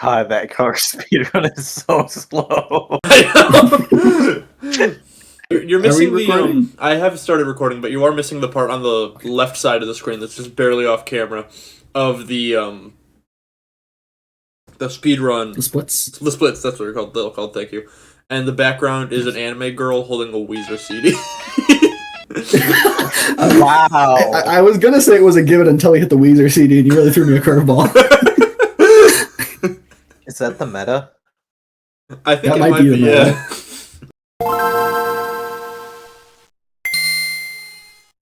God, that car speedrun is so slow. I know. You're missing we the recording? I have started recording, but you are missing the part on the left side of the screen that's just barely off camera of the speed run. The splits. The splits, that's what they're called, thank you. And the background is an anime girl holding a Weezer CD. Wow. I was gonna say it was a give it until we hit the Weezer CD, and you really threw me a curveball. Is that the meta? I think That it might might be be, the yeah.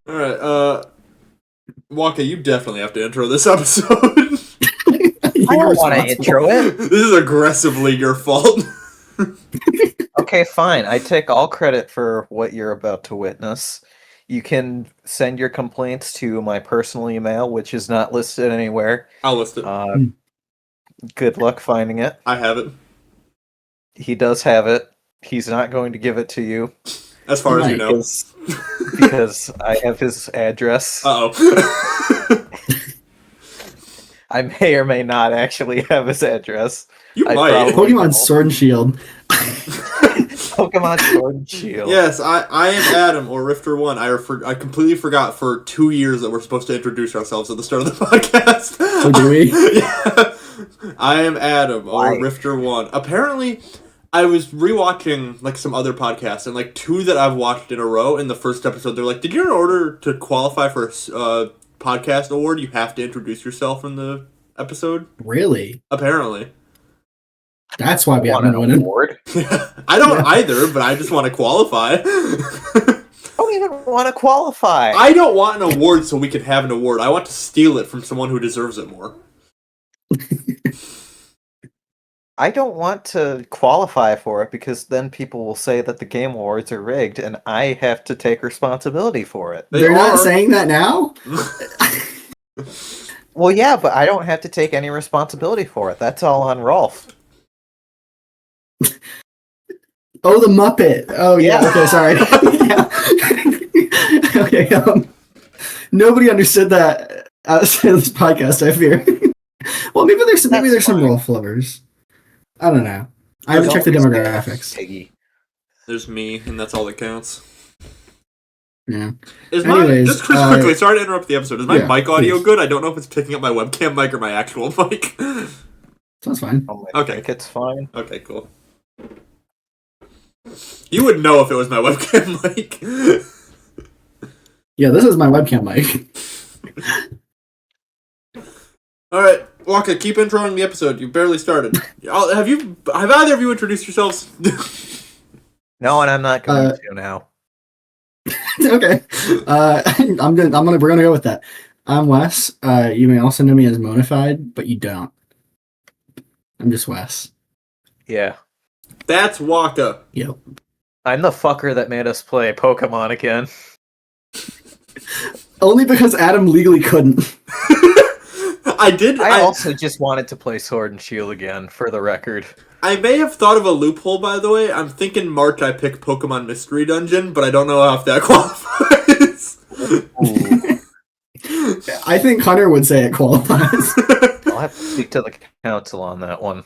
Alright, Waka, you definitely have to intro this episode. I don't want to intro it. This is aggressively your fault. Okay, fine. I take all credit for what you're about to witness. You can send your complaints to my personal email, which is not listed anywhere. I'll list it. Good luck finding it. I have it. He does have it. He's not going to give it to you. As far as you know. Because I have his address. Uh-oh. I may or may not actually have his address. You might. Pokemon Sword and Shield. Pokemon Sword and Shield. Yes, I am Adam, or Rifter1. I completely forgot for 2 years that we're supposed to introduce ourselves at the start of the podcast. Oh, do we? Yeah. I am Adam, or Rifter1. Apparently, I was rewatching like some other podcasts, and like 2 that I've watched in a row, in the first episode, they're like, did you, in order to qualify for a podcast award, you have to introduce yourself in the episode? Really? Apparently. That's why we want haven't an won award. I don't either, but I just want to qualify. I don't even want to qualify. I don't want an award so we can have an award. I want to steal it from someone who deserves it more. I don't want to qualify for it because then people will say that the Game Awards are rigged and I have to take responsibility for it. They're not saying that now? Well, yeah, but I don't have to take any responsibility for it. That's all on Rolf. Oh, the Muppet. Oh, yeah. Yeah. Okay, sorry. Yeah. Okay, nobody understood that outside of this podcast, I fear. Well, maybe there's some Rolf lovers. I don't know. I haven't checked the demographics. Piggy. There's me, and that's all that counts. Yeah. Anyways, just quickly, sorry to interrupt the episode. Is my mic audio please. good? I don't know if it's picking up my webcam mic or my actual mic. Sounds fine. I think it's fine. Okay, cool. You would know if it was my webcam mic. Yeah, this is my webcam mic. Alright, Waka, keep introing the episode. You barely started. Have either of you introduced yourselves? No, and I'm not going to now. Okay. We're gonna go with that. I'm Wes. You may also know me as Monified, but you don't. I'm just Wes. Yeah. That's Waka. Yep. I'm the fucker that made us play Pokemon again. Only because Adam legally couldn't. I also just wanted to play Sword and Shield again, for the record. I may have thought of a loophole, by the way. I'm thinking March I pick Pokemon Mystery Dungeon, but I don't know if that qualifies. I think Hunter would say it qualifies. I'll have to speak to the council on that one.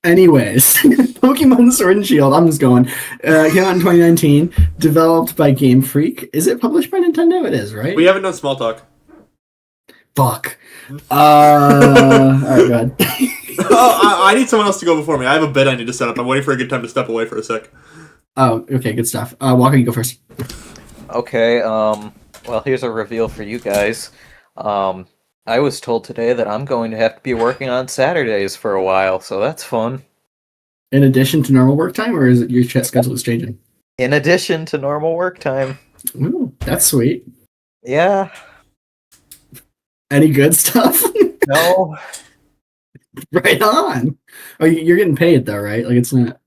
Anyways, Pokemon Sword and Shield, I'm just going. Came out in 2019, developed by Game Freak. Is it published by Nintendo? It is, right? We haven't done small talk. Fuck. Alright, go ahead. I need someone else to go before me. I have a bid I need to set up. I'm waiting for a good time to step away for a sec. Oh, okay, good stuff. Walker, you go first. Okay, well, here's a reveal for you guys. I was told today that I'm going to have to be working on Saturdays for a while, so that's fun. In addition to normal work time, or is it your schedule is changing? In addition to normal work time. Ooh, that's sweet. Yeah. Any good stuff? No. Right on. Oh, you're getting paid though, right? Like it's not.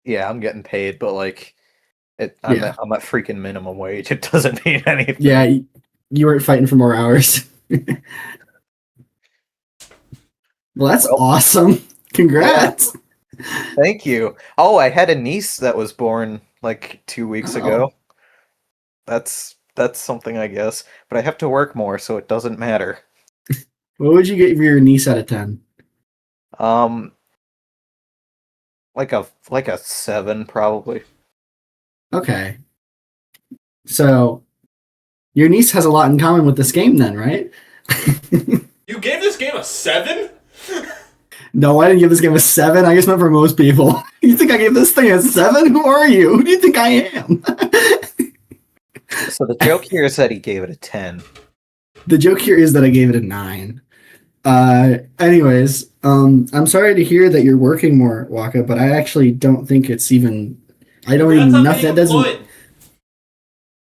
Yeah, I'm getting paid, but like, I'm at freaking minimum wage. It doesn't mean anything. Yeah, you weren't fighting for more hours. Well, that's awesome. Congrats. Yeah. Thank you. Oh, I had a niece that was born like 2 weeks ago. That's something, I guess. But I have to work more, so it doesn't matter. What would you give your niece out of 10? Um, like a 7 probably. Okay. So your niece has a lot in common with this game then, right? You gave this game a 7? No, I didn't give this game a 7. I guess not for most people. You think I gave this thing a 7? Who are you? Who do you think I am? So the joke here is that he gave it a 10. The joke here is that I gave it a 9. Anyways, I'm sorry to hear that you're working more, Waka, but I actually don't think it's even. I don't even know that doesn't.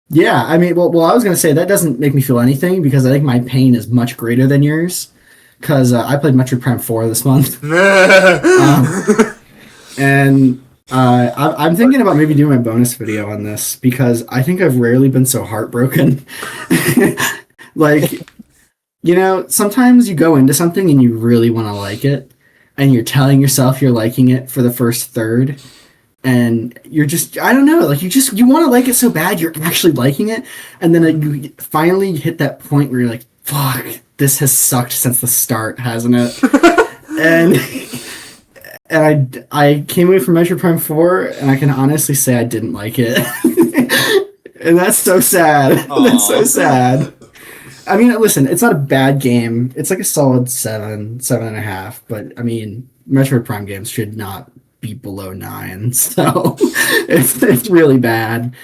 Yeah, I mean, well, I was gonna say that doesn't make me feel anything because I think my pain is much greater than yours. Because I played Metroid Prime 4 this month, and I'm thinking about maybe doing a bonus video on this because I think I've rarely been so heartbroken. Like, you know, sometimes you go into something and you really want to like it, and you're telling yourself you're liking it for the first third, and you're just, I don't know, like you want to like it so bad you're actually liking it, and then you finally hit that point where you're like, fuck, this has sucked since the start, hasn't it? and I came away from Metroid Prime 4 and I can honestly say I didn't like it. And that's so sad. That's so sad. I mean, listen, it's not a bad game. It's like a solid 7.5. But I mean, Metroid Prime games should not be below 9. So it's really bad.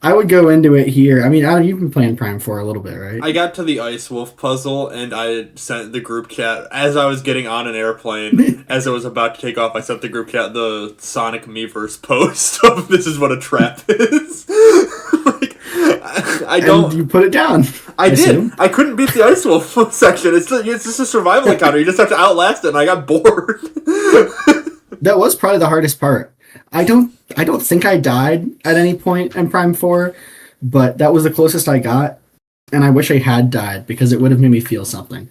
I would go into it here. I mean, you've been playing Prime 4 a little bit, right? I got to the Ice Wolf puzzle, and I sent the group chat as I was getting on an airplane. As I was about to take off, I sent the group chat the Sonic Miiverse post of "This is what a trap is." Like, I don't. And you put it down. I did. I couldn't beat the Ice Wolf section. It's just a survival encounter. You just have to outlast it, and I got bored. That was probably the hardest part. I don't think I died at any point in Prime 4, but that was the closest I got, and I wish I had died because it would have made me feel something.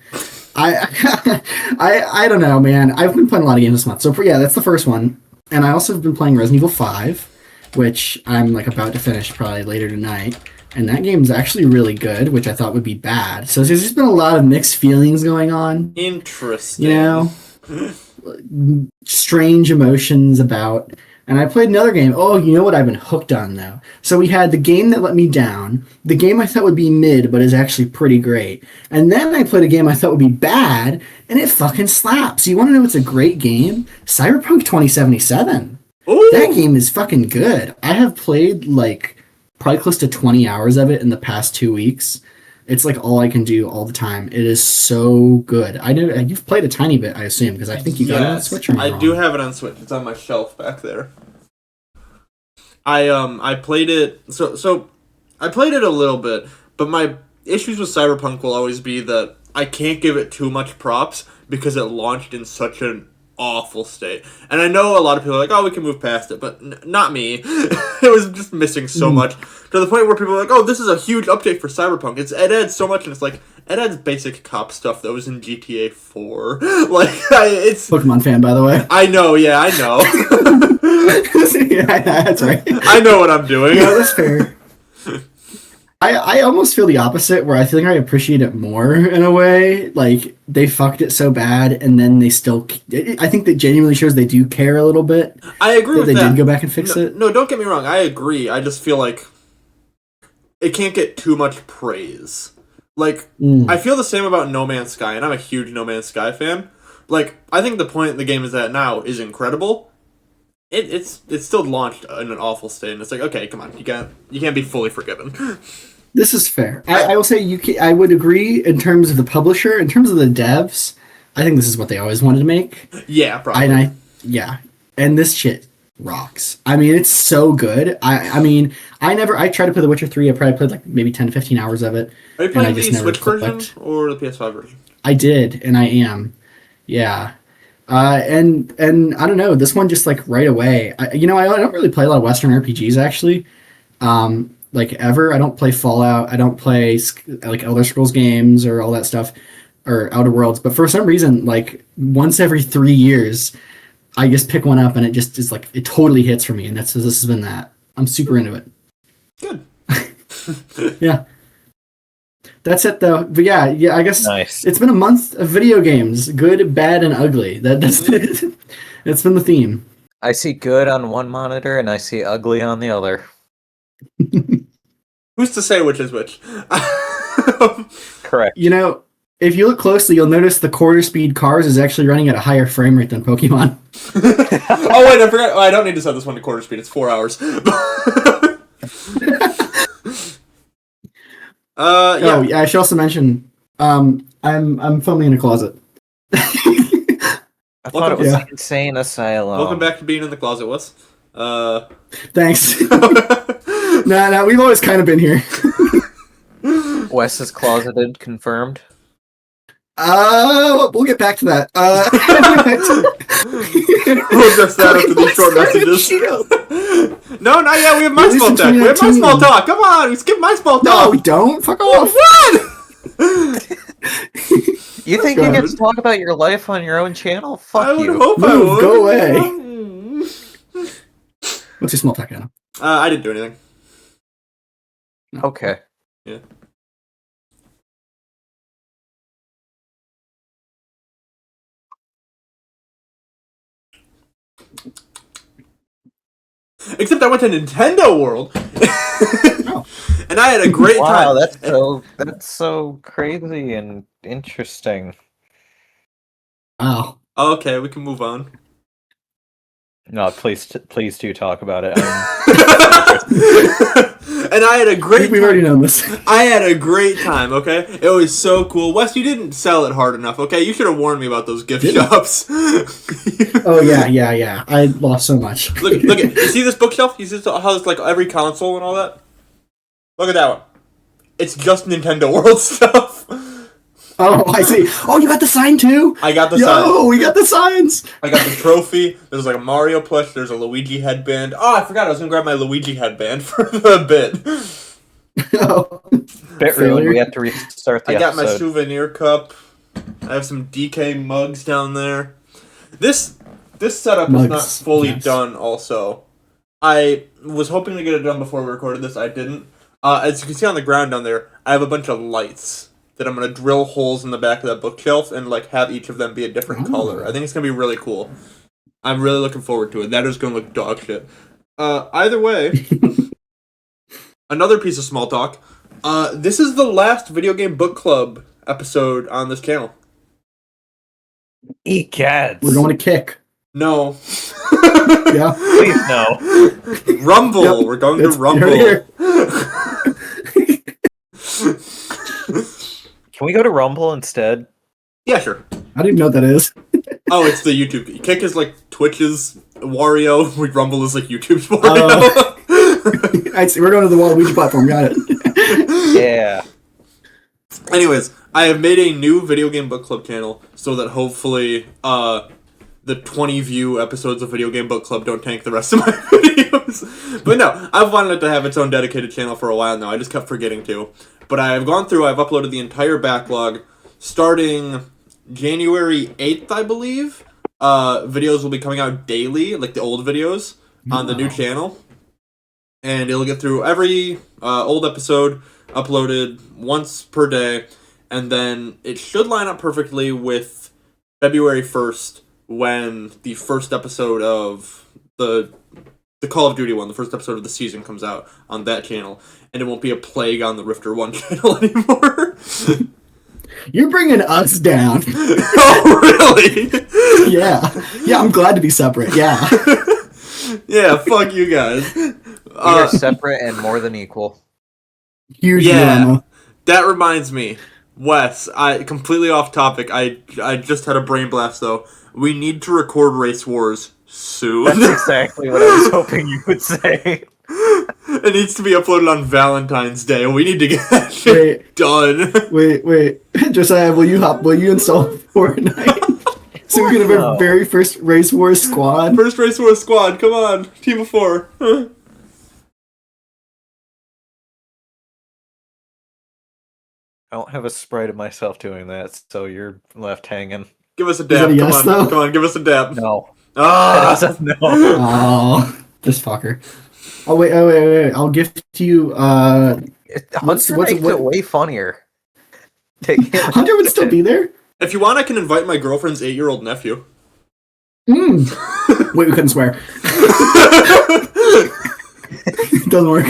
I don't know, man. I've been playing a lot of games this month. So yeah, that's the first one. And I also have been playing Resident Evil 5, which I'm like about to finish probably later tonight. And that game's actually really good, which I thought would be bad. So there's just been a lot of mixed feelings going on. Interesting. You know? Strange emotions about. And I played another game. Oh, you know what I've been hooked on, though? So we had the game that let me down, the game I thought would be mid, but is actually pretty great. And then I played a game I thought would be bad, and it fucking slaps. You want to know what's a great game? Cyberpunk 2077. Ooh. That game is fucking good. I have played, like, probably close to 20 hours of it in the past 2 weeks. It's like all I can do all the time. It is so good. I know you've played a tiny bit, I assume, because I think you got it on Switch. I do have it on Switch. It's on my shelf back there. I played it. So I played it a little bit, but my issues with Cyberpunk will always be that I can't give it too much props because it launched in such an awful state. And I know a lot of people are like, oh, we can move past it, but not me. It was just missing so much to the point where people are like, oh, this is a huge update for Cyberpunk. It adds so much, and it's like, it adds basic cop stuff that was in GTA 4. Like, it's... Pokemon fan, by the way. I know, yeah, I know. Yeah, that's right. I know what I'm doing. Yeah, that's fair. I almost feel the opposite, where I feel like I appreciate it more in a way. Like, they fucked it so bad, and then they still... I think that genuinely shows they do care a little bit. I agree with that. They did go back and fix it. No, don't get me wrong. I agree. I just feel like it can't get too much praise. Like, I feel the same about No Man's Sky, and I'm a huge No Man's Sky fan. Like, I think the point the game is at now is incredible. It's still launched in an awful state, and it's like, okay, come on, you can't be fully forgiven. This is fair. I will say I would agree in terms of the publisher. In terms of the devs, I think this is what they always wanted to make. Yeah, probably. And this shit rocks. I mean, it's so good. I tried to play The Witcher 3. I probably played like maybe 10 to 15 hours of it. Are you playing the Switch version or the PS5 version? I did, and I am. Yeah. And I don't know, this one just like right away. I don't really play a lot of Western RPGs actually. Like ever. I don't play Fallout. I don't play like Elder Scrolls games or all that stuff or Outer Worlds. But for some reason, like once every 3 years, I just pick one up and it just is like, it totally hits for me. And this has been that. I'm super into it. Good. Yeah. That's it though. But yeah, I guess Nice. it's been a month of video games, good, bad, and ugly. That's it's been the theme. I see good on one monitor and I see ugly on the other. Who's to say which is which? Correct. You know, if you look closely, you'll notice the quarter speed cars is actually running at a higher frame rate than Pokemon. Oh wait, I forgot. Oh, I don't need to set this one to quarter speed. It's 4 hours. Yeah. Oh, yeah. I should also mention, I'm filming in a closet. I thought it was Yeah. Insane Asylum. Welcome back to being in the closet, Wes. Thanks. No, we've always kind of been here. Wes is closeted, confirmed. We'll get back to that. We'll address that after these short messages. No, not yet. We have my small talk. We have my small talk. Come on, we skip my small talk. No, we don't. Fuck off. What? You think you get to talk about your life on your own channel? Fuck I would you. hope I Move, would. go away. What's your small talk, Anna? I didn't do anything. Okay. Yeah. Except I went to Nintendo World, and I had a great Wow, time. that's so crazy and interesting. Wow. Okay, we can move on. No, please do talk about it. And I had a great. We've already known this. I had a great time. Okay, it was so cool. Wes, you didn't sell it hard enough. Okay, you should have warned me about those gift shops. Oh yeah. I lost so much. Look at. You see this bookshelf? You see how it's like every console and all that? Look at that one. It's just Nintendo World stuff. Oh, I see. Oh, you got the sign too? I got the sign. Yo, we got the signs. I got the trophy. There's like a Mario plush. There's a Luigi headband. Oh, I forgot. I was gonna grab my Luigi headband for the bit. Oh, Bit ruined. We have to restart the I got episode. my souvenir cup. I have some DK mugs down there. This setup is not fully done. Also, I was hoping to get it done before we recorded this. I didn't. As you can see on the ground down there, I have a bunch of lights that I'm gonna drill holes in the back of that bookshelf and like have each of them be a different color. I think it's gonna be really cool. I'm really looking forward to it. That is gonna look dog shit. Either way, another piece of small talk. This is the last video game book club episode on this channel. Egads. we're going to kick. No. Yeah. Please no. Rumble. Yep. We're going to It's- Rumble. you're Can we go to Rumble instead? Yeah, sure. I don't even know what that is. Oh, it's the YouTube. Kick is like Twitch's Wario. Rumble is like YouTube's Wario. I see. We're going to the Waluigi platform. Got it. Yeah. Anyways, I have made a new video game book club channel so that hopefully the 20 view episodes of Video Game Book Club don't tank the rest of my videos. But no, I've wanted it to have its own dedicated channel for a while now. I just kept forgetting to. But I've gone through, I've uploaded the entire backlog starting January 8th, I believe. Videos will be coming out daily, like the old videos, on the new channel. And it'll get through every old episode uploaded once per day. And then it should line up perfectly with February 1st when the first episode of the Call of Duty one, the first episode of the season comes out on that channel. And it won't be a plague on the Rifter 1 channel anymore. You're bringing us down. Oh, really? Yeah. I'm glad to be separate. Yeah. Yeah, fuck you guys. We are separate and more than equal. Huge Yeah. drama. That reminds me, Wes, I completely off topic. I just had a brain blast though. We need to record Race Wars soon. That's exactly what I was hoping you would say. It needs to be uploaded on Valentine's Day. We need to get that shit done. Wait. Josiah, will you install Fortnite? So we can have our very first Race Wars squad. First Race Wars squad, come on. Team of 4. I don't have a sprite of myself doing that, so you're left hanging. Give us a that dab. a Come yes, on. though? Come on, give us a dab. No. Ah! That is a no. Oh, this fucker. Oh wait. I'll gift you. Hunter makes it way funnier. Hunter would still be there? If you want, I can invite my girlfriend's 8-year-old nephew. Wait, we couldn't swear. It doesn't work.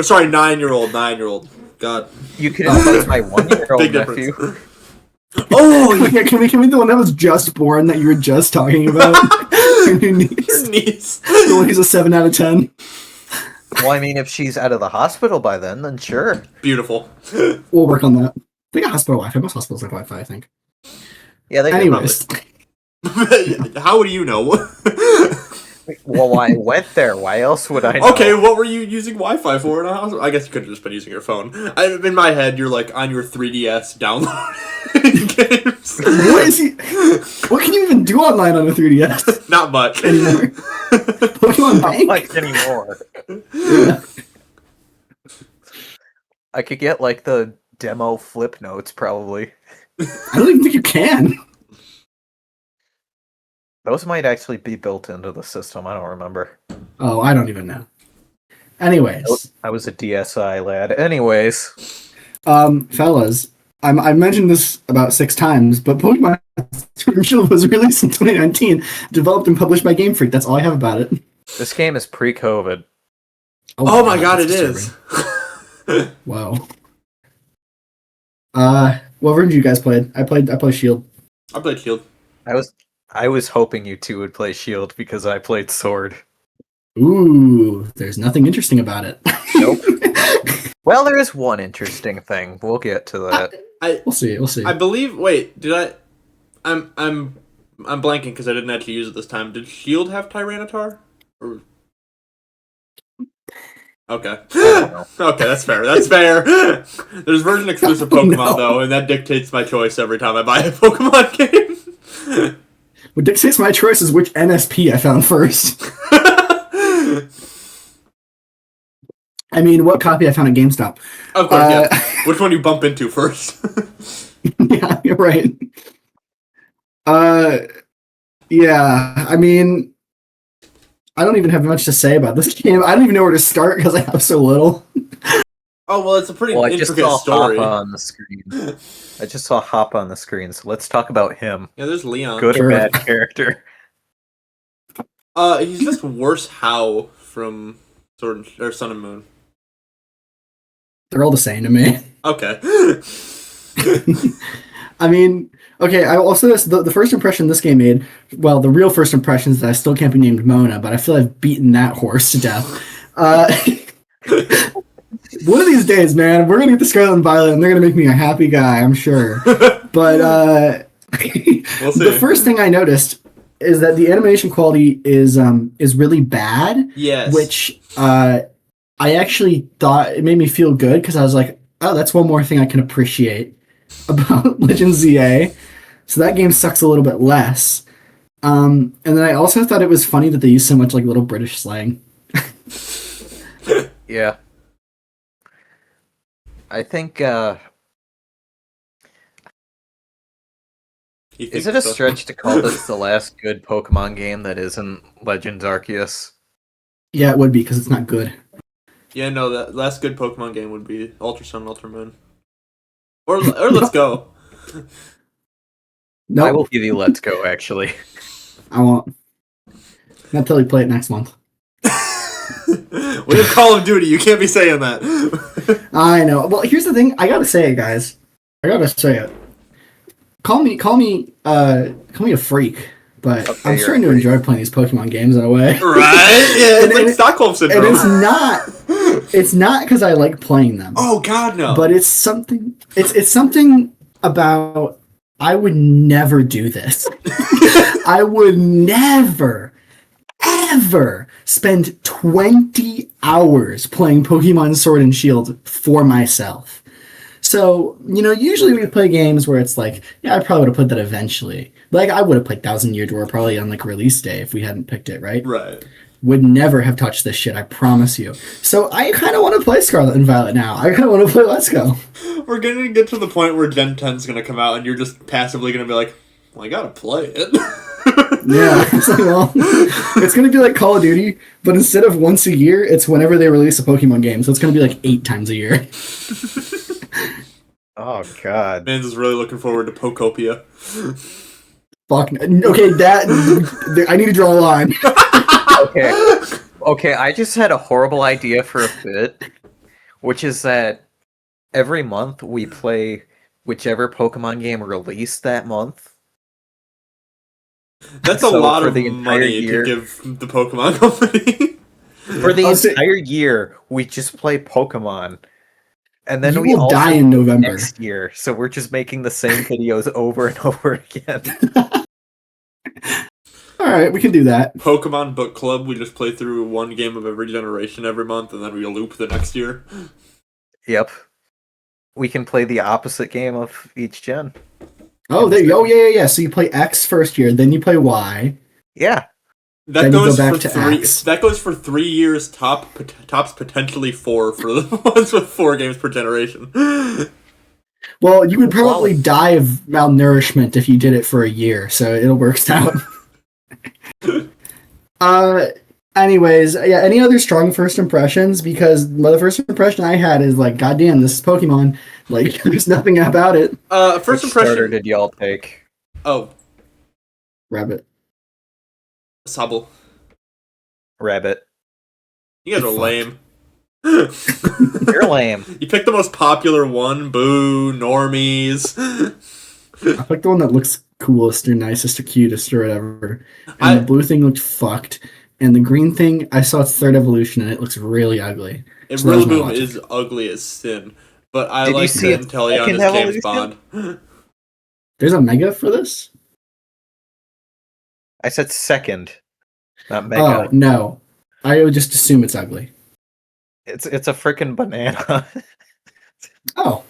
Sorry, 9-year-old. God. You could invite my 1-year-old nephew. Oh, yeah, can we the one that was just born that you were just talking about? Your niece. The one who's a 7 out of 10. Well, I mean, if she's out of the hospital by then sure. Beautiful. We'll work on that. They got hospital Wi-Fi. Most hospitals have Wi-Fi, I think. Yeah, they Anyways. How would you know? Well, I went there. Why else would I know? Okay, what were you using Wi-Fi for in a hospital? I guess you could have just been using your phone. In my head, you're like on your 3DS downloading games. What can you even do online on a 3DS? Not much. Anymore. Pokemon Not Bank? much anymore. Yeah. I could get, like, the demo flip notes, probably. I don't even think you can. Those might actually be built into the system. I don't remember. Oh, I don't even know. Anyways. I was a DSi lad. Anyways. Fellas, I mentioned this about 6 times, but Pokemon Sword and Shield was released in 2019, developed and published by Game Freak. That's all I have about it. This game is pre-COVID. Oh my god, it is. Wow. What version did you guys play? I played Shield. I played Shield. I was hoping you two would play Shield because I played Sword. Ooh, there's nothing interesting about it. Nope. Well, there is one interesting thing. We'll get to that. We'll see. I believe. Wait, did I? I'm blanking because I didn't actually use it this time. Did Shield have Tyranitar? Or... Okay. Okay, that's fair. There's version exclusive Pokemon though, and that dictates my choice every time I buy a Pokemon game. What dictates my choice is which NSP I found first. I mean, what copy I found at GameStop. Of course, yeah. Which one you bump into first? Yeah, you're right. Yeah, I mean, I don't even have much to say about this game. I don't even know where to start because I have so little. Oh, well, it's a pretty intricate story. Hop on the screen. I just saw Hop on the screen, so let's talk about him. Yeah, there's Leon. Good or bad character? He's just worse How from Sun and Moon. They're all the same to me. Okay. I mean, okay, I also, the first impression this game made, well, the real first impression is that I still can't be named Mona, but I feel I've beaten that horse to death. One of these days, man, we're going to get the Scarlet and Violet, and they're going to make me a happy guy, I'm sure. But we'll see. The first thing I noticed is that the animation quality is really bad. Yes. Which I actually thought it made me feel good because I was like, oh, that's one more thing I can appreciate about Legend ZA. So that game sucks a little bit less. And then I also thought it was funny that they use so much like little British slang. Yeah. I think, is it a stretch to call this the last good Pokemon game that isn't Legends Arceus? Yeah, it would be, because it's not good. Yeah, no, that last good Pokemon game would be Ultra Sun, Ultra Moon. Or Let's Go. No, I will give you Let's Go, actually. I won't. Not until we play it next month. We have Call of Duty, you can't be saying that. I know. Well, here's the thing. I gotta say it, guys. I gotta say it. Call me a freak, but Okay, I'm starting to enjoy playing these Pokemon games in a way. Right? Yeah, it's like Stockholm Syndrome. And it's not because I like playing them. Oh God, no. But it's something about I would never do this. I would never ever spend 20 hours playing Pokemon Sword and Shield for myself. So, usually we play games where it's like, yeah, I probably would have played that eventually. Like, I would have played Thousand Year Door probably on, like, release day if we hadn't picked it, right? Right. Would never have touched this shit, I promise you. So I kind of want to play Scarlet and Violet now. I kind of want to play Let's Go. We're going to get to the point where Gen 10's going to come out and you're just passively going to be like, well, I got to play it. Yeah, it's like, well, it's going to be like Call of Duty, but instead of once a year, it's whenever they release a Pokemon game. So it's going to be like 8 times a year. Oh god. Mans is really looking forward to Pokopia. Fuck. Okay, I need to draw a line. Okay, I just had a horrible idea for a bit, which is that every month we play whichever Pokemon game released that month. That's So a lot for of the entire money year- to give the Pokemon Company. For the I'll say- entire year, we just play Pokemon. And then You we will also die in November. next year, so we're just making the same videos over and over again. All right, we can do that. Pokemon Book Club, we just play through one game of every generation every month, and then we loop the next year. Yep. We can play the opposite game of each gen. Oh, there you go. Yeah. So you play X first year, then you play Y. Yeah. That Then you goes go back for to 3. X. That goes for 3 years. Tops potentially 4 for the ones with 4 games per generation. Well, you would probably die of malnourishment if you did it for a year, so it'll work out. Anyways, yeah, any other strong first impressions? Because the first impression I had is like, goddamn, this is Pokemon. Like, there's nothing about it. First Which starter impression. did y'all take? Oh, Rabbit. Sobble. Rabbit. You guys are Fuck. lame. You're lame. You picked the most popular one. Boo, normies. I picked the one that looks coolest or nicest or cutest or whatever. And the blue thing looked fucked. And the green thing, I saw its third evolution and it looks really ugly. It So that was my Rillaboom logic. is ugly as sin. But I Did you like see its Centellion second as James evolution? Bond. There's a mega for this? I said second, not mega. Oh, no. I would just assume it's ugly. It's a freaking banana. Oh.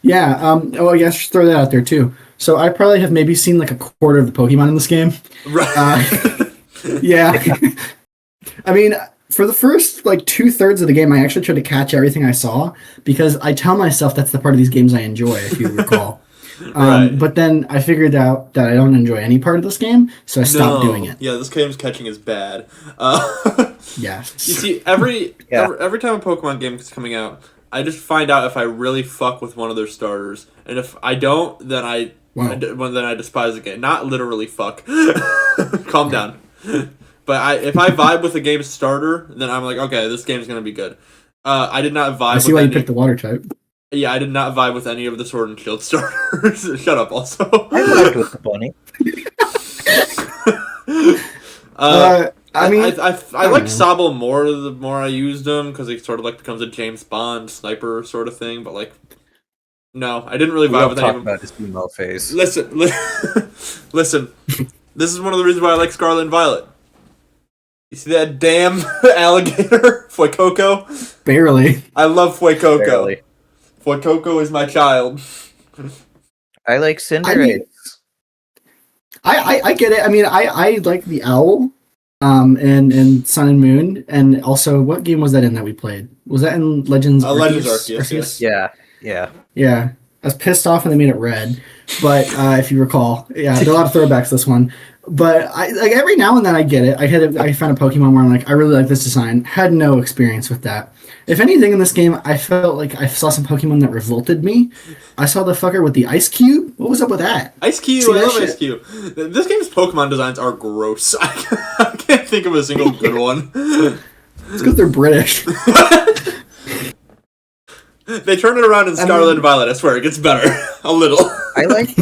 Yeah, oh, I guess throw that out there too. So I probably have maybe seen like a quarter of the Pokemon in this game. Right. Yeah. I mean, for the first like 2/3 of the game, I actually tried to catch everything I saw because I tell myself that's the part of these games I enjoy, if you recall. Right. But then I figured out that I don't enjoy any part of this game, so I stopped doing it. Yeah, this game's catching is bad. Yes. You see, every Yeah. every time a Pokemon game is coming out, I just find out if I really fuck with one of their starters, and if I don't, then then I despise the game. Not literally fuck. Calm down. But if I vibe with the game's starter, then I'm like, okay, this game's gonna be good. I did not vibe. I see with why you any, picked the water type. Yeah, I did not vibe with any of the Sword and Shield starters. Shut up. Also, I liked with the bunny. I mean, I don't like know. Sobble more the more I used him because he sort of like becomes a James Bond sniper sort of thing. But like, no, I didn't really We vibe don't with any talk of them. about his emo phase. Listen. This is one of the reasons why I like Scarlet and Violet. You see that damn alligator, Fuecoco? barely. I love Fuecoco. Barely. Fuecoco is my child. I like Cinderace. I get it. I mean, I like the owl, and Sun and Moon, and also what game was that in that we played? Was that in Legends? Legends Arceus? Arceus, yes. Yeah. Yeah. I was pissed off when they made it red, but if you recall, yeah, there are a lot of throwbacks this one. But I like every now and then I get it. I found a Pokemon where I'm like, I really like this design. Had no experience with that. If anything in this game, I felt like I saw some Pokemon that revolted me. I saw the fucker with the ice cube. What was up with that? Ice Cube, See I that love shit? Ice Cube. This game's Pokemon designs are gross. I can't think of a single good one. It's because they're British. They turn it around in Scarlet and Violet. I swear, it gets better. A little. I like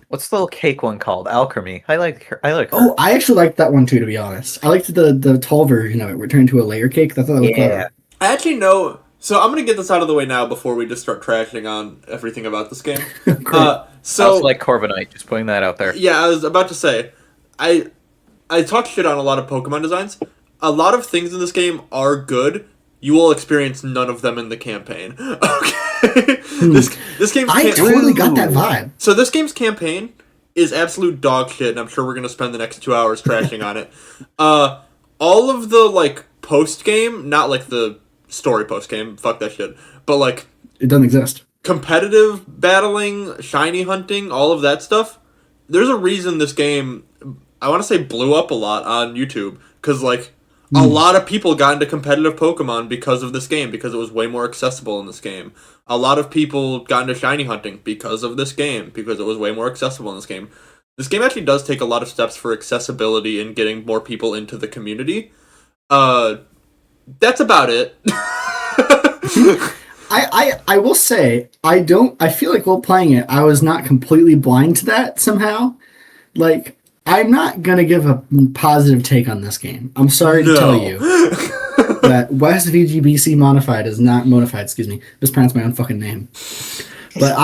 what's the little cake one called? Alchemy. I like her. Oh, I actually liked that one too, to be honest. I liked the tall version of it, where it turned into a layer cake. I thought that was Yeah. clever. I actually know. So I'm gonna get this out of the way now before we just start trashing on everything about this game. Great. I So also like Corviknight. Just putting that out there. yeah, I was about to say, I talk shit on a lot of Pokemon designs. A lot of things in this game are good. You will experience none of them in the campaign. Okay, this game's I totally got that vibe. So this game's campaign is absolute dog shit, and I'm sure we're gonna spend the next 2 hours trashing on it. All of the like post game, not like the story post game, fuck that shit, but like It doesn't exist. competitive battling, shiny hunting, all of that stuff. There's a reason this game, I want to say, blew up a lot on YouTube because like A lot of people got into competitive Pokemon because of this game, because it was way more accessible in this game. A lot of people got into shiny hunting because of this game, because it was way more accessible in this game. This game actually does take a lot of steps for accessibility and getting more people into the community. That's about it. I will say, I feel like while playing it, I was not completely blind to that somehow. Like, I'm not going to give a positive take on this game. I'm sorry to tell you that West VGBC Modified is not Modified, excuse me. Mispronounced my own fucking name. But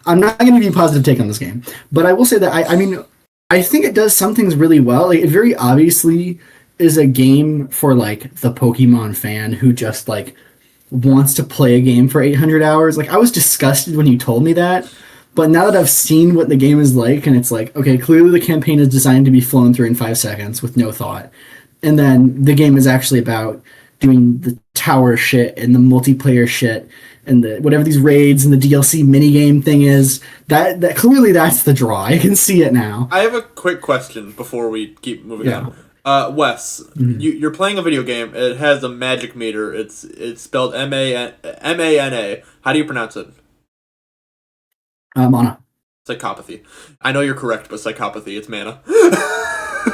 I'm not going to give you a positive take on this game. But I will say that, I mean, I think it does some things really well. Like, it very obviously is a game for, like, the Pokemon fan who just, like, wants to play a game for 800 hours. Like, I was disgusted when you told me that. But now that I've seen what the game is like, and it's like, okay, clearly the campaign is designed to be flown through in 5 seconds with no thought. And then the game is actually about doing the tower shit and the multiplayer shit and the whatever these raids and the DLC minigame thing is. That clearly that's the draw. I can see it now. I have a quick question before we keep moving on. Wes, you're playing a video game. It has a magic meter. It's spelled M-A-N-A. How do you pronounce it? Mana. Psychopathy. I know you're correct, but psychopathy, it's mana.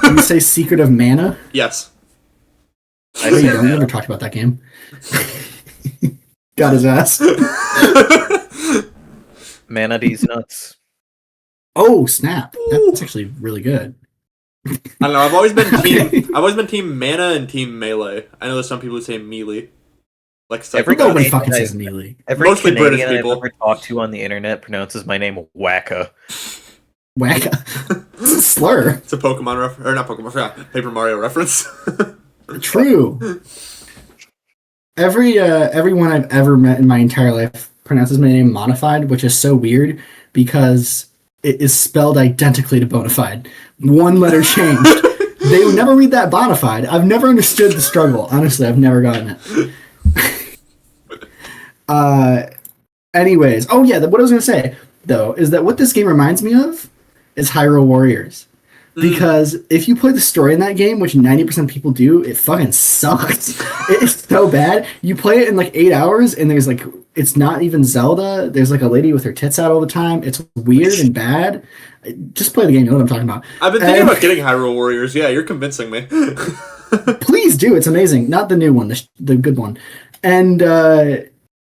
Did you say Secret of Mana? Yes. I never talked about that game. Got his ass. Manatee's nuts. Oh, snap. That's actually really good. I don't know, I've always been team mana and team melee. I know there's some people who say melee. Like everybody fucking says melee. Every Mostly Canadian British people I've ever talked to on the internet pronounces my name Wacka. Wacka. It's a slur. It's a Pokemon reference, or not Pokemon, yeah, Paper Mario reference. True. Everyone I've ever met in my entire life pronounces my name Modified, which is so weird because it is spelled identically to Bonafide. One letter changed. They would never read that Bonafide. I've never understood the struggle. Honestly, I've never gotten it. Anyways, oh yeah, what I was gonna say though is that what this game reminds me of is Hyrule Warriors, because if you play the story in that game, which 90% of people do, it fucking sucks. It's so bad. You play it in like 8 hours, and there's like it's not even Zelda. There's like a lady with her tits out all the time. It's weird and bad. Just play the game. You know what I'm talking about. I've been thinking about getting Hyrule Warriors. Yeah, you're convincing me. Please do. It's amazing. Not the new one, the good one. And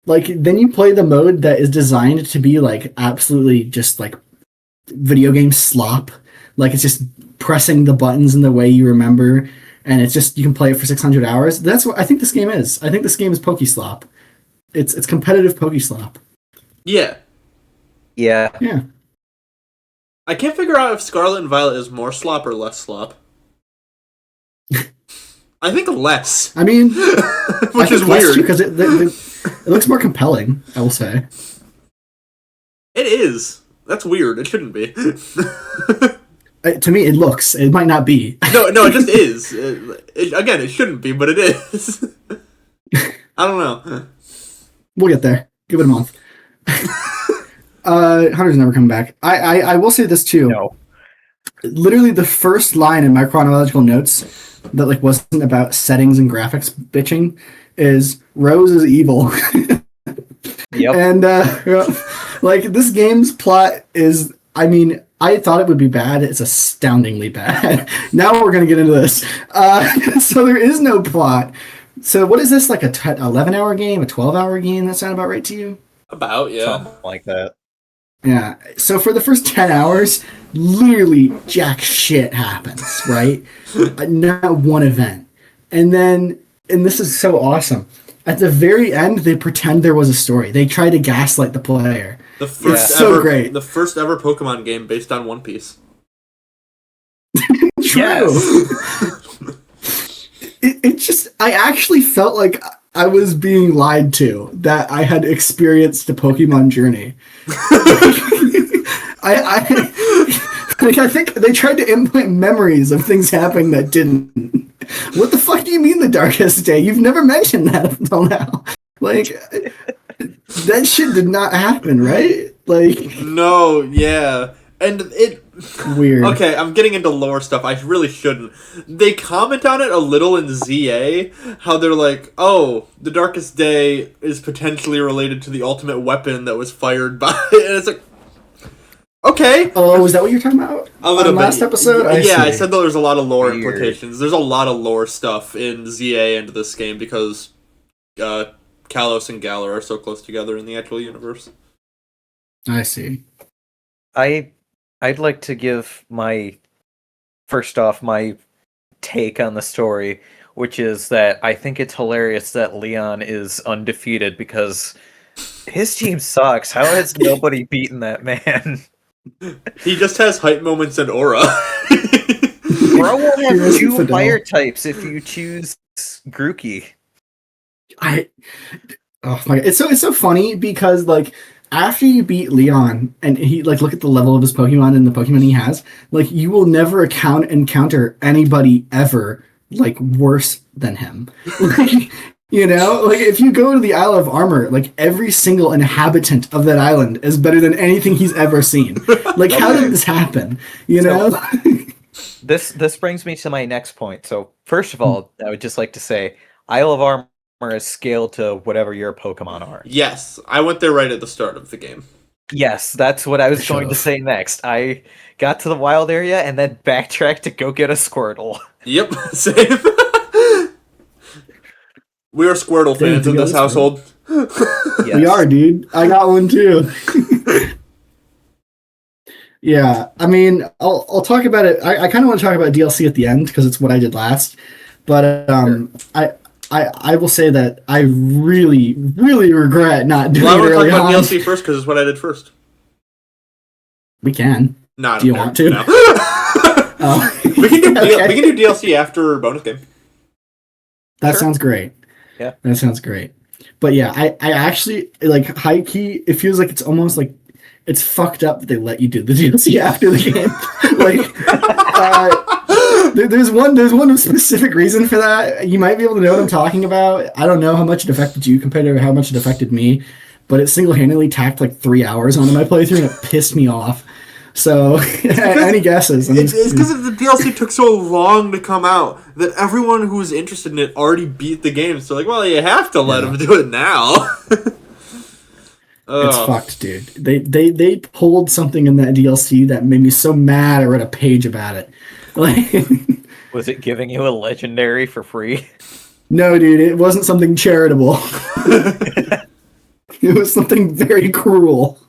like then you play the mode that is designed to be like absolutely just like video game slop. Like it's just pressing the buttons in the way you remember, and it's just you can play it for 600 hours. That's what I think this game is. I think this game is Pokeslop. It's competitive Pokeslop. Yeah. Yeah. Yeah. I can't figure out if Scarlet and Violet is more slop or less slop. I think less. I mean, which is weird because it looks more compelling. I will say. It is. That's weird. It shouldn't be. To me, it looks. It might not be. No, it just is. Again, it shouldn't be, but it is. I don't know. We'll get there. Give it a month. Hunter's never coming back. I will say this too. No. Literally, the first line in my chronological notes that like wasn't about settings and graphics bitching is Rose is evil. Yep. And like this game's plot is, I mean, I thought it would be bad. It's astoundingly bad. Now we're gonna get into this. So there is no plot. So what is this, like a 11-hour game, a 12-hour game? That sound about right to you? About, yeah. Something like that. Yeah. So for the first 10 hours, literally jack shit happens, right? Not one event. And then, and this is so awesome, at the very end, they pretend there was a story. They try to gaslight the player. The first it's so great. The first ever Pokemon game based on One Piece. True. It just, I actually felt like I was being lied to, that I had experienced a Pokemon journey. I think they tried to implant memories of things happening that didn't. What the fuck do you mean the darkest day? You've never mentioned that until now. Like, that shit did not happen, right? Like, no, yeah. And it... Weird. Okay, I'm getting into lore stuff. I really shouldn't. They comment on it a little in ZA, how they're like, oh, the Darkest Day is potentially related to the ultimate weapon that was fired by... And it's like, okay. Oh, is that what you're talking about? A little bit. Last episode? I said there's a lot of lore Weird. implications. There's a lot of lore stuff in ZA into this game because Kalos and Galar are so close together in the actual universe. I see. I'd like to give my take on the story, which is that I think it's hilarious that Leon is undefeated because his team sucks. How has nobody beaten that man? He just has hype moments and aura. Bro will have Here's 2 Fidel. fire types if you choose Grookey. Oh my god, it's so funny because like after you beat Leon and he like look at the level of his Pokemon and the Pokemon he has, like you will never encounter anybody ever like worse than him. Like, you know, like if you go to the Isle of Armor, like every single inhabitant of that island is better than anything he's ever seen. Like how did this happen? You know? This brings me to my next point. So first of all, I would just like to say Isle of Armor is scaled to whatever your Pokemon are. Yes, I went there right at the start of the game. Yes, that's what I was going to say next. I got to the wild area and then backtracked to go get a Squirtle. Yep, same. We are Squirtle fans in this household. Yes. We are, dude. I got one too. Yeah, I mean, I'll talk about it. I kind of want to talk about DLC at the end because it's what I did last. But I will say that I really, really regret not doing Well, I it want to talk early about on. DLC first because it's what I did first. We can. No, I don't Do you care. want to? No. Oh. we can do Okay. we can do DLC after bonus game. That Sure. sounds great. Yeah. That sounds great. But yeah, I actually like high key. It feels like it's almost like it's fucked up that they let you do the DLC after the game. Like, there's one specific reason for that. You might be able to know what I'm talking about. I don't know how much it affected you compared to how much it affected me, but it single-handedly tacked like 3 hours onto my playthrough and it pissed me off. So, any guesses? It's because the DLC took so long to come out that everyone who was interested in it already beat the game. So, like, well, you have to let them do it now. It's fucked, dude. They pulled something in that DLC that made me so mad I wrote a page about it. Like, Was it giving you a legendary for free? no, dude, it wasn't something charitable. It was something very cruel.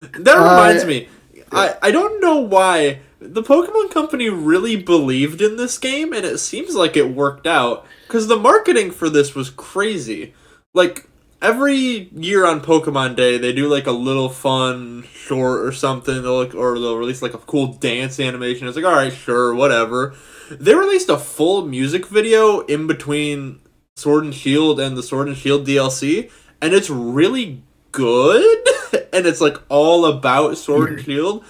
That reminds me. I don't know why. The Pokemon Company really believed in this game, and it seems like it worked out. Because the marketing for this was crazy. Like, every year on Pokemon Day, they do like a little fun short or something, or they'll release like a cool dance animation. It's like, alright, sure, whatever. They released a full music video in between Sword and Shield and the Sword and Shield DLC, and it's really good, and it's like all about Sword and Shield.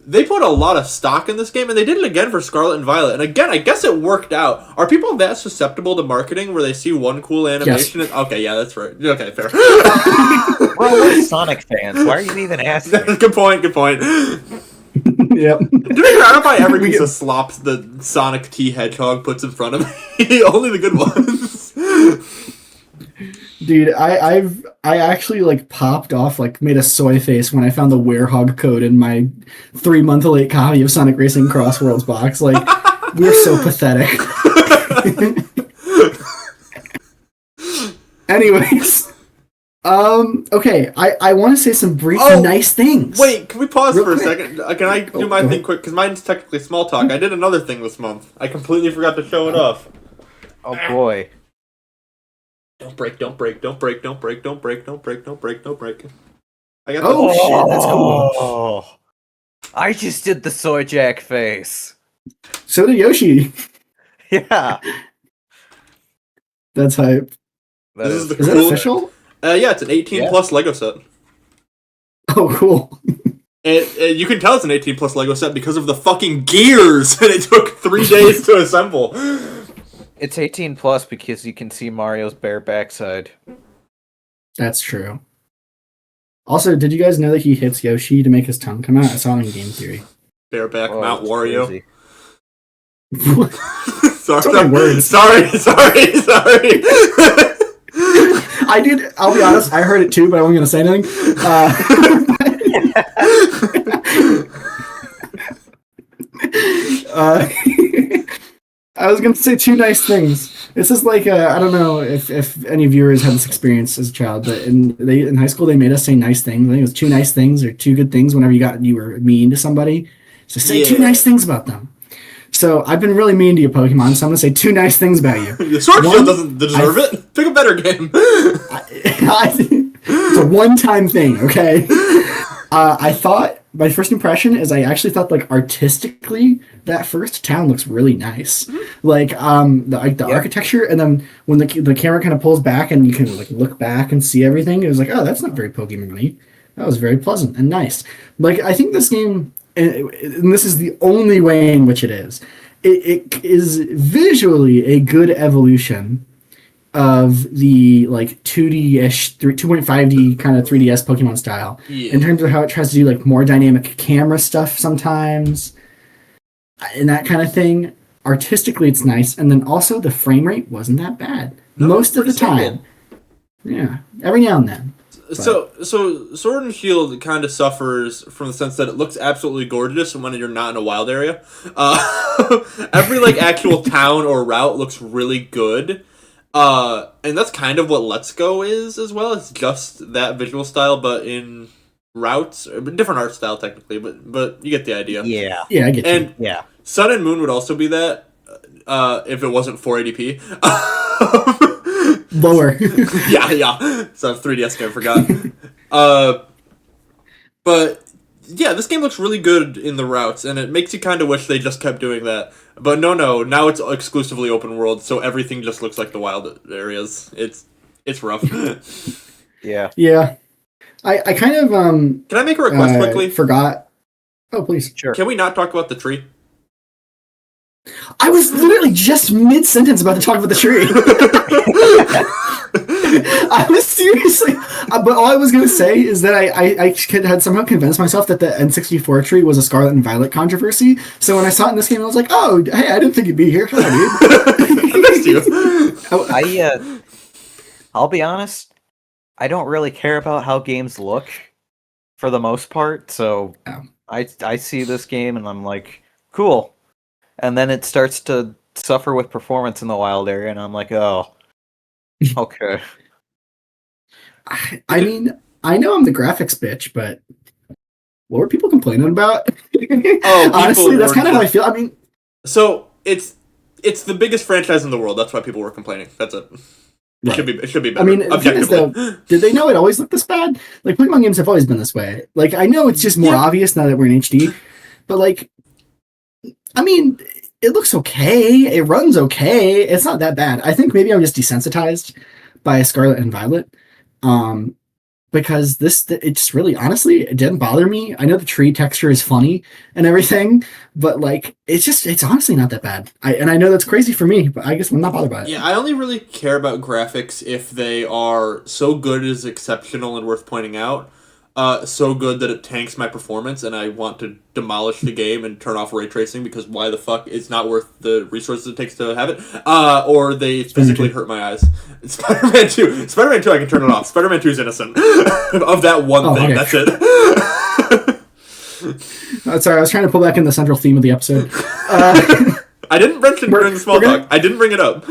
They put a lot of stock in this game, and they did it again for Scarlet and Violet. And again, I guess it worked out. Are people that susceptible to marketing where they see one cool animation? Yes. Okay, yeah, that's right. Okay, fair. We're Sonic fans. Why are you even asking? Good point. To Yep. be fair, I don't buy every piece of slop the Sonic T Hedgehog puts in front of me. Only the good ones. Dude, I actually like popped off, like made a soy face when I found the Werehog code in my 3-month late copy of Sonic Racing Cross Worlds box. Like, we're so pathetic. Anyways, okay, I want to say some brief nice things. Wait, can we pause Real for a quick. second? Can I do my thing quick? Because mine's technically small talk. I did another thing this month. I completely forgot to show it off. Oh boy. Don't break. I got Oh, shit, that's cool. Oh, I just did the Soy Jack face. So did Yoshi. Yeah. That's hype. That This is the Is that cool. official? Yeah, it's an 18 plus Lego set. Oh, cool. And you can tell it's an 18 plus Lego set because of the fucking gears, and it took 3 days to assemble. It's 18 plus because you can see Mario's bare backside. That's true. Also, did you guys know that he hits Yoshi to make his tongue come out? I saw it in Game Theory. Bareback Mount that's Wario. crazy. So many words. Sorry. I did. I'll be honest. I heard it too, but I wasn't going to say anything. I was going to say two nice things. This is like I don't know if any viewers had this experience as a child, but in high school they made us say nice things. I think it was two nice things or two good things whenever you were mean to somebody. So say two nice things about them. So I've been really mean to you, Pokemon, so I'm going to say two nice things about you. The Sword Shield doesn't deserve it. Pick a better game. It's a one-time thing, okay? I thought, my first impression is I actually thought, like, artistically, that first town looks really nice. Like, the architecture, and then when the camera kind of pulls back and you can, like, look back and see everything, it was like, oh, that's not very Pokemon-y. That was very pleasant and nice. Like, I think this game... and this is the only way in which it is visually a good evolution of the like 2D-ish 2.5D kind of 3DS Pokemon style in terms of how it tries to do like more dynamic camera stuff sometimes and that kind of thing. Artistically it's nice, and then also the frame rate wasn't that bad most of the time. Yeah, every now and then. So Sword and Shield kind of suffers from the sense that it looks absolutely gorgeous when you're not in a wild area. Every like actual town or route looks really good, and that's kind of what Let's Go is as well. It's just that visual style, but in routes, different art style technically, but you get the idea. Yeah, I get you. And yeah, Sun and Moon would also be that if it wasn't 480p. Lower. yeah. So 3DS game, I forgot. But yeah, this game looks really good in the routes, and it makes you kind of wish they just kept doing that. But no, now it's exclusively open world, so everything just looks like the wild areas. It's rough. yeah. I kind of Can I make a request quickly? Forgot. Oh, please. Sure. Can we not talk about the tree? I was literally just mid-sentence about to talk about the tree. I was seriously... but all I was going to say is that I had somehow convinced myself that the N64 tree was a Scarlet and Violet controversy. So when I saw it in this game, I was like, oh, hey, I didn't think you'd be here. Hi, dude. Thanks you. I'll be honest, I don't really care about how games look for the most part, so I see this game and I'm like, cool. And then it starts to suffer with performance in the wild area, and I'm like, oh, okay. I mean, I know I'm the graphics bitch, but what were people complaining about? Honestly, that's kind of how I feel. I mean, so it's the biggest franchise in the world. That's why people were complaining. That's it. It should be better. I mean, the thing is, though, did they know it always looked this bad? Like, Pokemon games have always been this way. Like, I know it's just more obvious now that we're in HD, but like, I mean, it looks okay. It runs okay. It's not that bad. I think maybe I'm just desensitized by Scarlet and Violet. Because it just really, honestly, it didn't bother me. I know the tree texture is funny and everything, but like, it's honestly not that bad. I know that's crazy for me, but I guess I'm not bothered by it. Yeah, I only really care about graphics if they are so good it is exceptional and worth pointing out. So good that it tanks my performance and I want to demolish the game and turn off ray tracing because why the fuck it's not worth the resources it takes to have it. Or they physically hurt my eyes. Spider-Man 2. Spider-Man 2 I can turn it off. Spider-Man 2 is innocent of that one thing. Okay. That's it. Sorry, I was trying to pull back in the central theme of the episode. I didn't mention during the small talk. I didn't bring it up.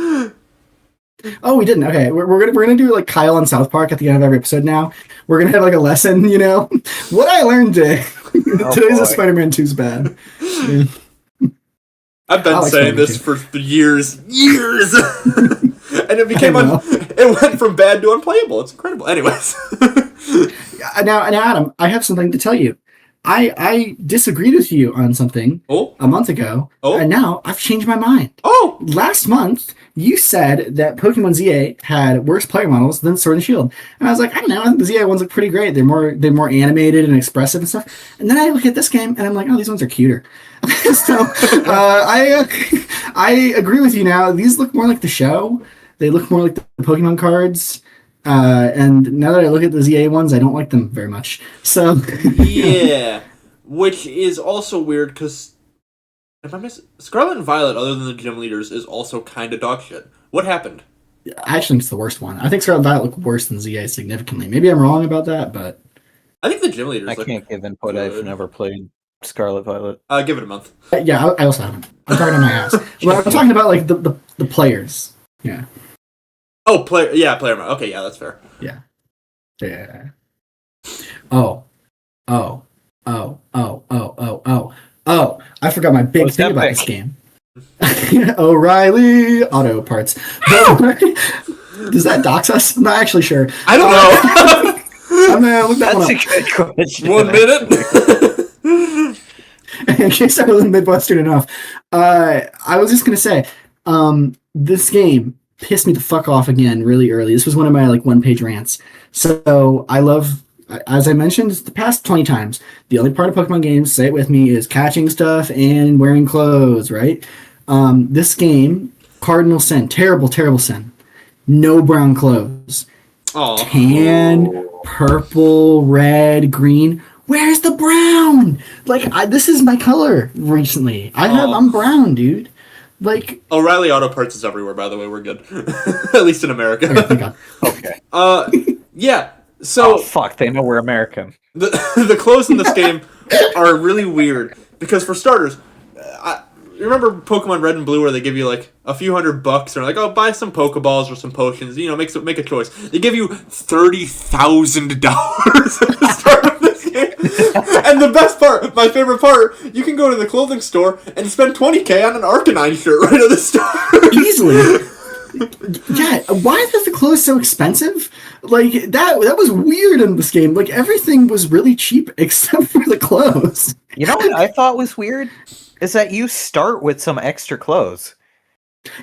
Oh, we didn't. Okay, we're gonna do like Kyle on South Park at the end of every episode. Now we're gonna have like a lesson. You know what I learned today. Today's a Spider-Man 2's bad. Yeah. I've been saying this for years, and it became it went from bad to unplayable. It's incredible. Anyways, now Adam, I have something to tell you. I disagreed with you on something a month ago, and now I've changed my mind. Last month, you said that Pokemon ZA had worse player models than Sword and Shield. And I was like, I don't know, I think the ZA ones look pretty great. They're more animated and expressive and stuff. And then I look at this game, and I'm like, oh, these ones are cuter. So I agree with you now. These look more like the show. They look more like the Pokemon cards. And now that I look at the ZA ones, I don't like them very much. So Yeah, which is also weird because if I'm Scarlet and Violet, other than the gym leaders, is also kind of dog shit. What happened? I actually think it's the worst one. I think Scarlet and Violet look worse than ZA significantly. Maybe I'm wrong about that, but I think the gym leaders. I can't give input. Good. I've never played Scarlet Violet. Give it a month. Yeah, I also haven't. I'm talking on my ass. Well, I'm talking about like the players. Yeah. Oh, player. Yeah, player mode. Okay, yeah, that's fair. Yeah. Yeah. Oh. Oh. Oh. Oh. Oh. Oh. Oh. Oh. I forgot my big thing about this game. O'Reilly Auto Parts. Does that dox us? I'm not actually sure. I don't know. I'm gonna look that That's one a good question. 1 minute. In case I wasn't Midwestern enough, I was just gonna say, this game pissed me the fuck off again really early. This was one of my like one-page rants. So I love, as I mentioned, the past 20 times. The only part of Pokemon games, say it with me, is catching stuff and wearing clothes. Right? This game, cardinal sin, terrible, terrible sin. No brown clothes. Aww. Tan, purple, red, green. Where's the brown? Like, this is my color recently. I'm brown, dude. Like, O'Reilly Auto Parts is everywhere, by the way. We're good. At least in America. Okay, thank God. Okay. Yeah. So fuck, they know we're American. The clothes in this game are really weird because, for starters, you remember Pokemon Red and Blue where they give you like a few $100 or like, oh, buy some Pokeballs or some potions, you know, make a choice. They give you $30,000 at the start of this game. And the best part, my favorite part, you can go to the clothing store and spend $20K on an Arcanine shirt right at the start. Easily. Yeah, why is the clothes so expensive? Like, that was weird in this game. Like, everything was really cheap except for the clothes. You know what I thought was weird? Is that you start with some extra clothes.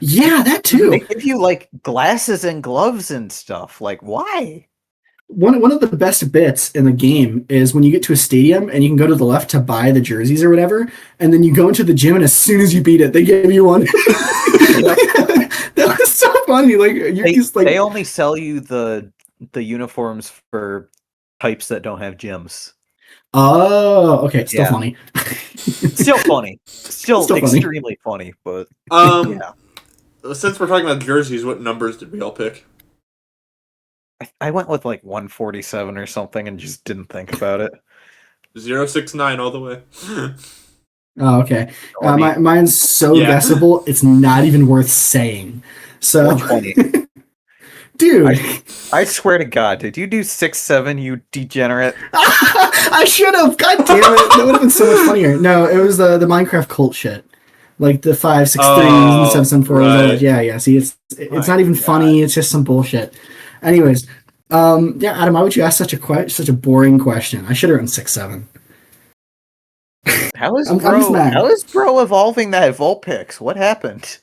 Yeah, that too. They give you like glasses and gloves and stuff. Like, why? One of the best bits in the game is when you get to a stadium and you can go to the left to buy the jerseys or whatever, and then you go into the gym and as soon as you beat it, they give you one. That was so funny. Like they only sell you the uniforms for types that don't have gyms. Oh, okay. Still funny. Still funny. Still extremely funny, but yeah. Since we're talking about jerseys, what numbers did we all pick? I went with like 147 or something and just didn't think about it. 069 all the way. Oh, okay. Mine's so guessable, it's not even worth saying. So, dude, I swear to God, did you do 6'7", you degenerate? I should have. God damn it! That would have been so much funnier. No, it was the Minecraft cult shit, like the 5, 6, 3s and 7, 7, 4. Right. Yeah. See, it's not even funny. It's just some bullshit. Anyways, yeah, Adam, why would you ask such a boring question? I should have written 6, 7. How is Bro evolving that Vulpix? What happened?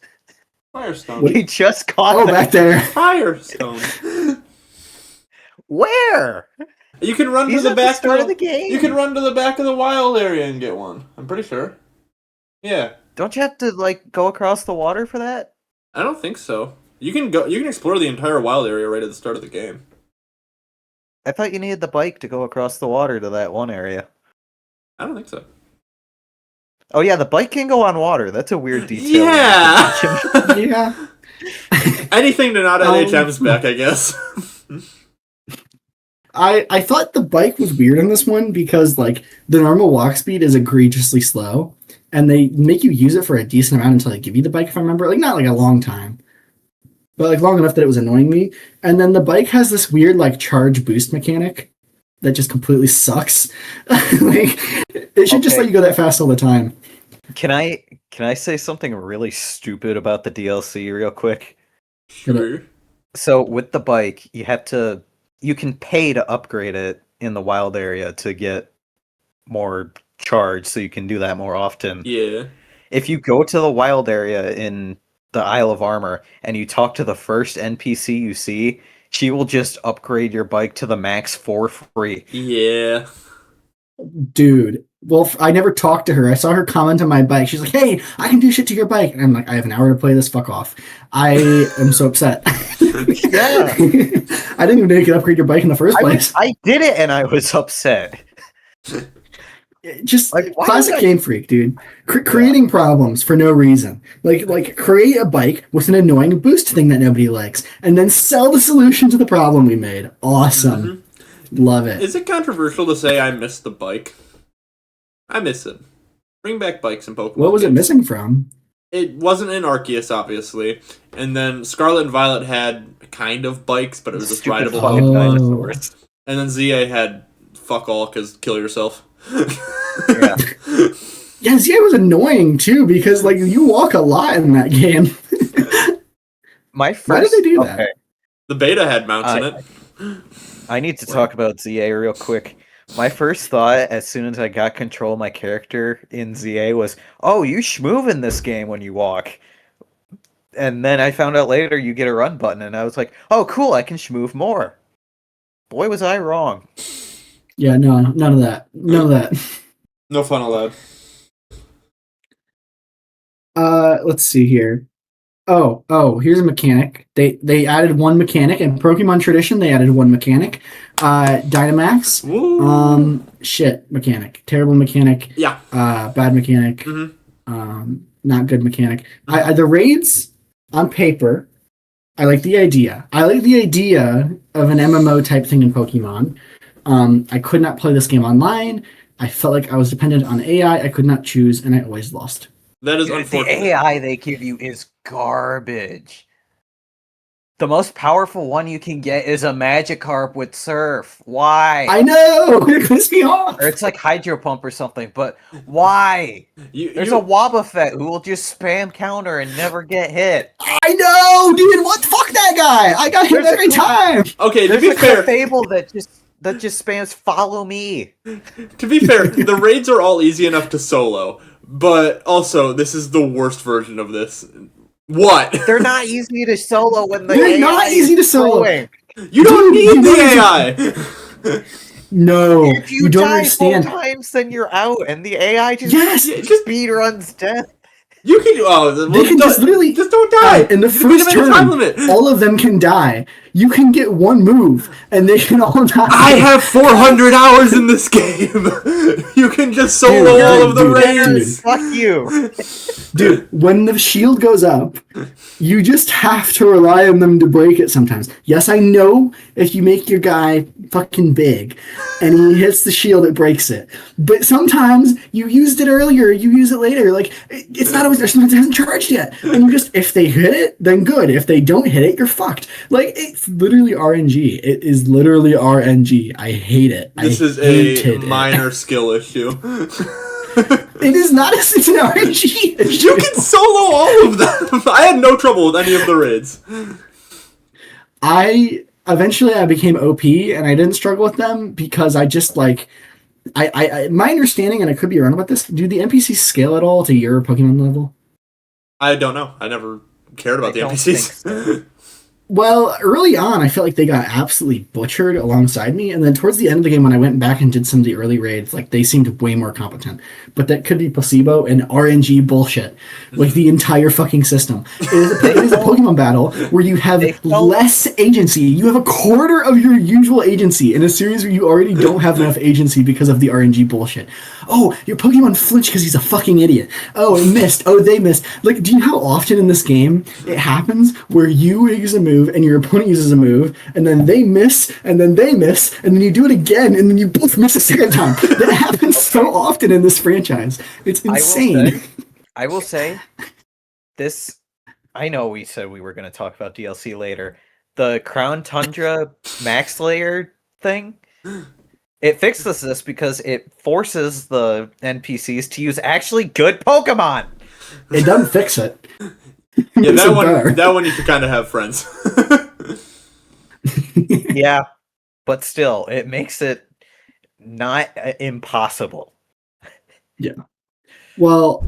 Firestone. He just caught back there. Firestone. Where? You can run to the back of the game. You can run to the back of the wild area and get one. I'm pretty sure. Yeah. Don't you have to like go across the water for that? I don't think so. You can explore the entire wild area right at the start of the game. I thought you needed the bike to go across the water to that one area. I don't think so. Oh yeah, the bike can go on water. That's a weird detail. Yeah. Yeah. Anything to not add HM's back, I guess. I thought the bike was weird on this one because like the normal walk speed is egregiously slow, and they make you use it for a decent amount until they give you the bike. If I remember, like not like a long time, but like long enough that it was annoying me. And then the bike has this weird like charge boost mechanic that just completely sucks. Like it should just let you go that fast all the time. Can I say something really stupid about the DLC real quick? Sure. So with the bike, you can pay to upgrade it in the wild area to get more charge, so you can do that more often. Yeah. If you go to the wild area in the Isle of Armor and you talk to the first NPC you see, she will just upgrade your bike to the max for free. Yeah. Dude, well, I never talked to her. I saw her comment on my bike. She's like, "Hey, I can do shit to your bike," and I'm like, "I have an hour to play this. Fuck off." I am so upset. Yeah. I didn't even know you could upgrade your bike in the first place. I did it, and I was upset. Just Like, why classic would I- game freak, dude. Creating problems for no reason. Like create a bike with an annoying boost thing that nobody likes, and then sell the solution to the problem we made. Awesome. Love it. Is it controversial to say I miss the bike? I miss it. Bring back bikes in Pokemon. What was it games. missing from? It wasn't in Arceus, obviously. And then Scarlet and Violet had kind of bikes, but it was just Stupid rideable fucking Oh. dinosaurs. And then ZA had fuck all, because kill yourself. Yeah. Yeah, ZA was annoying too because like you walk a lot in that game. My first. Why did they do that? Okay, The beta had mounts in it. I need to talk about ZA real quick. My first thought, as soon as I got control of my character in ZA, was, "Oh, you schmoove in this game when you walk." And then I found out later you get a run button, and I was like, "Oh, cool! I can schmoove more." Boy, was I wrong. Yeah, no, none of that. None of that. No fun allowed. Let's see here. Oh, here's a mechanic. They added one mechanic in Pokemon Tradition. They added one mechanic. Dynamax. Woo. Shit mechanic. Terrible mechanic. Yeah. Bad mechanic. Not good mechanic. The raids on paper. I like the idea. I like the idea of an MMO type thing in Pokemon. I could not play this game online. I felt like I was dependent on AI. I could not choose, and I always lost. That is The unfortunate. AI they give you is garbage. The most powerful one you can get is a Magikarp with Surf. Why? I know! It pissed me off! Or it's like Hydro Pump or something, but why? There's a Wobbuffet who will just spam counter and never get hit. I know, dude! What? Fuck that guy! I got hit There's a every time! Okay, to There's be a fair, Fable that just spams follow me. to be fair, the raids are all easy enough to solo, but also this is the worst version of this. What? They're not easy to solo when the They're AI not is easy to solo. throwing. You don't Dude, need you the AI. No, If you don't die understand. 4 times, then you're out, and the AI just Yes! speed runs death. You can. Oh, They can just literally just don't die. in the Just beat first them in the time turn. limit. All of them can die. You can get one move, and they can all die. I have 400 hours in this game. You can just solo Dude, all of the dude, raids. Fuck you. Dude, when the shield goes up, you just have to rely on them to break it sometimes. Yes, I know if you make your guy fucking big and he hits the shield, it breaks it. But sometimes you used it earlier, you use it later. Like, it's not always there. Sometimes it hasn't charged yet. And you just, if they hit it, then good. If they don't hit it, you're fucked. Like, it's literally RNG. It is literally RNG. I hate it. This I is a hated it. minor skill issue. It is not it's an RNG issue. You can solo all of them. I had no trouble with any of the raids. I became OP and I didn't struggle with them because I just like I my understanding, and I could be wrong about this, do the NPCs scale at all to your Pokemon level? I don't know. I never cared about the don't NPCs. think Well, early on, I felt like they got absolutely butchered alongside me, and then towards the end of the game, when I went back and did some of the early raids, like they seemed way more competent. But that could be placebo and RNG bullshit, like the entire fucking system. It is a Pokemon battle where you have less agency. You have a quarter of your usual agency in a series where you already don't have enough agency because of the RNG bullshit. Oh, your Pokemon flinched because he's a fucking idiot. Oh, it missed. Oh, they missed. Like, do you know how often in this game it happens where you use a move and your opponent uses a move, and then they miss, and then they miss, and then you do it again, and then you both miss a second time? That happens so often in this franchise. It's insane. I will say this. I know we said we were going to talk about DLC later. The Crown Tundra Max Layer thing. It fixes this because it forces the NPCs to use actually good Pokemon. It doesn't fix it. Yeah, that one you could kind of have friends. Yeah, but still, it makes it not impossible. Yeah. Well,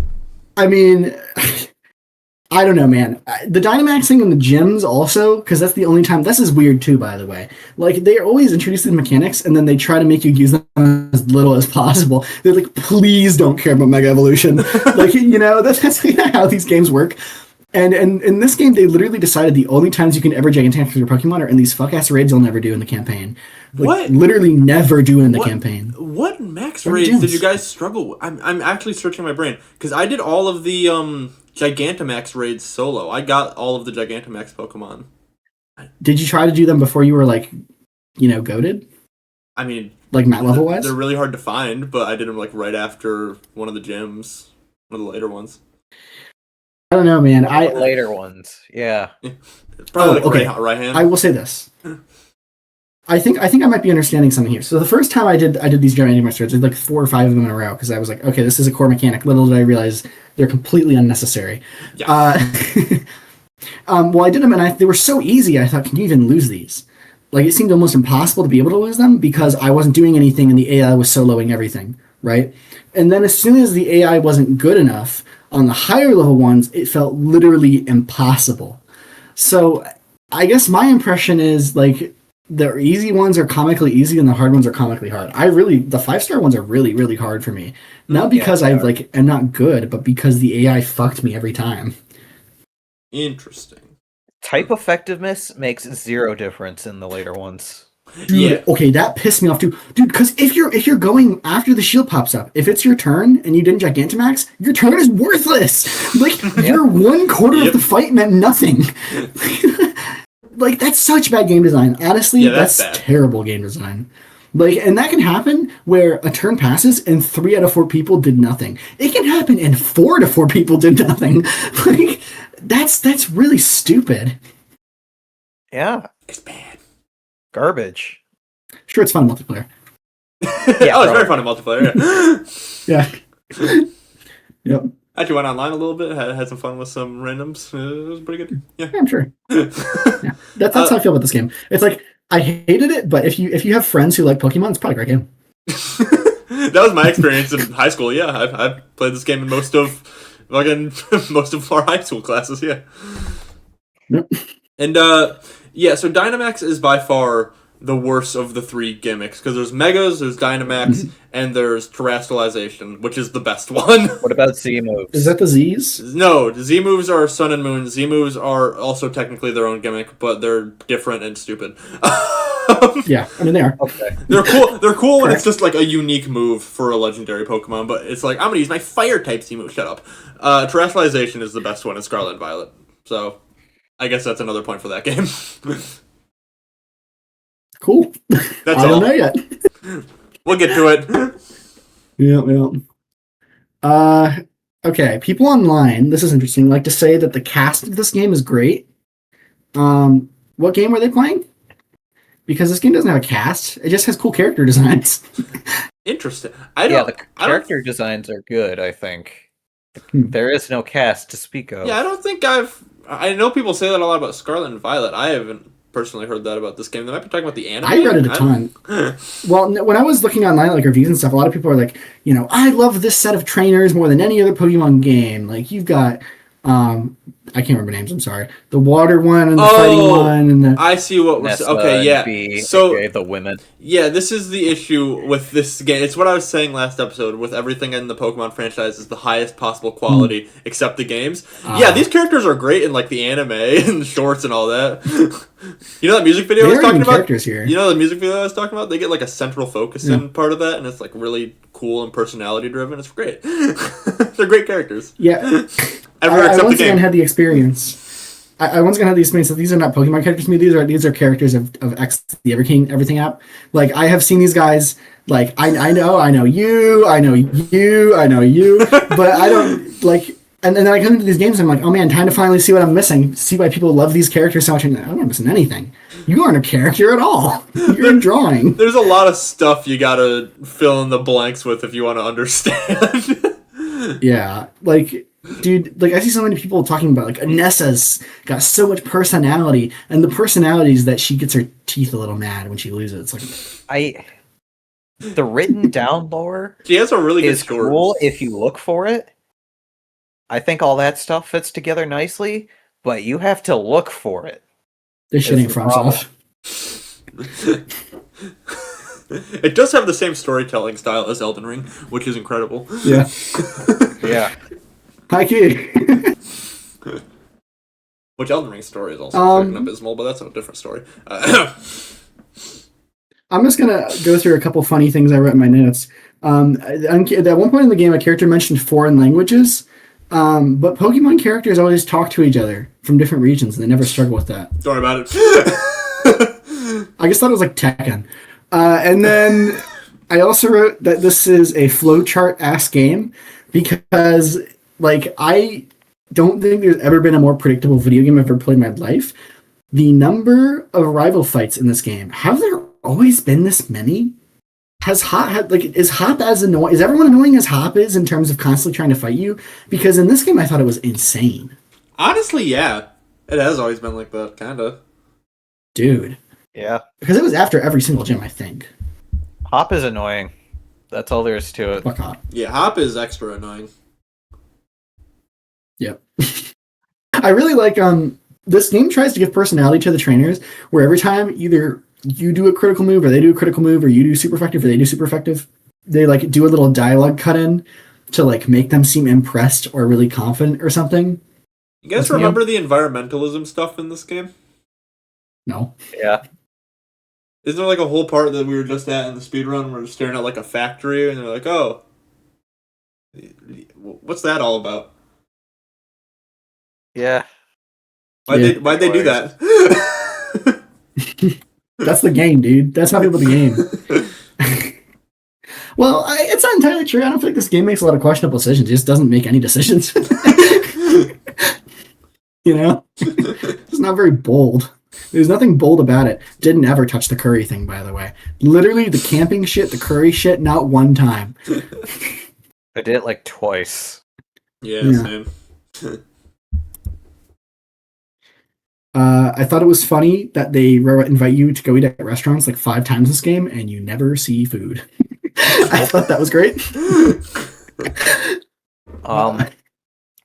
I mean, I don't know, man. The Dynamaxing in the gyms also, because that's the only time. This is weird too, by the way. Like, they always introduce the mechanics, and then they try to make you use them as little as possible. They're like, please don't care about Mega Evolution. Like, that's how these games work. And in this game, they literally decided the only times you can ever Gigantamax your Pokemon are in these fuck-ass raids you'll never do in the campaign. Like, what? Literally never do in the campaign. What max raids did you guys struggle with? I'm actually searching my brain, because I did all of the Gigantamax raids solo. I got all of the Gigantamax Pokemon. Did you try to do them before you were, like, goated? I mean... Like, mat level-wise? They're really hard to find, but I did them, like, right after one of the gyms. One of the later ones. I don't know, man. The later ones, yeah. Probably okay. Right hand. I will say this. I think I might be understanding something here. So the first time I did these Gigantamax raids, I did like 4 or 5 of them in a row because I was like, okay, this is a core mechanic. Little did I realize they're completely unnecessary. Yeah. Well, I did them and they were so easy. I thought, can you even lose these? Like, it seemed almost impossible to be able to lose them because I wasn't doing anything and the AI was soloing everything, right? And then as soon as the AI wasn't good enough, on the higher level ones, it felt literally impossible. So I guess my impression is, like, the easy ones are comically easy and the hard ones are comically hard. The 5-star ones are really, really hard for me. Not because I'm not good, but because the AI fucked me every time. Interesting. Type effectiveness makes 0 difference in the later ones. Dude, okay, that pissed me off too. Dude, because if you're going after the shield pops up, if it's your turn and you didn't Gigantamax, your turn is worthless. Like, your 1/4 of the fight meant nothing. Like, that's such bad game design. Honestly, that's terrible game design. Like, and that can happen where a turn passes and 3 out of 4 people did nothing. It can happen and 4 out of 4 people did nothing. Like, that's really stupid. Yeah. It's bad. Garbage. Sure, it's fun in multiplayer. Yeah, it's very fun in multiplayer. Yeah. Yep. Actually went online a little bit, had some fun with some randoms. It was pretty good. Yeah, I'm sure. Yeah. That's how I feel about this game. It's like, I hated it, but if you have friends who like Pokemon, it's probably a great game. That was my experience in high school. Yeah, I've played this game in most of our high school classes. Yeah. Yep. And so Dynamax is by far the worst of the 3 gimmicks, because there's Megas, there's Dynamax, and there's Terrestrialization, which is the best one. What about Z moves? Is that the Zs? No, Z moves are Sun and Moon. Z moves are also technically their own gimmick, but they're different and stupid. Yeah, I mean, they are. Okay. They're cool. They're cool when it's just like a unique move for a legendary Pokemon, but it's like, I'm gonna use my Fire type Z move. Shut up. Terrestrialization is the best one in Scarlet and Violet. So I guess that's another point for that game. Cool. That's I don't know yet. We'll get to it. Yeah. Okay, people online, this is interesting, like to say that the cast of this game is great. What game were they playing? Because this game doesn't have a cast. It just has cool character designs. Interesting. The character designs are good, I think. There is no cast to speak of. Yeah, I don't think I know people say that a lot about Scarlet and Violet. I haven't personally heard that about this game. They might be talking about the anime. I read it a ton. Well, when I was looking online, like reviews and stuff, a lot of people are like, I love this set of trainers more than any other Pokemon game. Like, you've got, I can't remember names. I'm sorry. The water one and the fighting one, and the. I see what we're saying. Okay, yeah. So the women. Yeah, this is the issue with this game. It's what I was saying last episode. With everything in the Pokemon franchise is the highest possible quality, except the games. Yeah, these characters are great in like the anime and the shorts and all that. You know that music video I was talking about? Here. You know the music video I was talking about? They get like a central focus in part of that, and it's like really cool and personality driven. It's great. They're great characters. Yeah. I once again had the experience. I once again had the experience that these are not Pokemon characters to me. These are characters of X, the Everything app. Like, I have seen these guys. Like, I know you, but I don't like. And then I come into these games and I'm like, oh man, time to finally see what I'm missing. See why people love these characters so much. And I'm not missing anything. You aren't a character at all. You're a drawing. There's a lot of stuff you gotta fill in the blanks with if you want to understand. Yeah, like, dude, like, I see so many people talking about, like, Anessa's got so much personality, and the personality is that she gets her teeth a little mad when she loses. It's like, the written down lore she has a really good story. Cool if you look for it. I think all that stuff fits together nicely, but you have to look for it. They're shitting FromSoft. It does have the same storytelling style as Elden Ring, which is incredible. Yeah. Yeah. Hi, kid. Which Elden Ring's story is also fucking abysmal, but that's a different story. I'm just gonna go through a couple funny things I wrote in my notes. At one point in the game, a character mentioned foreign languages, but Pokemon characters always talk to each other from different regions, and they never struggle with that. Don't worry about it. I just thought it was like Tekken. And then I also wrote that this is a flowchart-ass game because, like, I don't think there's ever been a more predictable video game I've ever played in my life. The number of rival fights in this game, have there always been this many? Is Hop as annoying? Is everyone annoying as Hop is in terms of constantly trying to fight you? Because in this game, I thought it was insane. Honestly, yeah. It has always been like that, kinda. Dude. Yeah. Because it was after every single gym, I think. Hop is annoying. That's all there is to it. Fuck Hop. Yeah, Hop is extra annoying. Yep. I really like this game tries to give personality to the trainers, where every time either you do a critical move or they do a critical move, or you do super effective or they do super effective, they like do a little dialogue cut in to like make them seem impressed or really confident or something. You guys remember the environmentalism stuff in this game? No. Yeah. Isn't there like a whole part that we were just at in the speedrun where we're staring at like a factory and they're like, oh, what's that all about? Yeah. Why'd they do that? That's the game, dude. That's how people the game. Well, it's not entirely true. I don't feel like this game makes a lot of questionable decisions. It just doesn't make any decisions. You know? It's not very bold. There's nothing bold about it. Didn't ever touch the curry thing, by the way. Literally, the camping shit, the curry shit, not one time. I did it like twice. Yeah. Same. I thought it was funny that they invite you to go eat at restaurants like 5 times this game, and you never see food. I thought that was great.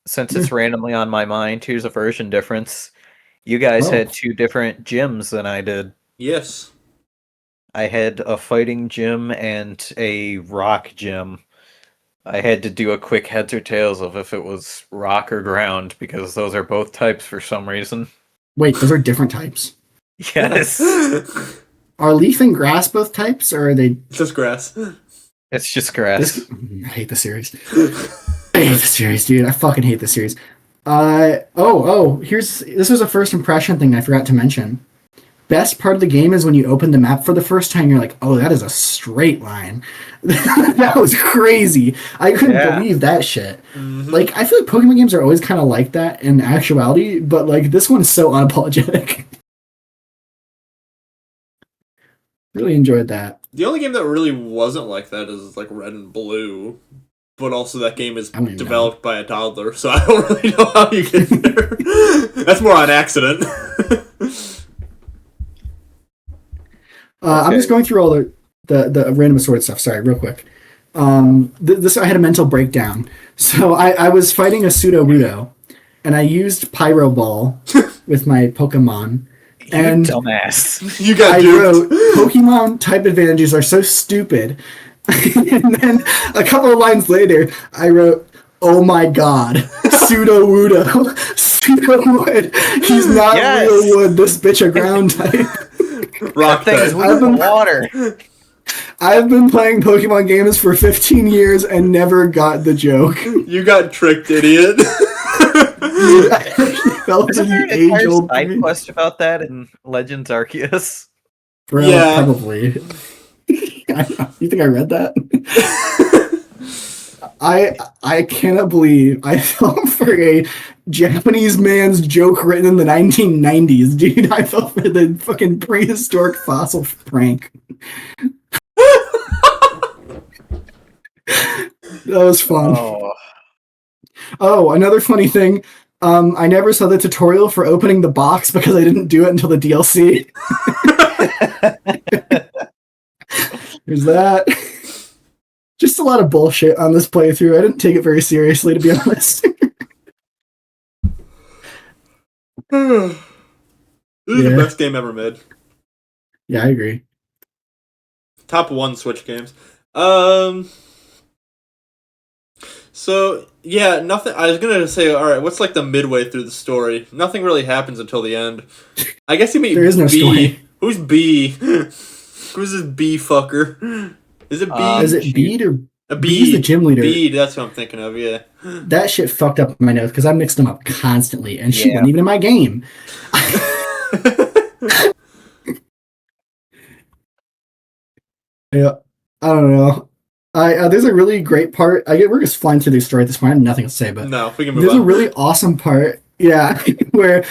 Since it's randomly on my mind, here's a version difference. You guys had 2 different gyms than I did. Yes. I had a fighting gym and a rock gym. I had to do a quick heads or tails of if it was rock or ground, because those are both types for some reason. Wait, those are different types? Yes. Are leaf and grass both types, or are they... Just grass. It's just grass. I hate the series. I hate the series, dude. I fucking hate the series. This was a first impression thing I forgot to mention. Best part of the game is when you open the map for the first time, you're like, oh, that is a straight line. That was crazy. I couldn't believe that shit. Mm-hmm. Like, I feel like Pokemon games are always kind of like that in actuality, but like this one's so unapologetic. Really enjoyed that. The only game that really wasn't like that is like Red and Blue. But also that game is developed by a toddler, so I don't really know how you get there. That's more on accident. I'm just going through all the random assorted stuff. Sorry, real quick. I had a mental breakdown. So I was fighting a pseudo, and I used Pyro Ball with my Pokemon. And dumbass. You got duped. Pokemon type advantages are so stupid. And then a couple of lines later, I wrote, "Oh my god, pseudo wood. He's not real wood. This bitch a ground type." Rock things with water. I've been playing Pokemon games for 15 years and never got the joke. You got tricked, idiot. Isn't there an entire side quest about that in Legends Arceus? Bro, yeah. Probably. You think I read that? I cannot believe I fell for a Japanese man's joke written in the 1990s, dude. I fell for the fucking prehistoric fossil prank. That was fun. Oh, another funny thing. I never saw the tutorial for opening the box because I didn't do it until the DLC. There's that. Just a lot of bullshit on this playthrough. I didn't take it very seriously, to be honest. This is the best game ever made. Yeah, I agree. Top 1 Switch games. So, yeah, nothing. I was gonna say, alright, what's like the midway through the story? Nothing really happens until the end. I guess you mean There is no B. story. Who's B? Who's this B fucker? Is it B? Is it Bede or A Bede's the gym leader? Bede, that's what I'm thinking of, yeah. That shit fucked up my notes because I mixed them up constantly, and she Yeah. wasn't even in my game. Yeah, I don't know. There's a really great part. We're just flying through the story at this point. I have nothing to say, but No, we can move there's on. a really awesome part. Yeah, where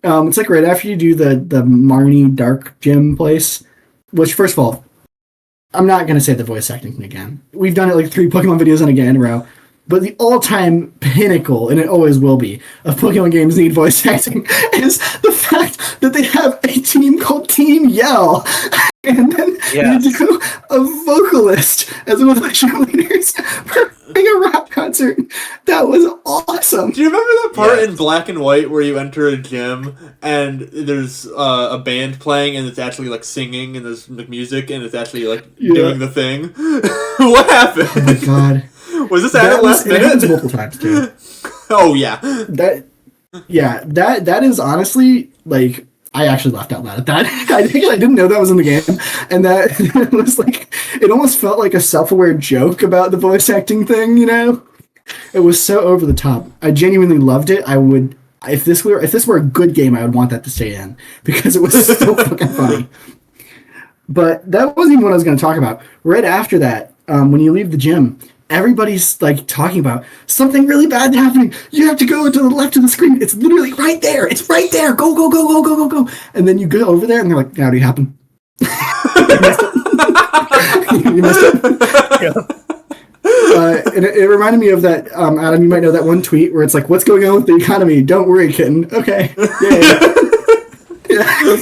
it's like right after you do the Marnie Dark Gym place. Which, first of all, I'm not gonna say the voice acting thing again. We've done it like 3 Pokemon videos in a row. But the all-time pinnacle, and it always will be, of Pokemon games need voice acting is the fact that they have a team called Team Yell. And then you do a vocalist as one of the cheerleaders for a rock concert. That was awesome. Do you remember that part in Black and White where you enter a gym and there's a band playing and it's actually like singing and there's like music and it's actually like doing the thing? What happened? Oh my god. Was this added last minute? It happens multiple times too. Oh yeah. That is honestly like I actually laughed out loud at that. I didn't know that was in the game, and that it was like it almost felt like a self-aware joke about the voice acting thing. You know, it was so over the top. I genuinely loved it. I would if this were a good game, I would want that to stay in because it was so fucking funny. But that wasn't even what I was going to talk about. Right after that, when you leave the gym, everybody's like talking about something really bad happening. You have to go to the left of the screen. It's literally right there. It's right there. Go, go, go, go, go, go, go. And then you go over there and they're like, how'd it happen? You missed it. And it reminded me of that, Adam, you might know that one tweet where it's like, what's going on with the economy? Don't worry, kitten. Okay. Yeah.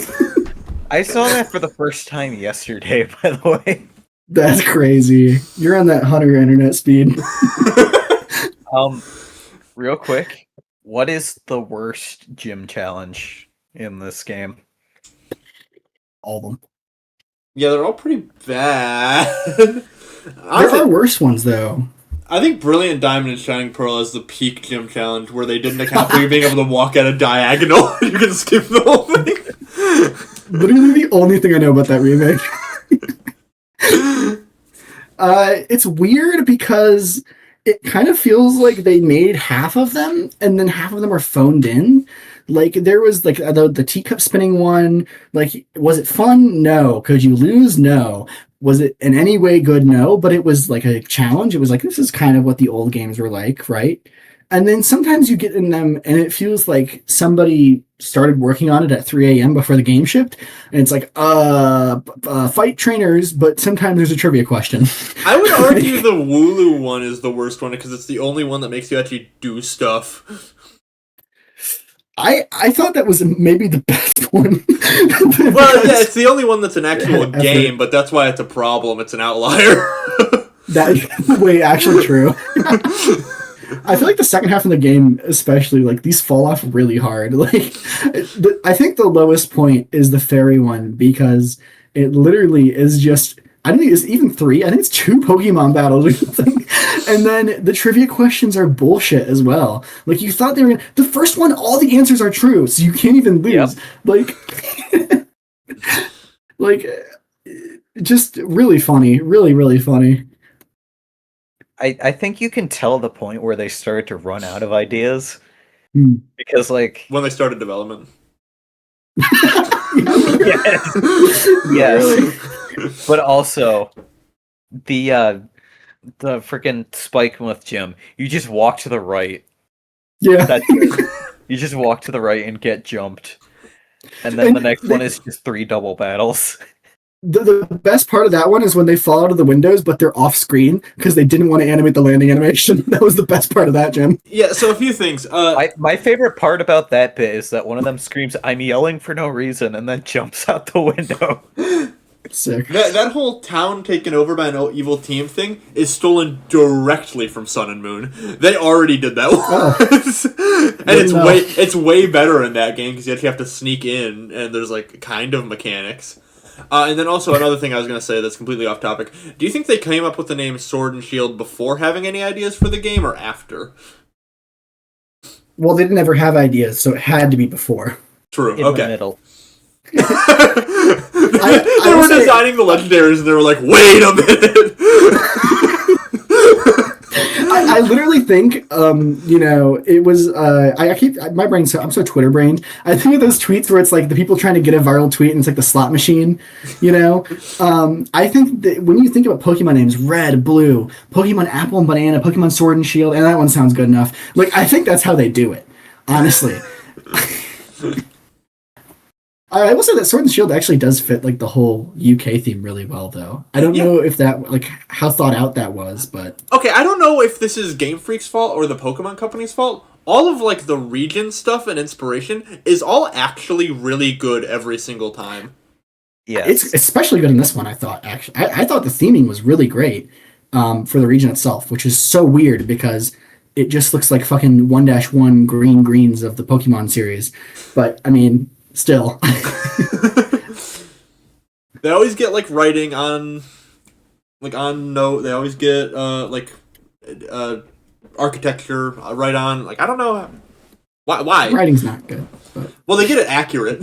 I saw that for the first time yesterday, by the way. That's crazy. You're on that Hunter internet speed. Real quick, what is the worst gym challenge in this game? All of them. Yeah, they're all pretty bad. There are worse ones, though. I think Brilliant Diamond and Shining Pearl is the peak gym challenge where they didn't account for you being able to walk at a diagonal. You can skip the whole thing. Literally the only thing I know about that remake. It's weird because it kind of feels like they made half of them and then half of them are phoned in. Like there was like the teacup spinning one. Like, was it fun? No. Could you lose? No. Was it in any way good? No. But it was like a challenge. It was like, this is kind of what the old games were like, right? And then sometimes you get in them and it feels like somebody started working on it at 3 a.m. before the game shipped. And it's like, fight trainers, but sometimes there's a trivia question. I would argue the Wooloo one is the worst one because it's the only one that makes you actually do stuff. I thought that was maybe the best one. Well, yeah, it's the only one that's an actual game, but that's why it's a problem. It's an outlier. That's actually true. I feel like the second half of the game, especially, like, these fall off really hard. Like, I think the lowest point is the fairy one because it literally is just, I don't think it's even 3. I think it's 2 Pokemon battles or something. And then the trivia questions are bullshit as well. Like, you thought they were the first one, all the answers are true, so you can't even lose. Yep. Like, just really funny. Really, really funny. I think you can tell the point where they started to run out of ideas. Because, like... when they started development. Yes. Yes. But also, the freaking Spikemuth gym, you just walk to the right. Yeah. That's it. You just walk to the right and get jumped. And then the next one is just 3 double battles. The best part of that one is when they fall out of the windows, but they're off screen because they didn't want to animate the landing animation. That was the best part of that, Jim. Yeah, so a few things. My favorite part about that bit is that one of them screams, "I'm yelling for no reason," and then jumps out the window. Sick. That whole town taken over by an evil team thing is stolen directly from Sun and Moon. They already did that once. And it's way better in that game because you actually have to sneak in and there's like kind of mechanics. And then also another thing I was going to say that's completely off topic. Do you think they came up with the name Sword and Shield before having any ideas for the game or after? Well, they didn't ever have ideas, so it had to be before. True. In okay. the middle. They were designing the legendaries and they were like, wait a minute! I literally think, it was, my brain's I'm so Twitter brained. I think of those tweets where it's like the people trying to get a viral tweet and it's like the slot machine, I think that when you think about Pokemon names, Red, Blue, Pokemon Apple and Banana, Pokemon Sword and Shield, and that one sounds good enough. Like, I think that's how they do it, honestly. I will say that Sword and Shield actually does fit like the whole UK theme really well, though. I don't know if that how thought out that was, but okay, I don't know if this is Game Freak's fault or the Pokemon Company's fault. All of like the region stuff and inspiration is all actually really good every single time. Yeah, it's especially good in this one. I thought actually, I thought the theming was really great for the region itself, which is so weird because it just looks like fucking 1-1 greens of the Pokemon series. But I mean. Still. They always get like writing on note. They always get architecture right on. Like I don't know why. Writing's not good. But... Well, they get it accurate.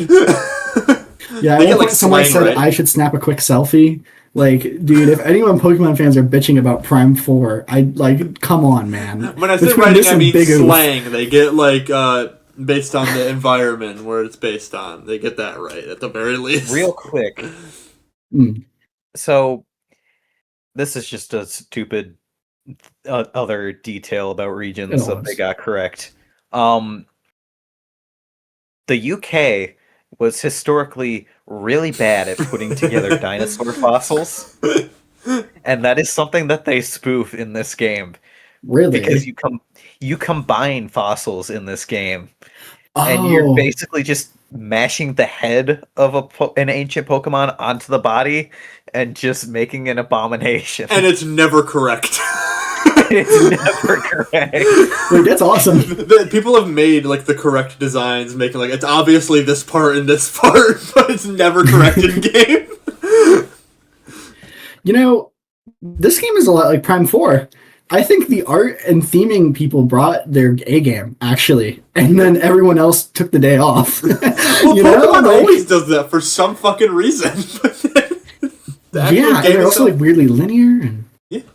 Yeah, they get like someone said right? I should snap a quick selfie. Like, dude, if anyone Pokemon fans are bitching about Prime 4, come on, man. When I say writing, I mean slang. They get like based on the environment where it's based on. They get that right, at the very least. Real quick. So, this is just a stupid other detail about regions that they got correct. The UK was historically really bad at putting together dinosaur fossils. And that is something that they spoof in this game. Really? Because you combine fossils in this game. And you're basically just mashing the head of an ancient Pokemon onto the body and just making an abomination. And it's never correct. It's never correct. Wait, that's awesome. People have made like the correct designs, making like it's obviously this part and this part, but it's never correct in game. This game is a lot like Prime 4. I think the art and theming people brought their A game, actually, and then everyone else took the day off. Well, Pokemon always does that for some fucking reason. And they're also like weirdly linear. And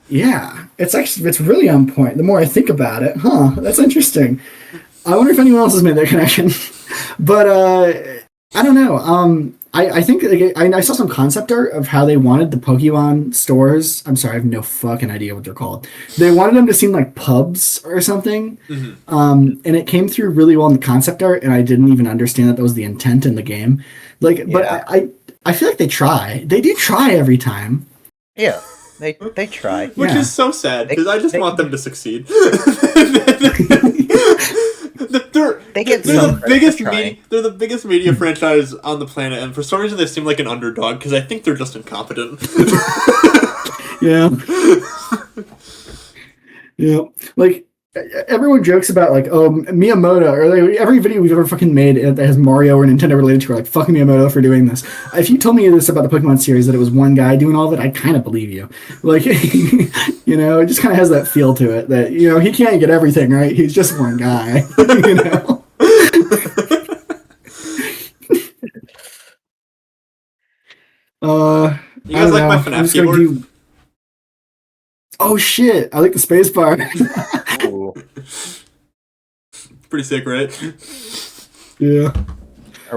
yeah, it's really on point. The more I think about it, that's interesting. I wonder if anyone else has made that connection. But I don't know. I think I saw some concept art of how they wanted the Pokemon stores. I'm sorry, I have no fucking idea what they're called. They wanted them to seem like pubs or something. Mm-hmm. And it came through really well in the concept art, and I didn't even understand that was the intent in the game. But I feel like they try. They do try every time. Yeah, they try. Which is so sad, because I just want them to succeed. They're the biggest media franchise on the planet, and for some reason they seem like an underdog because I think they're just incompetent. Yeah. Yeah. Like everyone jokes about like, Miyamoto, or like, every video we've ever fucking made that has Mario or Nintendo related to, are like, fuck Miyamoto for doing this. If you told me this about the Pokemon series, that it was one guy doing all of it, I kind of believe you. Like, it just kind of has that feel to it that, he can't get everything right. He's just one guy, You guys like my FNAF keyboard? Oh shit! I like the space bar. Pretty sick, right? Yeah.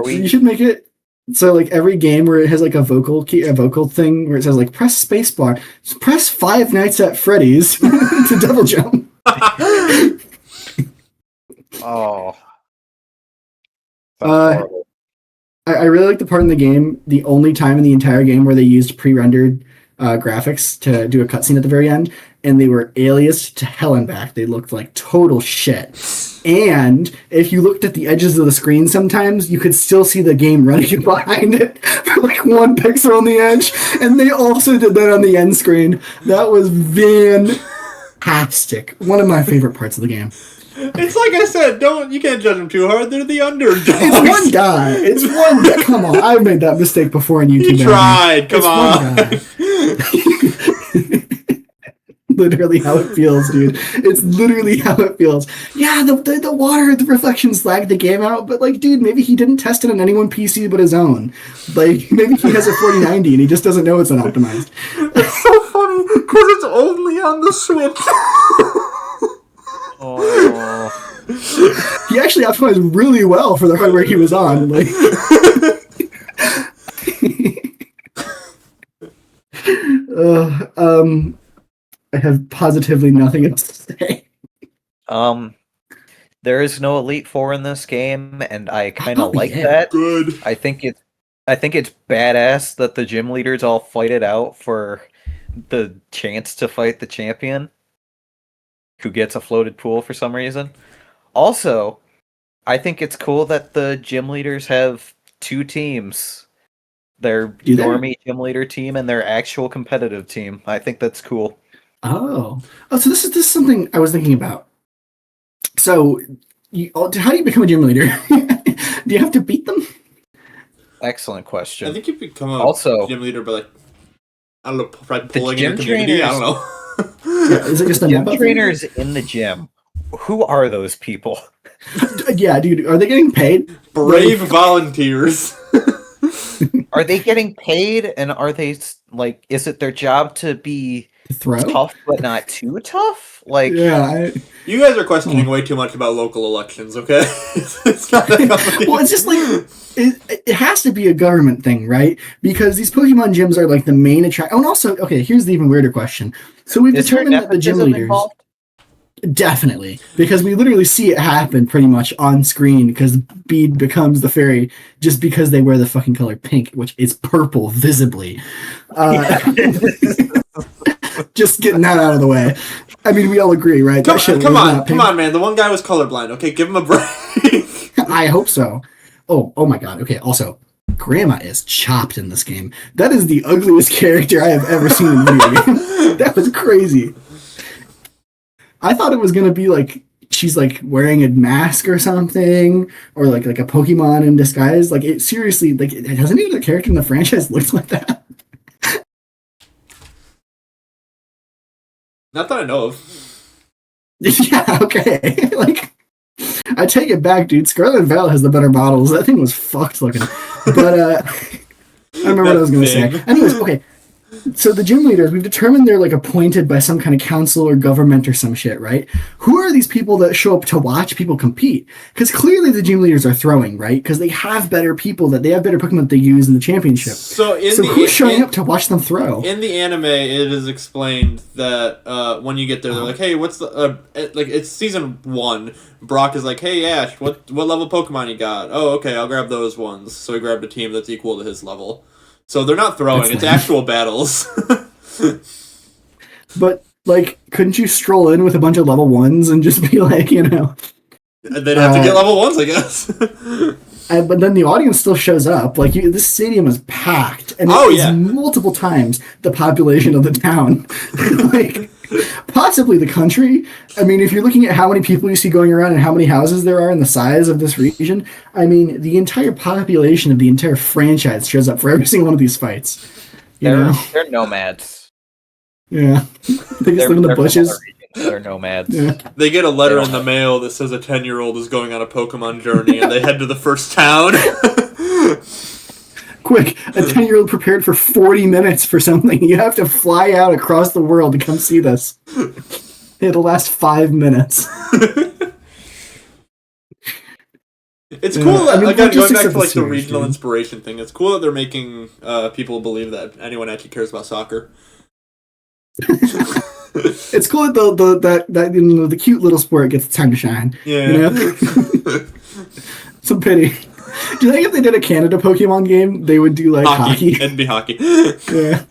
You should make it so like every game where it has like a vocal thing where it says like press space bar, press Five Nights at Freddy's to double jump. Oh. I really like the part in the game, the only time in the entire game where they used pre-rendered graphics to do a cutscene at the very end, and they were aliased to hell and back. They looked like total shit. And if you looked at the edges of the screen sometimes, you could still see the game running behind it for like 1 pixel on the edge. And they also did that on the end screen. That was fantastic. One of my favorite parts of the game. It's like I said, you can't judge them too hard. They're the underdogs. It's one guy. It's one guy. Come on, I've made that mistake before in YouTube. You tried. Come on. Literally how it feels, dude. It's literally how it feels. Yeah, the water, the reflections lagged the game out, but like, dude, maybe he didn't test it on any one PC but his own. Like, maybe he has a 4090 and he just doesn't know it's unoptimized. It's so funny because it's only on the Switch. Oh. He actually optimized really well for the hardware he was on. Like, I have positively nothing else to say. There is no Elite Four in this game, and I kind of like yeah. that. Good. I think it's badass that the gym leaders all fight it out for the chance to fight the champion, who gets a floated pool for some reason. Also, I think it's cool that the gym leaders have two teams. Their normie gym leader team and their actual competitive team. I think that's cool. Oh, so this is something I was thinking about. So, how do you become a gym leader? Do you have to beat them? Excellent question. I think you become a gym leader by, like, I don't know, probably pulling in the community. I don't know. Yeah, is it just a gym trainers in the gym? Who are those people? Yeah, dude, are they getting paid? Brave volunteers. Are they getting paid, and are they, like, is it their job to be tough but not too tough? Like, yeah, you guys are questioning way too much about local elections, okay? It's not that complicated. Well, it's just like it has to be a government thing, right? Because these Pokemon gyms are like the main attraction. Oh, and also, okay, here's the even weirder question. So we've determined that the gym leaders involved? Definitely, because we literally see it happen pretty much on screen, because Bede becomes the fairy just because they wear the fucking color pink, which is purple visibly. Just getting that out of the way. I mean, we all agree, right? Come on, man. The one guy was colorblind. Okay, give him a break. I hope so. Oh my god. Okay, also, Grandma is chopped in this game. That is the ugliest character I have ever seen in a video game. That was crazy. I thought it was gonna be like she's like wearing a mask or something, or like a Pokemon in disguise. Like, it seriously, like, has any other character in the franchise looked like that? Not that I know of. Yeah, okay. Like, I take it back, dude. Scarlet Violet has the better models. That thing was fucked looking. But I remember what I was gonna say. Anyways, okay. So the gym leaders, we've determined they're like appointed by some kind of council or government or some shit, right? Who are these people that show up to watch people compete? Because clearly the gym leaders are throwing, right? Because they have better people, that they have better Pokemon that they use in the championship. So who's showing up to watch them throw? In the anime, it is explained that when you get there, they're like, "Hey, what's the like?" It's season 1. Brock is like, "Hey Ash, what level Pokemon you got?" "Oh, okay, I'll grab those ones." So he grabbed a team that's equal to his level. So they're not throwing, it's actual battles. But, like, couldn't you stroll in with a bunch of level 1s and just be like, you know... They'd have to get level 1s, I guess. But then the audience still shows up. Like, this stadium is packed. And it's multiple times the population of the town. Like, possibly the country. I mean, if you're looking at how many people you see going around and how many houses there are and the size of this region, I mean, the entire population of the entire franchise shows up for every single one of these fights. They're nomads. Yeah. They just live in the bushes. They're nomads. Yeah. They get a letter in the mail that says a 10-year-old is going on a Pokemon journey, and they head to the first town. Quick, a 10-year-old prepared for 40 minutes for something. You have to fly out across the world to come see this. It'll last 5 minutes. It's cool that, again, going back to like the regional inspiration thing, it's cool that they're making people believe that anyone actually cares about soccer. It's cool that the cute little sport gets time to shine. Yeah. You know? Some pity. Do you think if they did a Canada Pokemon game, they would do like hockey? It'd be hockey. Yeah.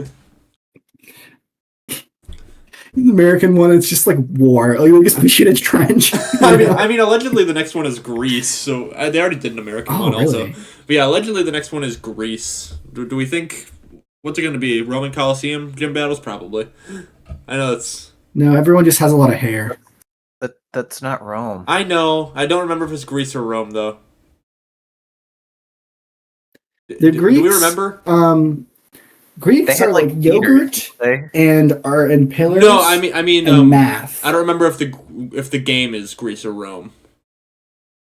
The American one, it's just like war. Like, we just push it in a trench. I mean, allegedly the next one is Greece, so they already did an American one also. But yeah, allegedly the next one is Greece. Do we think, what's it going to be? Roman Coliseum gym battles? Probably. I know it's No, everyone just has a lot of hair. That's not Rome. I know. I don't remember if it's Greece or Rome though. The Greeks. Do we remember? Greeks They had, are like, like yogurt and pillars. No, I mean, and math. I don't remember if the game is Greece or Rome.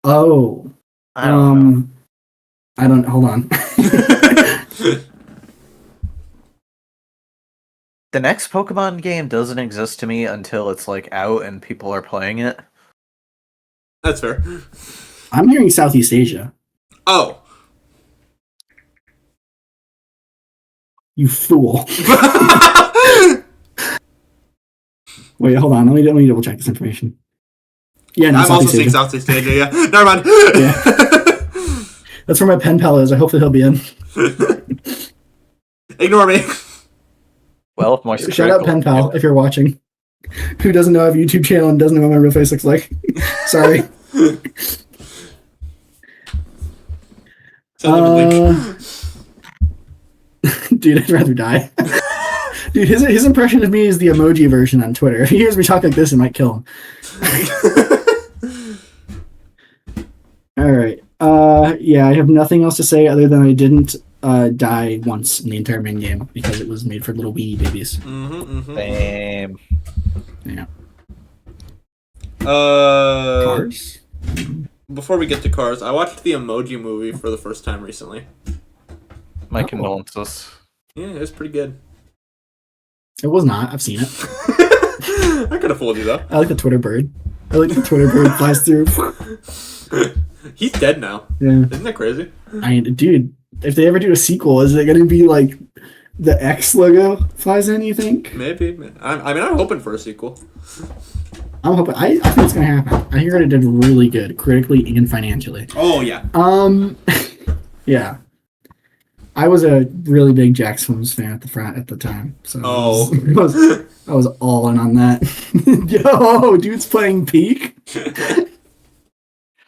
Oh, I don't know. I don't. Hold on. The next Pokemon game doesn't exist to me until it's like out and people are playing it. That's fair. I'm hearing Southeast Asia. Oh. You fool. Wait, hold on. Let me double check this information. Yeah, no, I'm also seeing Southeast Asia. Yeah, never mind. Yeah. That's where my pen pal is. I hope that he'll be in. Ignore me. Well, if my Shout out pen pal if you're watching. Who doesn't know I have a YouTube channel and doesn't know what my real face looks like? Sorry. Dude, I'd rather die. Dude, his impression of me is the emoji version on Twitter. If he hears me talk like this, it might kill him. All right. Yeah, I have nothing else to say other than I didn't die once in the entire main game because it was made for little wee babies. Same. Yeah. Cars? Before we get to Cars, I watched the Emoji Movie for the first time recently. My condolences. Yeah, it was pretty good. It was not. I've seen it. I could have fooled you, though. I like the Twitter bird. I like the Twitter bird flies through. He's dead now. Yeah. Isn't that crazy? Dude, if they ever do a sequel, is it going to be like the X logo flies in, you think? Maybe. I'm hoping for a sequel. I'm hoping. I think it's going to happen. I heard it did really good, critically and financially. Oh, yeah. Yeah. I was a really big Jack Swims fan at the time. So I was all in on that. Yo, dude's playing Peak.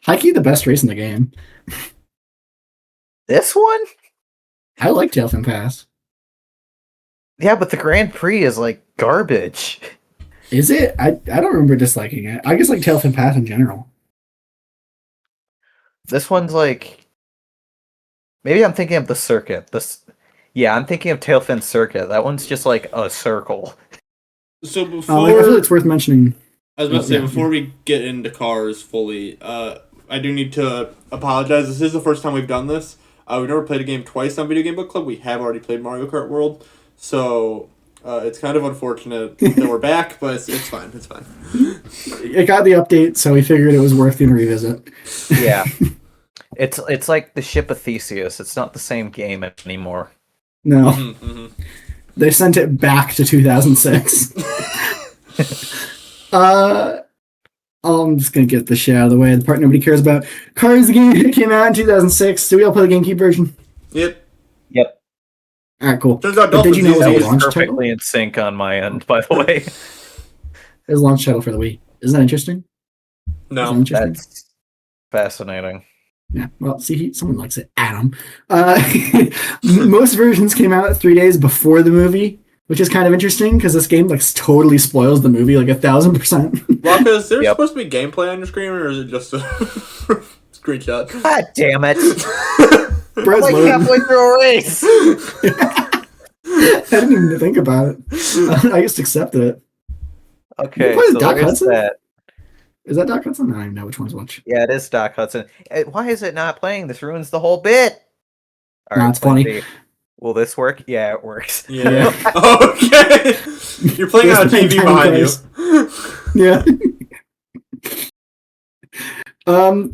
Hikey the best race in the game. This one? I like Tailfin Pass. Yeah, but the Grand Prix is like garbage. Is it? I don't remember disliking it. I just like Tailfin Pass in general. This one's like... Maybe I'm thinking of the circuit. Yeah, I'm thinking of Tailfin Circuit. That one's just like a circle. So before... I feel it's worth mentioning. I was about to say, before we get into Cars fully, I do need to apologize. This is the first time we've done this. We've never played a game twice on Video Game Book Club. We have already played Mario Kart World. So it's kind of unfortunate that we're back, but it's fine. It's fine. It got the update, so we figured it was worth the revisit. Yeah. It's like the ship of Theseus. It's not the same game anymore. No. Mm-hmm. They sent it back to 2006. I'm just going to get the shit out of the way. The part nobody cares about. Cars, the game came out in 2006. Did we all play the GameCube version? Yep. All right, cool. Turns out But did you know That it was was launch perfectly title? in sync on my end, by the way. It was launch title for the Wii. Isn't that interesting? No. That's fascinating. Yeah, well, see, someone likes it. Adam. Most versions came out 3 days before the movie, which is kind of interesting because this game like totally spoils the movie like 1,000%. Well, is there supposed to be gameplay on your screen, or is it just a screenshot? God damn it! Brad's Like loading. halfway through a race. I didn't even think about it. I just accepted it. Okay, What is so Doc there's Hudson? that. Is that Doc Hudson? I don't even know which one's which. Yeah, it is Doc Hudson. Why is it not playing? This ruins the whole bit. All No, right, it's funny. let's see. Will this work? Yeah, it works. Yeah. Okay. You're playing on a There's TV the behind you. Yeah.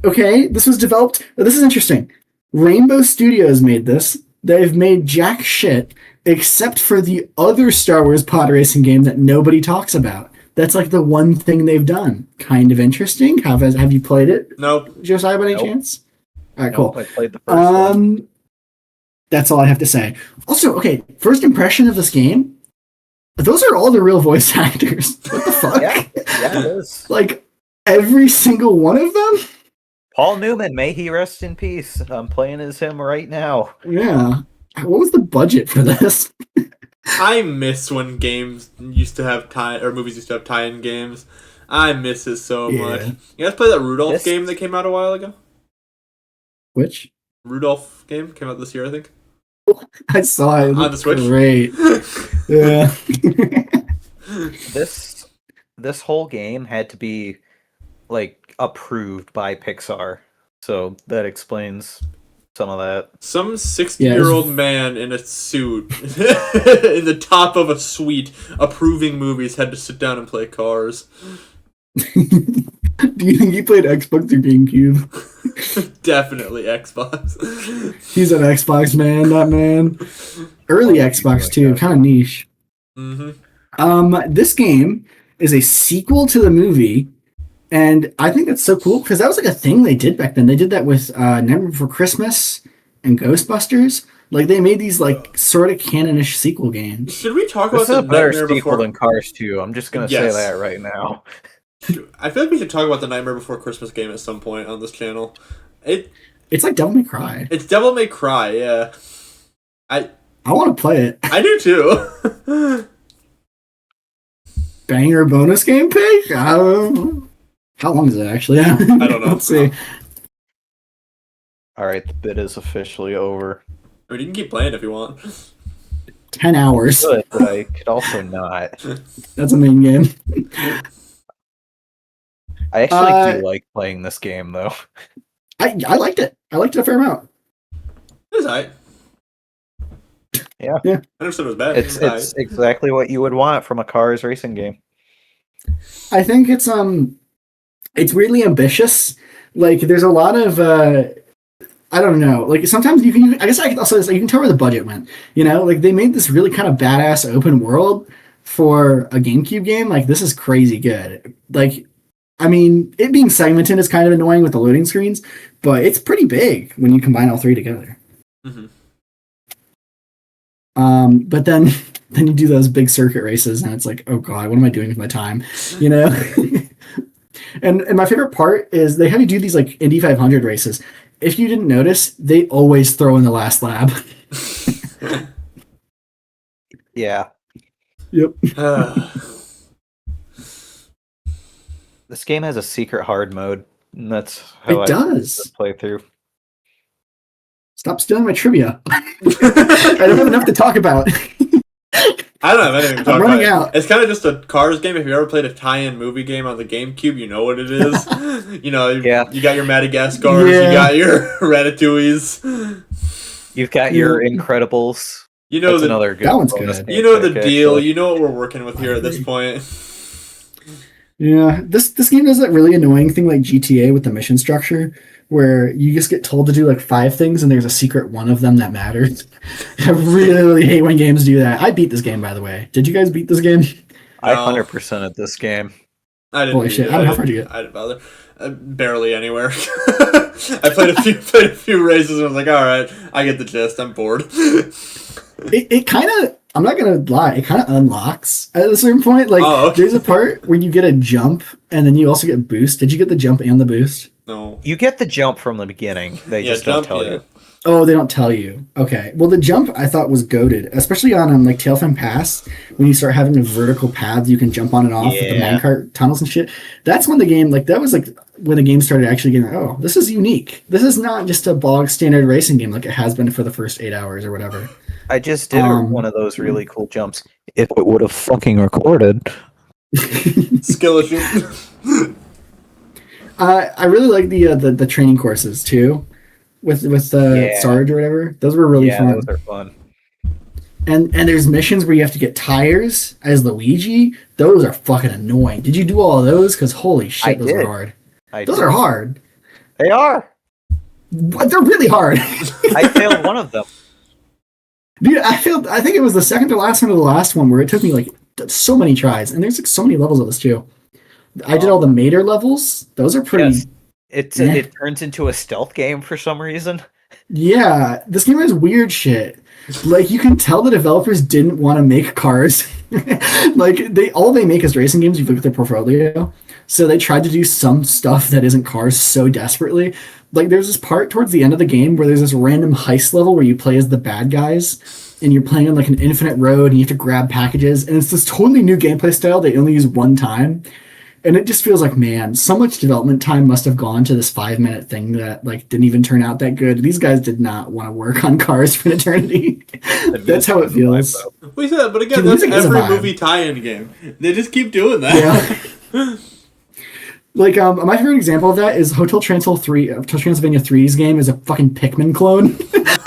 Okay, this was developed. This is interesting. Rainbow Studios made this. They've made jack shit except for the other Star Wars pod racing game that nobody talks about. That's like the one thing they've done. Kind of interesting. Have you played it? Nope. Josiah, by any Nope. chance? All right, Nope, cool. I played the first one. That's all I have to say. Also, okay, first impression of this game. Those are all the real voice actors. What the fuck? Yeah, it is. Like every single one of them. Paul Newman, may he rest in peace. I'm playing as him right now. Yeah. What was the budget for this? I miss when games used to have movies used to have tie-in games. I miss it so much. You guys play that Rudolph game that came out a while ago? Which? Rudolph game came out this year, I think. I saw it. On the Switch. Great. Yeah. This whole game had to be like approved by Pixar, so that explains some of that. Some 60-year-old man in a suit in the top of a suite approving movies had to sit down and play Cars. Do you think he played Xbox or GameCube? Definitely Xbox. He's an Xbox man, that man. Early Xbox too, kind of niche. Mm-hmm. This game is a sequel to the movie, and I think that's so cool because that was like a thing they did back then. They did that with Nightmare Before Christmas and Ghostbusters. Like they made these like sort of canonish sequel games. Should we talk about this is the a better Nightmare sequel Before than Cars 2? I'm just gonna say that right now. I feel like we should talk about the Nightmare Before Christmas game at some point on this channel. It's like Devil May Cry. It's Devil May Cry, yeah. I want to play it. I do too. Banger bonus game pick? How long is it actually? I don't know. Let's see. Alright, the bid is officially over. I mean, you can keep playing if you want. 10 hours. Good, but I could also not. That's a main game. I actually do like playing this game, though. I liked it. I liked it a fair amount. It was alright. Yeah. I never said it was bad. It's exactly what you would want from a Cars racing game. I think it's weirdly ambitious. Like there's a lot of I don't know. Like sometimes you can. I guess I can also you can tell where the budget went. You know, like they made this really kind of badass open world for a GameCube game. Like this is crazy good. Like, I mean, it being segmented is kind of annoying with the loading screens, but it's pretty big when you combine all three together. Mm-hmm. But then you do those big circuit races, and it's like, oh god, what am I doing with my time? You know. And my favorite part is they have you do these like Indy 500 races. If you didn't notice, they always throw in the last lap. Yeah. Yep. This game has a secret hard mode, and that's how It does. Play through. Stop stealing my trivia. I don't have enough to talk about. I don't have anything to talk I'm running about. out. It's kind of just a Cars game. If you ever played a tie-in movie game on the GameCube, you know what it is. You know, you got your Madagascars, you got your Ratatouilles. You've got your Incredibles. You know That's another good. That one's good. You know the deal. Actually. You know what we're working with here at this point. Yeah, this game does that really annoying thing like GTA with the mission structure, where you just get told to do like 5 things and there's a secret one of them that matters. I really hate when games do that. I beat this game, by the way. Did you guys beat this game? I 100% at this game. I didn't. Holy shit! How far did you get? I didn't bother. Barely anywhere. I played a few races and I was like, all right, I get the gist. I'm bored. It kind of. I'm not gonna lie. It kind of unlocks at a certain point. Like, there's a part where you get a jump and then you also get boost. Did you get the jump and the boost? No. You get the jump from the beginning. They just don't tell you. Oh, they don't tell you. Okay. Well, the jump I thought was goated, especially on like Tailfin Pass when you start having a vertical path you can jump on and off with the minecart tunnels and shit. That's when the game that was like when the game started actually getting oh, this is unique. This is not just a bog standard racing game like it has been for the first 8 hours or whatever. I just did one of those really cool jumps. If it would have fucking recorded. Skill issue. I really like the training courses too. With Sarge or whatever. Those were really fun. Yeah, those are fun. And there's missions where you have to get tires as Luigi. Those are fucking annoying. Did you do all of those? Because holy shit, those are hard. Those are hard. They are. What? They're really hard. I failed one of them. Dude, I think it was the second to last one or the last one where it took me like so many tries. And there's like so many levels of this too. I did all the Mater levels. Those are pretty... Yes. It turns into a stealth game for some reason. Yeah, this game has weird shit. Like, you can tell the developers didn't want to make cars. Like, all they make is racing games. You look at their portfolio. So they tried to do some stuff that isn't cars so desperately. Like, there's this part towards the end of the game where there's this random heist level where you play as the bad guys and you're playing on like an infinite road, and you have to grab packages, and it's this totally new gameplay style they only use one time. And it just feels like, man, so much development time must have gone to this 5-minute thing that like didn't even turn out that good. These guys did not want to work on Cars for an eternity. That's how it feels. We said, but again, that's every movie tie-in game. They just keep doing that. Yeah. Like, my favorite example of that is Hotel Transylvania 3's game is a fucking Pikmin clone.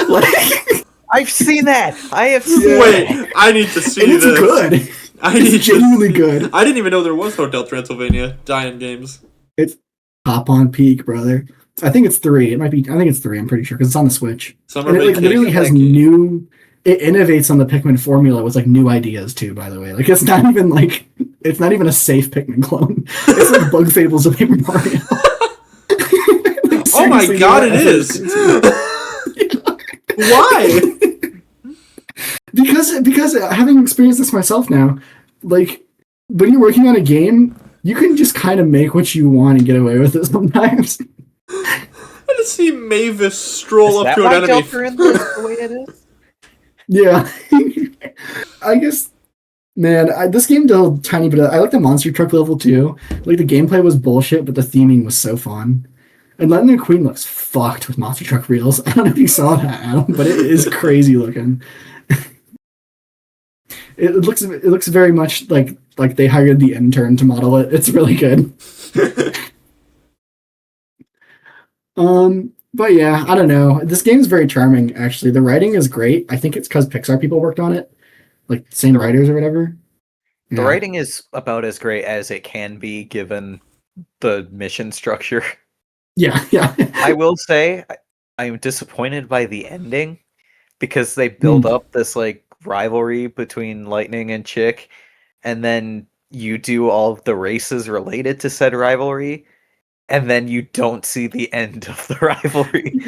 Like, I've seen that. I have seen. Wait, I need to see it's this. Good. It's genuinely good. I didn't even know there was Hotel Transylvania tie-in games. It's top on peak, brother. I think it's 3. It might be. I think it's 3. I'm pretty sure because it's on the Switch. And it like literally has new. It innovates on the Pikmin formula with like new ideas too. By the way, like it's not even a safe Pikmin clone. It's like Bug Fables of Paper Mario. Like, oh my god, it is. Why? Because having experienced this myself now, like when you're working on a game, you can just kind of make what you want and get away with it sometimes. I just see Mavis stroll up to an enemy. Is the way it is? Yeah. I guess, man, this game did a tiny bit of... I like the monster truck level too. Like the gameplay was bullshit, but the theming was so fun. And Lightning McQueen looks fucked with monster truck wheels. I don't know if you saw that, Adam, but it is crazy looking. It looks very much like they hired the intern to model it. It's really good. But yeah, I don't know. This game's very charming, actually. The writing is great. I think it's because Pixar people worked on it, like same writers or whatever. The writing is about as great as it can be given the mission structure. Yeah. I will say I'm disappointed by the ending because they build up this like rivalry between Lightning and Chick, and then you do all of the races related to said rivalry, and then you don't see the end of the rivalry.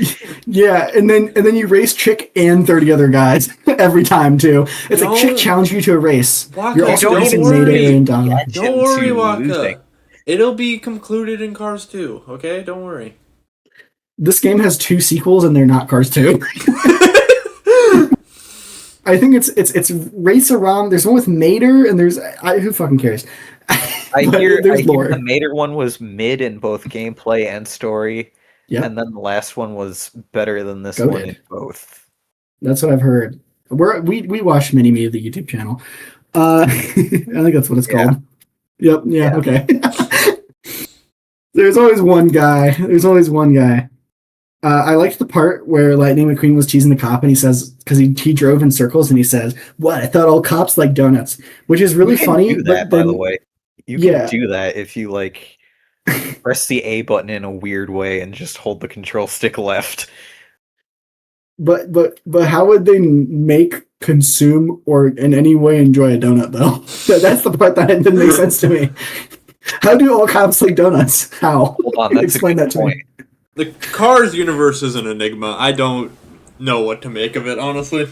Yeah, and then you race Chick and 30 other guys every time too. It's like Chick challenged you to a race. Waka, you're also racing Mayday and Donna. Don't worry, Waka. It'll be concluded in Cars 2, okay? Don't worry. This game has 2 sequels and they're not Cars 2. I think it's Race Around. There's one with Mater, and there's who fucking cares? I hear the Mater one was mid in both gameplay and story, and then the last one was better than this one in both. That's what I've heard. We watch Mini Me, the YouTube channel. I think that's what it's called. Yep. Yeah. Okay. There's always one guy. I liked the part where Lightning McQueen was teasing the cop, and he says, because he drove in circles, and he says, "What? I thought all cops like donuts," which is really funny. Do that, by the way, you can do that if you like press the A button in a weird way and just hold the control stick left. But how would they make, consume, or in any way enjoy a donut though? That's the part that didn't make sense to me. How do all cops like donuts? How? Hold on, that's explain that to me. The Cars universe is an enigma. I don't know what to make of it, honestly.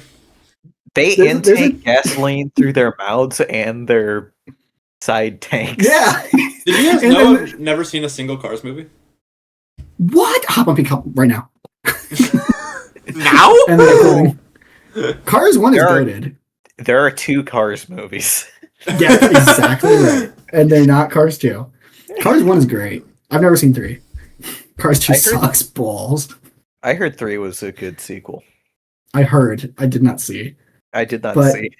They intake gasoline through their mouths and their side tanks. Yeah. Did you guys know I've never seen a single Cars movie? What? Hop on pick up right now. Now? And then Cars 1 is goated. There are 2 Cars movies. Yeah, exactly right. And they're not Cars 2. Cars 1 is great. I've never seen 3. Cars 2 sucks balls. I heard 3 was a good sequel. I heard. I did not see. I did not see.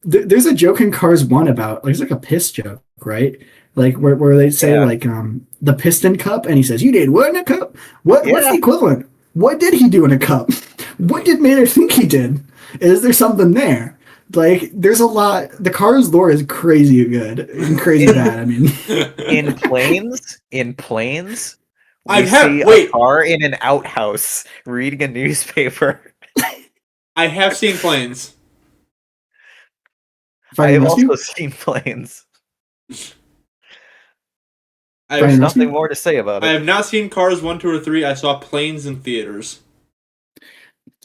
There's a joke in Cars 1 about, like, it's like a piss joke, right? Like, where they say, like, the piston cup, and he says, "You did what in a cup? What's the equivalent? What did he do in a cup? What did Mater think he did? Is there something there?" Like, there's a lot. The Cars lore is crazy good and crazy bad. I mean, in planes, we see a car in an outhouse reading a newspaper. I have seen planes. I have also seen planes. There's nothing more to say about it. I have not seen Cars 1, 2, or 3. I saw planes in theaters.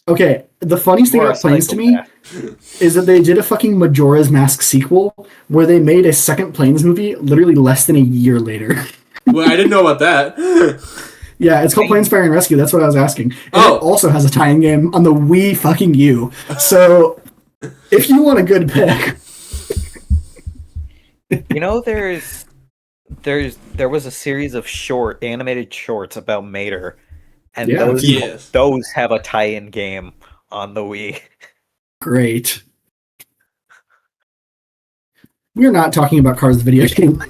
Okay, the funniest thing about planes to me is that they did a fucking Majora's Mask sequel where they made a second Planes movie literally less than a year later. Well, I didn't know about that. Yeah, it's called Planes Fire and Rescue. That's what I was asking. And it also has a tie-in game on the Wii fucking U. So If you want a good pick. You know, there was a series of animated shorts about Mater, and Yeah, Yes. those have a tie-in game on the Wii. great. We're not talking about Cars the video game.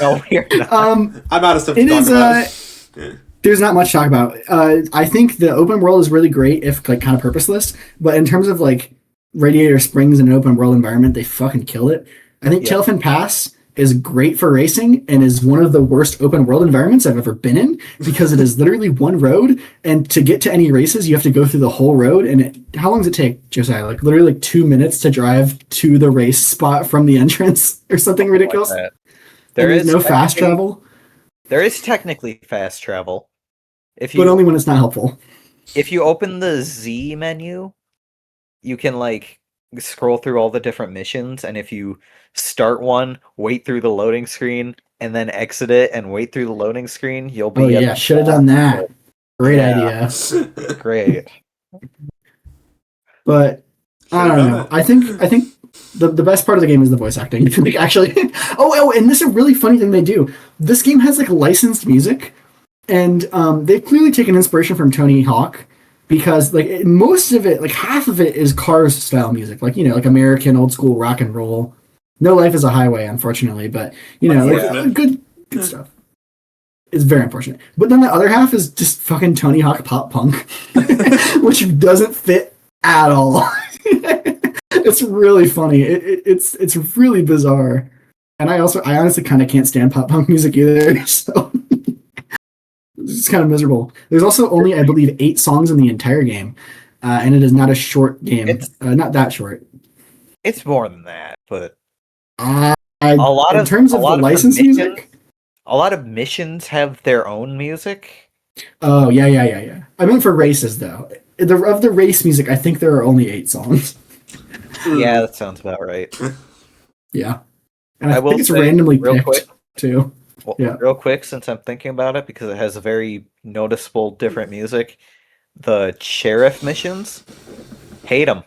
No, we're not. I'm out of stuff to It talk is, about. there's not much to talk about. I think the open world is really great if like kind of purposeless, but in terms of like Radiator Springs in an open world environment, they fucking kill it. I think Yeah. Tailfin Pass is great for racing and is one of the worst open world environments I've ever been in because it is literally one road, and to get to any races, you have to go through the whole road. And how long does it take, Josiah? Like literally like 2 minutes to drive to the race spot from the entrance or something ridiculous. Like that. And there's no fast technically- travel, There is technically fast travel. but only when it's not helpful. If you open the Z menu, you can like scroll through all the different missions, and if you start one, wait through the loading screen, and then exit it and wait through the loading screen, you'll be Oh yeah, should have done that. Great Yeah. idea. Great. But I don't know. I think the best part of the game is the voice acting. Like, actually, and this is a really funny thing they do. This game has like licensed music, and they've clearly taken inspiration from Tony Hawk because like most of it, like half of it, is Cars style music, like like American old school rock and roll. No Life is a Highway, unfortunately, but Unfortunate. like good stuff. It's very unfortunate. But then the other half is just fucking Tony Hawk pop punk, which doesn't fit at all. It's really funny. It's really bizarre, and I honestly kind of can't stand pop punk music either. So it's kind of miserable. There's also only, I believe, 8 songs in the entire game, and it is not a short game. Not that short. It's more than that, but In in terms of the licensed music. A lot of missions have their own music. Oh yeah. I mean, for races though, of the race music, I think there are only 8 songs. Yeah, that sounds about right. Yeah, and I will think it's say, randomly real picked quick, too. Well, Yeah. real quick, since I'm thinking about it, because it has a very noticeable different music. The sheriff missions, hate them.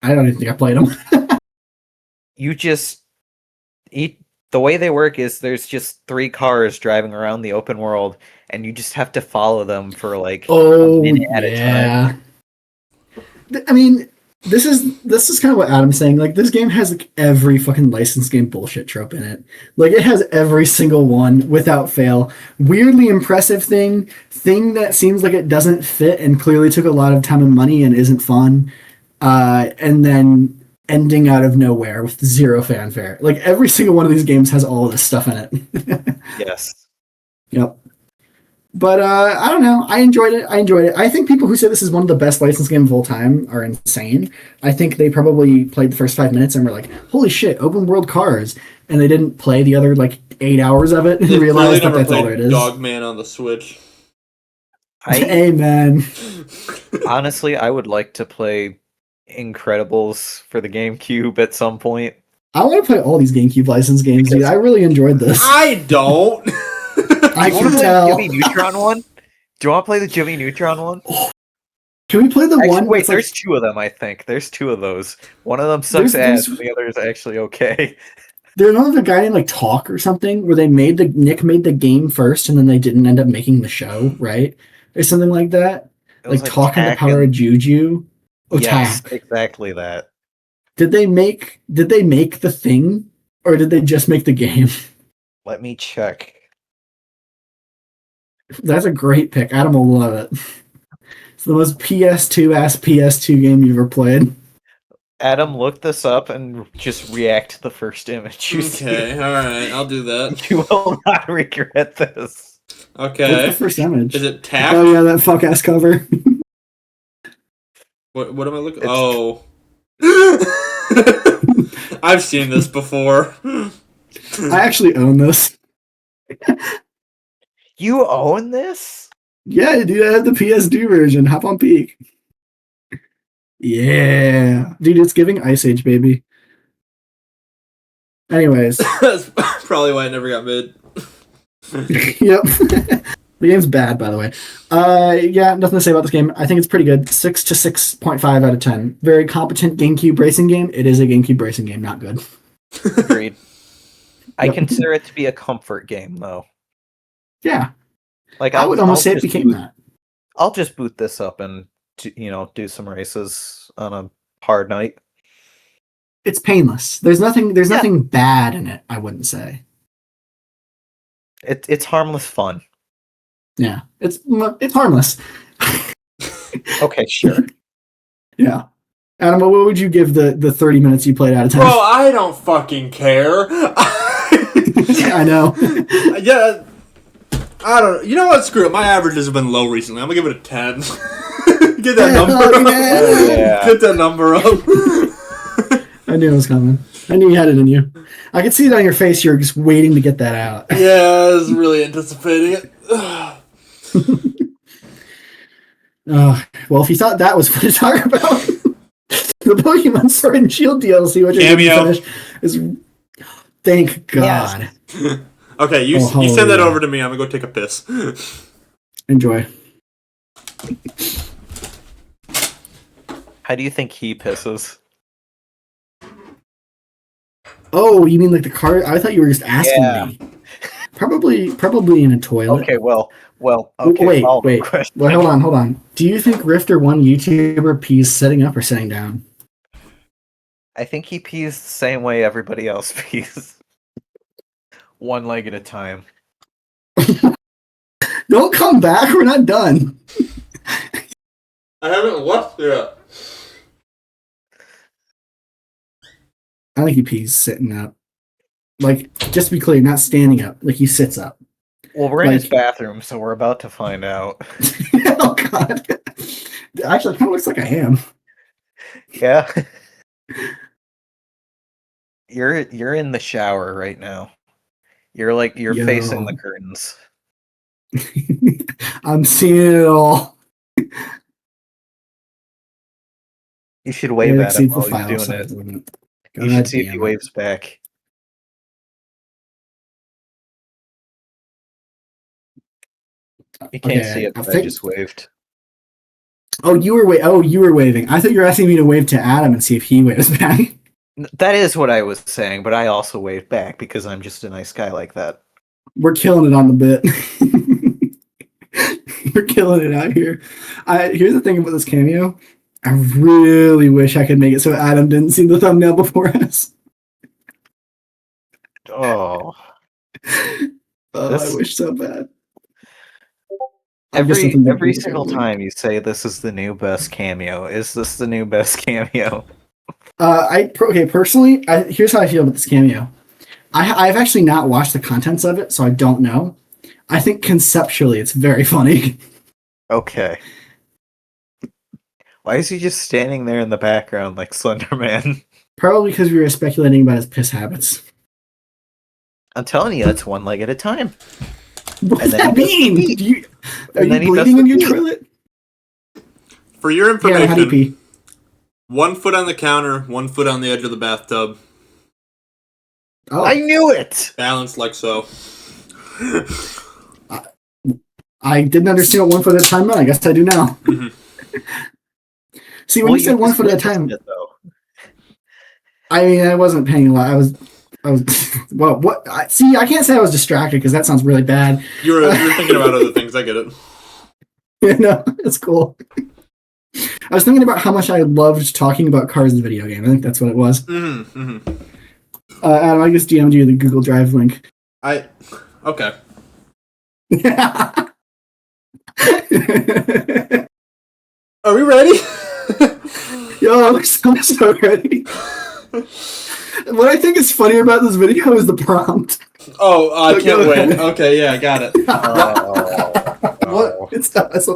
I don't even think I played them. You just the way they work is there's just 3 cars driving around the open world, and you just have to follow them for like a minute at a time. I mean, this is kind of what Adam's saying. Like, this game has like every fucking licensed game bullshit trope in it. Like, it has every single one without fail. Weirdly impressive thing that seems like it doesn't fit and clearly took a lot of time and money and isn't fun. And then ending out of nowhere with 0 fanfare. Like, every single one of these games has all of this stuff in it. Yes. Yep. But I don't know. I enjoyed it. I think people who say this is one of the best licensed games of all time are insane. I think they probably played the first 5 minutes and were like, "Holy shit, open world cars!" And they didn't play the other like 8 hours of it and realized that that's all it is. Dogman on the Switch. Amen. Honestly, I would like to play Incredibles for the GameCube at some point. I want to play all these GameCube licensed games, dude. I really enjoyed this. I don't. I You want can to play tell. the Jimmy Neutron one? Do you want to play the Jimmy Neutron one? Can we play the Actually, one? wait, that's like- there's 2 of them. I think there's 2 of those. One of them sucks ass, and the other is actually okay. There's another guy named like Talk or something where Nick made the game first and then they didn't end up making the show, right? Or something like that. It was Like Talk and the Tack Power of Juju. Oh, Yes, Tack. exactly that. Did they make the thing, or did they just make the game? Let me check. That's a great pick. Adam will love it. It's the most PS2 PS2 game you've ever played. Adam, look this up and just react to the first image you see. Okay, alright, I'll do that. You will not regret this. Okay. What's the first image? Is it Tack? Oh yeah, that fuck ass cover. What am I looking? It's- Oh. I've seen this before. I actually own this. You own this? Yeah, dude, I have the PS2 version. Hop on Peak. Yeah, dude, it's giving Ice Age, baby. Anyways, That's probably why I never got mid. yep. The game's bad, by the way. Yeah, nothing to say about this game. I think it's pretty good. 6 to 6.5 out of 10. Very competent GameCube racing game. It is a GameCube racing game, not good. Agreed. I Yep. consider it to be a comfort game, though. Yeah. Like I would almost say it became that. I'll just boot this up and do some races on a hard night. It's painless. There's nothing bad in it, I wouldn't say. It's harmless fun. Yeah. It's harmless. Okay, sure. Yeah. Adam, what would you give the 30 minutes you played out of 10? Bro, I don't fucking care. I know. Yeah, I don't. You know what? Screw it. My averages have been low recently. I'm gonna give it a 10. Get that number up. Yeah. Get that number up. I knew it was coming. I knew you had it in you. I could see it on your face. You're just waiting to get that out. Yeah, I was really anticipating it. Well, if you thought that was fun to talk about, the Pokemon Sword and Shield DLC, which I didn't finish, is thank God. Yes. Okay, you send that over to me. I'm gonna go take a piss. Enjoy. How do you think he pisses? Oh, you mean like the car? I thought you were just asking me. Probably in a toilet. Okay, well. Okay, wait. Well, hold on. Do you think Rifter 1 YouTuber pees setting up or setting down? I think he pees the same way everybody else pees. One leg at a time. Don't come back. We're not done. I haven't left yet. I think he pees sitting up. Like, just to be clear, not standing up. Like, he sits up. Well, we're in his bathroom, so we're about to find out. Oh, God. Actually, it kind of looks like a ham. Yeah. You're in the shower right now. You're facing the curtains. I'm seeing it all. You should wave at him while he's doing it. You should see if he waves back. You can't see it, but I just waved. Oh, you were waving. I thought you were asking me to wave to Adam and see if he waves back. That is what I was saying, but I also waved back because I'm just a nice guy like that. We're killing it on the bit. We're killing it out here. Here's the thing about this cameo. I really wish I could make it so Adam didn't see the thumbnail before us. Oh. I wish so bad. Every single time you say this is the new best cameo. Is this the new best cameo? Personally, here's how I feel about this cameo. I've actually not watched the contents of it, so I don't know. I think conceptually it's very funny. Okay. Why is he just standing there in the background like Slender Man? Probably because we were speculating about his piss habits. I'm telling you, it's one leg at a time. What does that mean? Are you bleeding in your toilet? For your information, how do you pee? 1 foot on the counter, 1 foot on the edge of the bathtub. Oh. I knew it! Balanced like so. I didn't understand what 1 foot at a time meant. I guess I do now. Mm-hmm. See, when you said 1 foot at a time, I mean, I wasn't paying a lot. I was. Well, what? See, I can't say I was distracted because that sounds really bad. You're thinking about other things. I get it. Yeah, no, it's cool. I was thinking about how much I loved talking about cars in the video game. I think that's what it was. Mm-hmm. Adam, I just DM'd you the Google Drive link. Okay. Are we ready? Yo, I'm so ready. What I think is funny about this video is the prompt. Oh, I can't wait. Okay, yeah, I got it. What? It's not. This is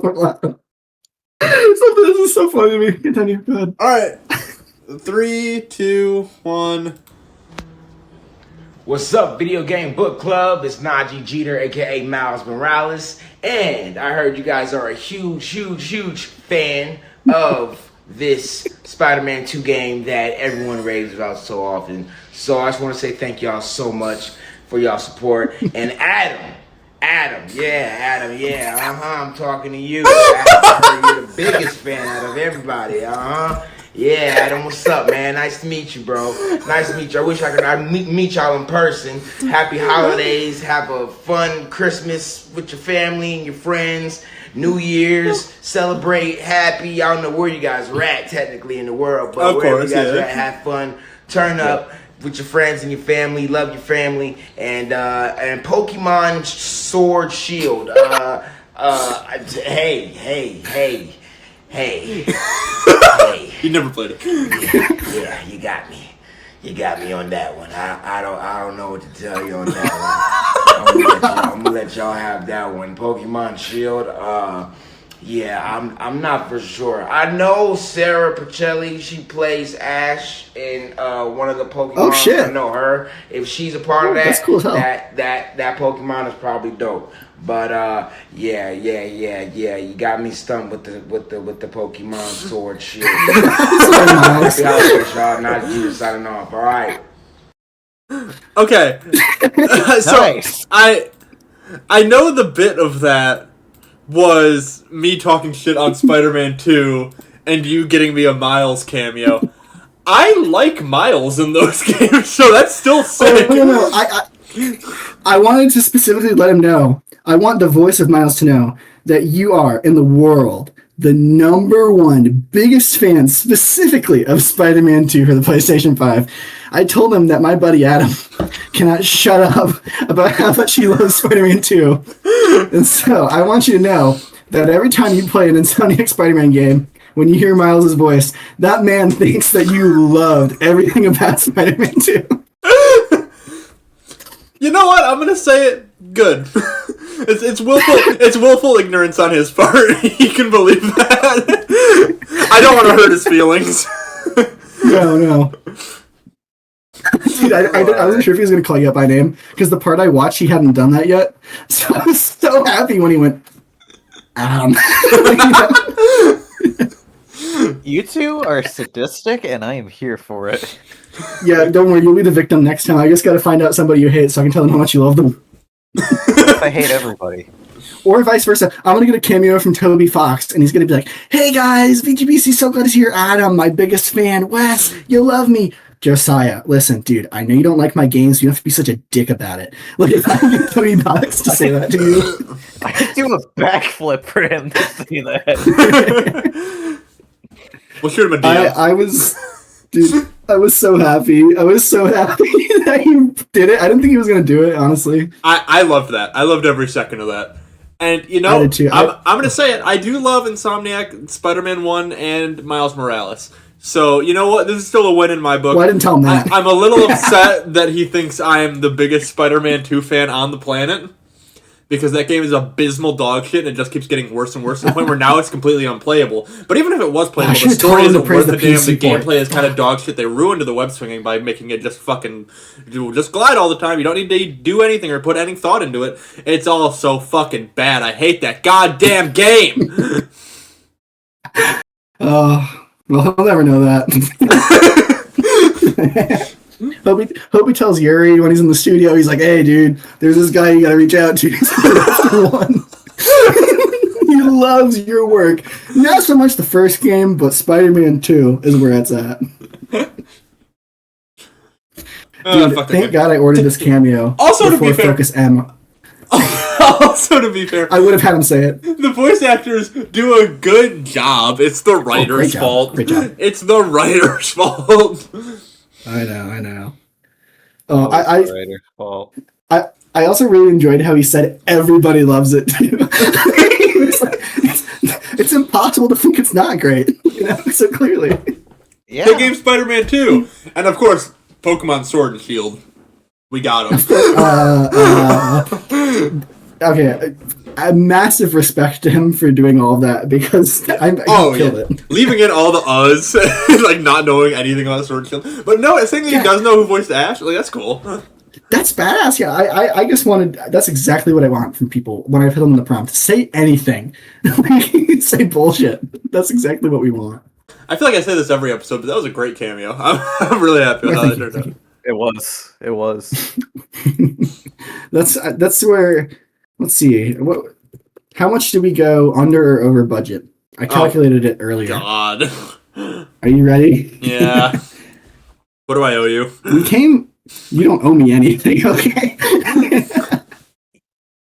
so funny to me. Continue. Go ahead. All right. 3, 2, 1. What's up, Video Game Book Club? It's Najee Jeter, aka Miles Morales, and I heard you guys are a huge fan of this Spider-Man 2 game that everyone raves about so often. So I just want to say thank y'all so much for y'all support. And Adam, Adam, yeah, I'm talking to you. I heard you're the biggest fan out of everybody, Yeah, Adam, what's up, man? Nice to meet you, bro. Nice to meet you. I wish I could meet y'all in person. Happy holidays. Have a fun Christmas with your family and your friends. New Year's. Celebrate. Happy. I don't know where you guys are at technically in the world, but wherever you guys are at, have fun. Turn up with your friends and your family. Love your family. And Pokemon Sword Shield. Hey. You never played it. Yeah, you got me. You got me on that one. I don't know what to tell you on that one. I'm gonna let y'all have that one. Pokemon Shield. Yeah, I'm not for sure. I know Sarah Pacelli. She plays Ash in one of the Pokemon. Oh shit! I know her. If she's a part of that, that's cool as hell. that Pokemon is probably dope. But yeah. You got me stumped with the Pokemon Sword Shield. Happy holidays, y'all. Not you signing off. All right. Okay. So Nice. I know the bit of that was me talking shit on Spider-Man 2 and you getting me a Miles cameo. I like Miles in those games, so that's still sick. No. I wanted to specifically let him know. I want the voice of Miles to know that you are, in the world, the number one biggest fan specifically of Spider-Man 2 for the PlayStation 5. I told him that my buddy Adam cannot shut up about how much he loves Spider-Man 2. And so I want you to know that every time you play an Insomniac Spider-Man game, when you hear Miles' voice, that man thinks that you loved everything about Spider-Man 2. You know what? I'm gonna say it. Good. It's willful. It's willful ignorance on his part. He can believe that. I don't want to hurt his feelings. No. Dude, I wasn't sure if he was gonna call you up by name because the part I watched, he hadn't done that yet. So I was so happy when he went. You two are sadistic, and I am here for it. Yeah, don't worry, you'll be the victim next time. I just gotta find out somebody you hate so I can tell them how much you love them. I hate everybody. Or vice versa. I'm gonna get a cameo from Toby Fox, and he's gonna be like, "Hey guys, VGBC, so glad to see you. Adam, my biggest fan. Wes, you love me. Josiah, listen, dude, I know you don't like my games. You don't have to be such a dick about it. Like, if I get Toby Fox to say that to you, I could do a backflip for him to say that. We'll shoot him a DM. I was so happy. I was so happy that he did it. I didn't think he was gonna do it, honestly. I loved that. I loved every second of that. And, you know, I did too. I'm going to say it. I do love Insomniac, Spider-Man 1, and Miles Morales. So, you know what? This is still a win in my book. Well, I didn't tell him that. I'm a little upset that he thinks I am the biggest Spider-Man 2 fan on the planet. Because that game is abysmal dog shit and it just keeps getting worse and worse to the point where now it's completely unplayable. But even if it was playable, the story isn't worth the damn. The gameplay is kind of dog shit. They ruined the web swinging by making it just fucking just glide all the time. You don't need to do anything or put any thought into it. It's all so fucking bad. I hate that goddamn game. Well, he'll never know that. Hope he tells Yuri when he's in the studio. He's like, "Hey, dude, there's this guy you gotta reach out to." He loves your work. Not so much the first game, but Spider-Man 2 is where it's at. Dude, thank God I ordered this cameo. Also, to be fair, Focus M. Also, to be fair, I would have had him say it. The voice actors do a good job. It's the writer's fault. Great job. It's the writer's fault. I know. Writer's fault. I also really enjoyed how he said everybody loves it too. It's impossible to think it's not great, so clearly. Yeah. Big game Spider-Man 2. And of course, Pokemon Sword and Shield. We got him. Okay, a massive respect to him for doing all of that because he killed it. Leaving in all the us, like not knowing anything about Sword and Shield. But no, saying that he does know who voiced Ash, like that's cool. That's badass. Yeah, I just wanted. That's exactly what I want from people when I put them in the prompt. Say anything. Say bullshit. That's exactly what we want. I feel like I say this every episode, but that was a great cameo. I'm really happy with how that turned out. It was. That's where Let's see. How much did we go under or over budget? I calculated it earlier. God. Are you ready? Yeah. What do I owe you? You don't owe me anything, okay?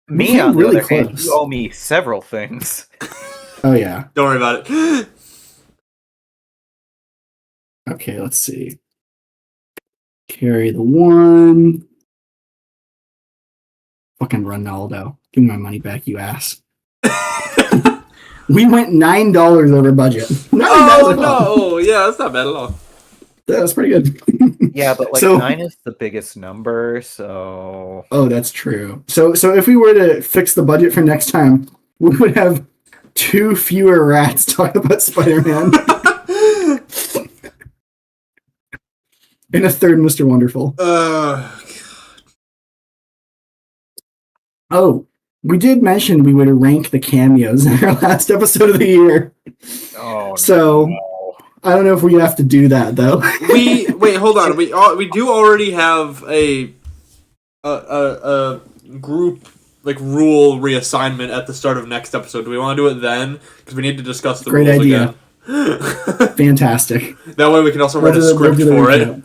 Me, on the really other hand, close. you owe me several things. Oh, yeah. Don't worry about it. Okay, let's see. Carry the 1. Fucking Ronaldo. Give me my money back, you ass. We went $9 over budget. No! Yeah, that's not bad at all. Yeah, that's pretty good. Yeah, but like So- 9 is the biggest number, so Oh, that's true. So if we were to fix the budget for next time, we would have 2 fewer rats talk about Spider-Man and a third Mr. Wonderful. Oh, we did mention we would rank the cameos in our last episode of the year. So I don't know if we have to do that though. Wait, hold on. We do already have a group like rule reassignment at the start of next episode. Do we want to do it then? Because we need to discuss the Great rules idea. again. Fantastic. That way we can also write a script for it.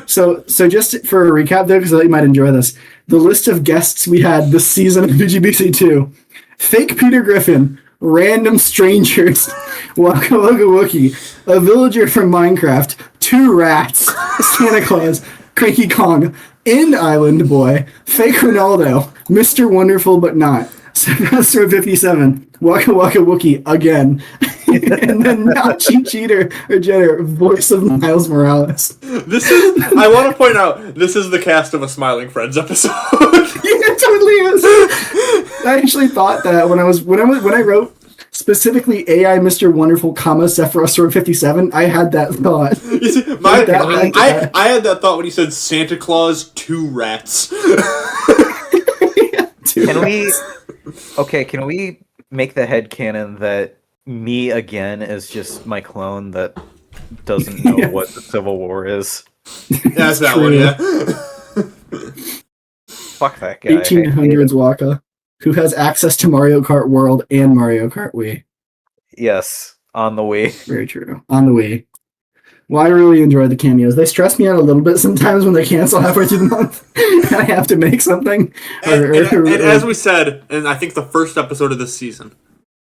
So just for a recap there, because I thought you might enjoy this, the list of guests we had this season of BGBC 2: fake Peter Griffin, random strangers, Waka Waka Wookie, a villager from Minecraft, 2 rats, Santa Claus, Cranky Kong, End Island Boy, fake Ronaldo, Mr. Wonderful but not, Sir 57, Waka Waka Wookie again, and then not Cheater or Jenner, voice of Miles Morales. I want to point out, this is the cast of a Smiling Friends episode. Yeah, it totally is. I actually thought that when I wrote specifically AI Mr. Wonderful, Sephiroth Sword 57, I had that thought. You see, I had that thought when you said Santa Claus, 2 rats. Can we make the headcanon that me again is just my clone that doesn't know what the Civil War is? Yeah, that's that one, yeah. Fuck that guy. 1800s Waka, who has access to Mario Kart World and Mario Kart Wii. Yes, on the Wii. Very true. On the Wii. Well, I really enjoy the cameos. They stress me out a little bit sometimes when they cancel halfway through the month. I have to make something. And as we said, in I think the first episode of this season,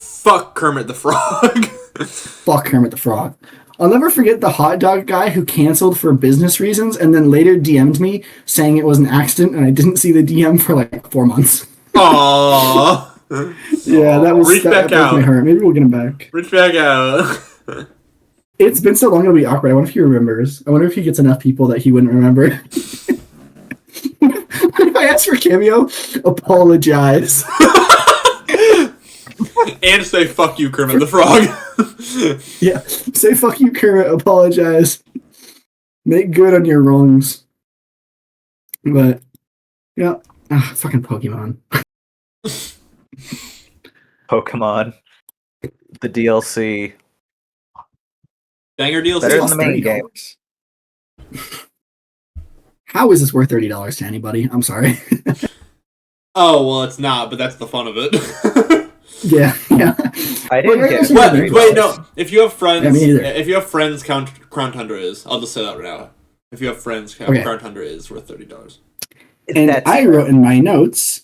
fuck Kermit the Frog. Fuck Kermit the Frog. I'll never forget the hot dog guy who canceled for business reasons and then later DM'd me saying it was an accident and I didn't see the DM for like 4 months. Aww. Yeah, that was Reach back out. my heart. Maybe we'll get him back. Reach back out. It's been so long it'll be awkward. I wonder if he remembers. I wonder if he gets enough people that he wouldn't remember. If I ask for cameo, apologize. And say fuck you, Kermit the Frog. Yeah, say fuck you, Kermit. Apologize. Make good on your wrongs. But yeah, fucking Pokemon. Pokemon. The DLC. Banger DLC. Better than the main game. How is this worth $30 to anybody? I'm sorry. Oh, well, it's not, but that's the fun of it. Yeah. I didn't get Wait, no. If you have friends, Yeah, me neither. if you have friends, Crown Tundra is. I'll just say that right now. If you have friends, Crown Tundra is worth $30. And I wrote in my notes,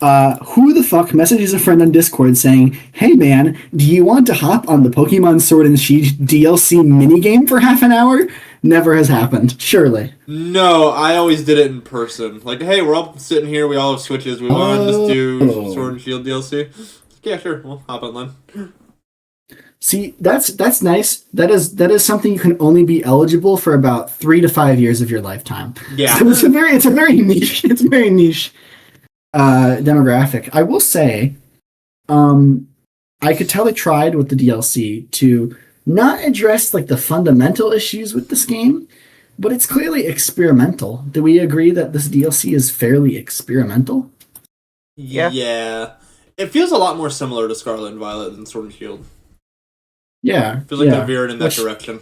who the fuck messages a friend on Discord saying, "Hey man, do you want to hop on the Pokemon Sword and Shield DLC minigame for half an hour?" Never has happened, surely. No, I always did it in person. Like, hey, we're all sitting here, we all have Switches, we want to just do Sword and Shield DLC. Yeah, sure, we'll hop on then. See, that's nice. That is something you can only be eligible for about 3 to 5 years of your lifetime. Yeah. So it's a very niche demographic. I will say, I could tell they tried with the DLC to not address like the fundamental issues with this game, but it's clearly experimental. Do we agree that this DLC is fairly experimental? Yeah. It feels a lot more similar to Scarlet and Violet than Sword and Shield. Yeah. Feels like they're veering in that direction.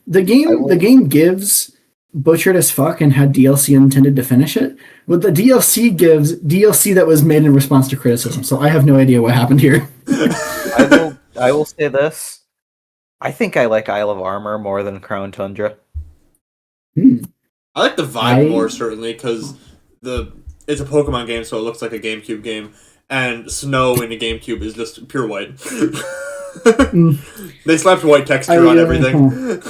The game gives butchered as fuck and had DLC intended to finish it. What the DLC gives DLC that was made in response to criticism. So I have no idea what happened here. I will say this. I think I like Isle of Armor more than Crown Tundra. I like the vibe more, certainly, because it's a Pokemon game, so it looks like a GameCube game, and snow in a GameCube is just pure white. They slapped white texture on everything.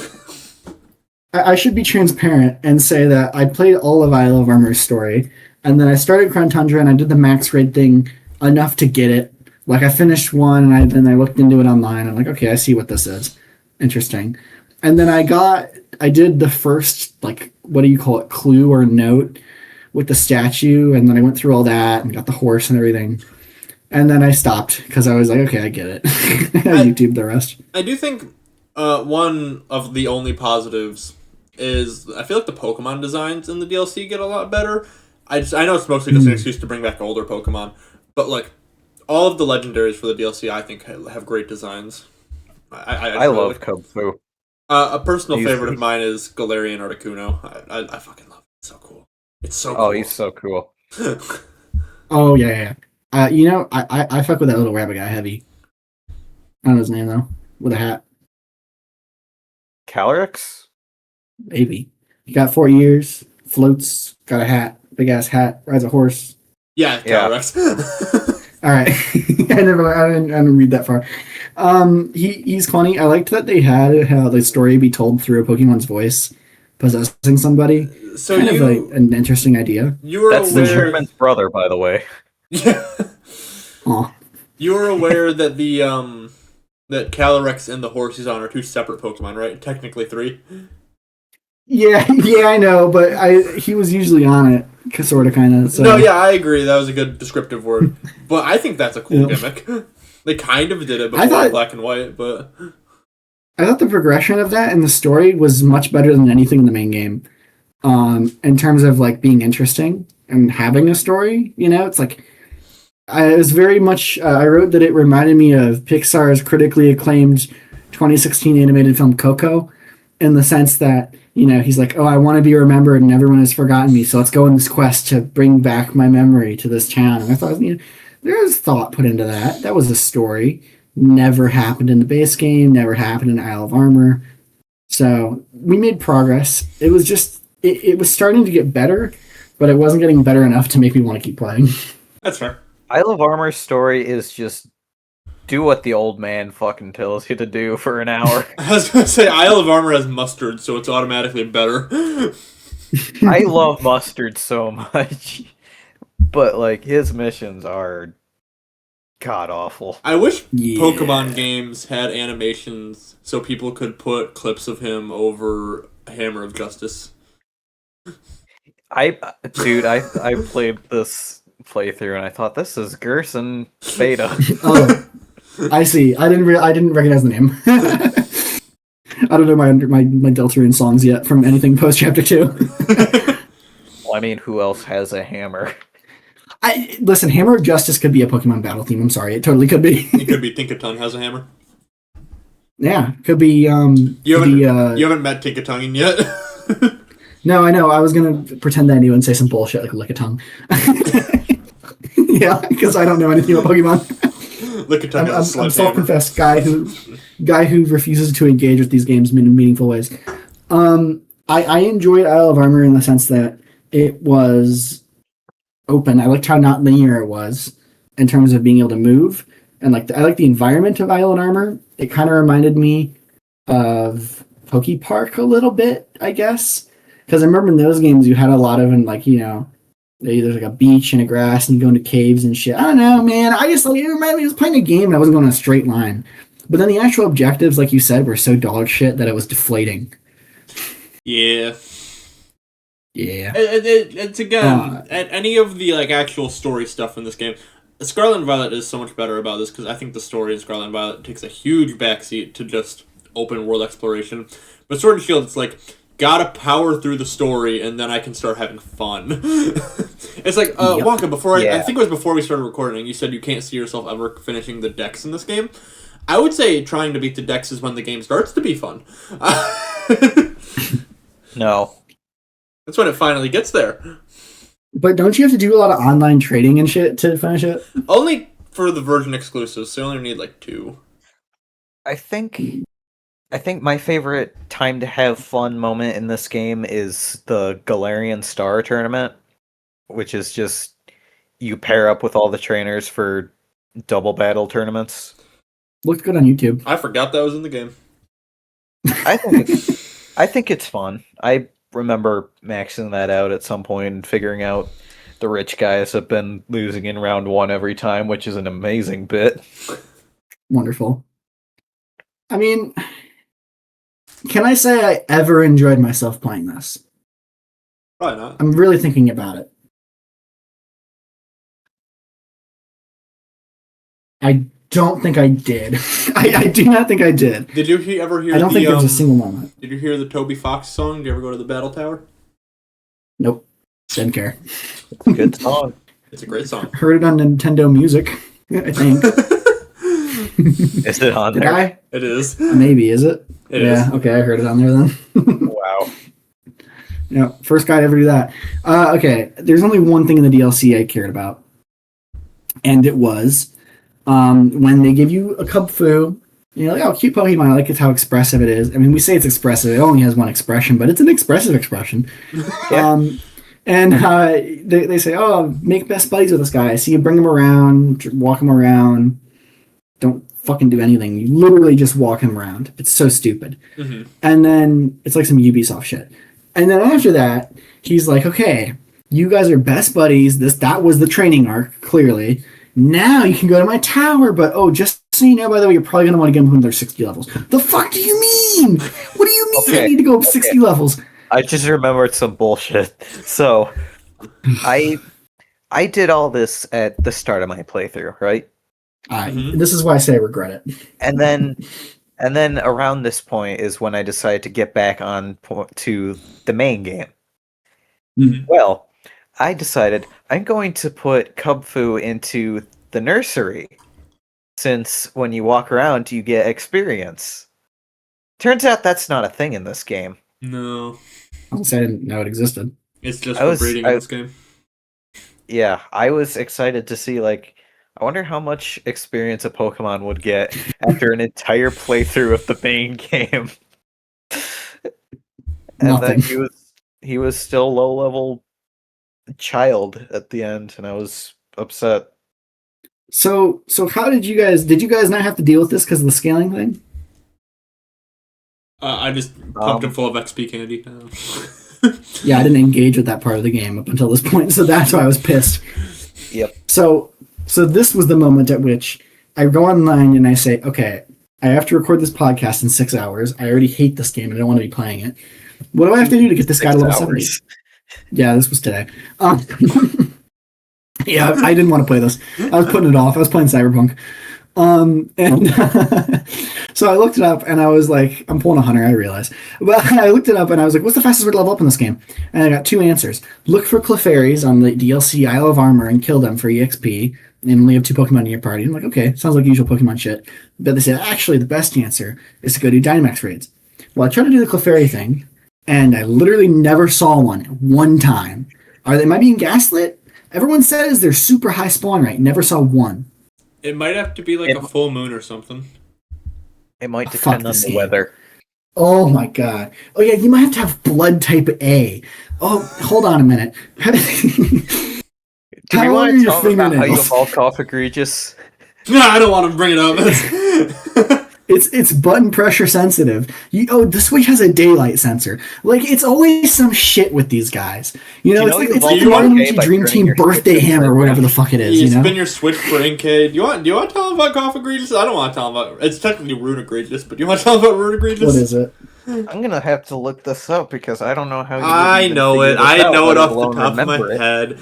I should be transparent and say that I played all of Isle of Armor's story, and then I started Crown Tundra, and I did the max raid thing enough to get it. Like, I finished one, and then I looked into it online. I'm like, okay, I see what this is. Interesting. And then I did the first, like, what do you call it, clue or note with the statue, and then I went through all that and got the horse and everything. And then I stopped, because I was like, okay, I get it. I YouTubed the rest. I do think one of the only positives is I feel like the Pokemon designs in the DLC get a lot better. I know it's mostly just an excuse to bring back older Pokemon, but, like, all of the legendaries for the DLC, I think, have great designs. I love Kubfu. A personal favorite of mine is Galarian Articuno. I fucking love it. It's so cool. It's so cool. Oh, he's so cool. Oh, yeah. I fuck with that little rabbit guy heavy. I don't know his name, though. With a hat. Calyrex? Maybe. He got 4 years, floats, got a hat, big-ass hat, rides a horse. Yeah, Calyrex. All right, I didn't read that far. He's funny. I liked that they had how the story be told through a Pokemon's voice, possessing somebody. So kind of like an interesting idea. That's the Sherman's brother, by the way. Yeah. Aw. You were aware that the that Calyrex and the horse he's on are two separate Pokemon, right? Technically 3. Yeah, I know, but he was usually on it, sort of, kind of. So. No, yeah, I agree. That was a good descriptive word. But I think that's a cool gimmick. They kind of did it before Black and White, but... I thought the progression of that and the story was much better than anything in the main game. In terms of, like, being interesting and having a story, you know? It's like... it was very much... I wrote that it reminded me of Pixar's critically acclaimed 2016 animated film Coco, in the sense that, you know, he's like, oh, I want to be remembered and everyone has forgotten me, so let's go on this quest to bring back my memory to this town. And I thought, you know, there was thought put into that. That was a story. Never happened in the base game, never happened in Isle of Armor. So we made progress. It was just, it was starting to get better, but it wasn't getting better enough to make me want to keep playing. That's fair. Isle of Armor's story is just do what the old man fucking tells you to do for an hour. I was going to say, Isle of Armor has mustard, so it's automatically better. I love Mustard so much. But, like, his missions are god-awful. I wish Pokemon games had animations so people could put clips of him over Hammer of Justice. I played this playthrough and I thought, this is Gerson Beta. Oh. I see. I didn't recognize the name. I don't know my Deltarune songs yet from anything post Chapter 2. Well, I mean, who else has a hammer? Listen, Hammer of Justice could be a Pokemon battle theme. I'm sorry, it totally could be. It could be Tinkaton has a hammer. Yeah, could be. You haven't met Tinkatongue yet. No, I know. I was gonna pretend I knew and say some bullshit like Lickitung. Yeah, because I don't know anything about Pokemon. I'm self-confessed guy who refuses to engage with these games in meaningful ways. I enjoyed Isle of Armor in the sense that it was open. I liked how not linear it was in terms of being able to move, and I like the environment of Isle of Armor. It kind of reminded me of Poke Park a little bit, I guess, because I remember in those games you had a lot of there's like a beach and a grass and you go into caves and shit. I don't know, man. It reminded me I was playing a game and I wasn't going in a straight line. But then the actual objectives, like you said, were so dog shit that it was deflating. Yeah. Yeah. It's again, any of the actual story stuff in this game, Scarlet and Violet is so much better about this because I think the story in Scarlet and Violet takes a huge backseat to just open world exploration. But Sword and Shield, it's like, gotta power through the story and then I can start having fun. It's like, Wonka, I think it was before we started recording, you said you can't see yourself ever finishing the decks in this game. I would say trying to beat the decks is when the game starts to be fun. No. That's when it finally gets there. But don't you have to do a lot of online trading and shit to finish it? Only for the version exclusives, so you only need like 2. I think my favorite time to have fun moment in this game is the Galarian Star tournament, which is just you pair up with all the trainers for double battle tournaments. Looked good on YouTube. I forgot that was in the game. I think it's fun. I remember maxing that out at some point and figuring out the rich guys have been losing in round 1 every time, which is an amazing bit. Wonderful. I mean, can I say I ever enjoyed myself playing this? Probably not. I'm really thinking about it. I don't think I did. I do not think I did. Did you ever hear I don't think there was a single moment. Did you hear the Toby Fox song? Did you ever go to the Battle Tower? Nope. Didn't care. It's a good song. It's a great song. Heard it on Nintendo Music, I think. Is it on Did there? I? It is. Maybe, is it? It yeah, is. Okay, I heard it on there then. Wow. Yeah, first guy to ever do that. Okay, there's only one thing in the DLC I cared about. And it was when they give you a Cub Fu, you're like, oh, cute Pokemon, I like it how expressive it is. I mean, we say it's expressive, it only has one expression, but it's an expressive expression. Yeah. And they say, oh, make best buddies with this guy. So you bring him around, walk him around, don't fucking do anything. You literally just walk him around. It's so stupid. Mm-hmm. And then it's like some Ubisoft shit. And then after that, he's like, okay, you guys are best buddies. That was the training arc, clearly. Now you can go to my tower, but just so you know, by the way, you're probably going to want to get them when they're 60 levels. The fuck do you mean? What do you mean I need to go up 60 levels? I just remembered some bullshit. So, I did all this at the start of my playthrough, right? This is why I say I regret it. And then around this point is when I decided to get back on to the main game. Mm-hmm. Well, I decided I'm going to put Cub Fu into the nursery, since when you walk around, you get experience. Turns out that's not a thing in this game. No. I didn't know it existed. It's just for breeding in this game. Yeah, I was excited to see, like, I wonder how much experience a Pokemon would get after an entire playthrough of the main game. And Nothing. then he was still low level child at the end, and I was upset. So how did you guys not have to deal with this because of the scaling thing? I just pumped him full of XP candy. Yeah, I didn't engage with that part of the game up until this point, so that's why I was pissed. Yep. So this was the moment at which I go online and I say, okay, I have to record this podcast in 6 hours. I already hate this game and I don't want to be playing it. What do I have to do to get this guy to level 70? Yeah, this was today. Yeah, I didn't want to play this. I was putting it off. I was playing Cyberpunk. And so I looked it up and I was like, I'm pulling a hunter, I realize. But I looked it up and I was like, what's the fastest way to level up in this game? And I got 2 answers. Look for Clefairies on the DLC Isle of Armor and kill them for EXP. And only have 2 Pokemon in your party. I'm like, okay, sounds like usual Pokemon shit. But they said, actually, the best answer is to go do Dynamax raids. Well, I tried to do the Clefairy thing, and I literally never saw one time. Am I being gaslit? Everyone says they're super high spawn rate. Never saw one. It might have to be like a full moon or something. It might depend on the weather. Oh my god. Oh yeah, you might have to have blood type A. Oh, hold on a minute. Do you want to talk about how you evolve Cough Egregious? No, I don't want to bring it up. It's button pressure sensitive. This Switch has a daylight sensor. Like, it's always some shit with these guys. It's like the Mario Luigi Dream Team birthday hammer or whatever the fuck it is. You spin your Switch for Inkade. Do you want to tell them about Cough Egregious? I don't want to tell them about. It's technically Rune Egregious, but do you want to tell them about Rune Egregious? What is it? I'm gonna have to look this up because I don't know how. I know it. I know it off the top of my head.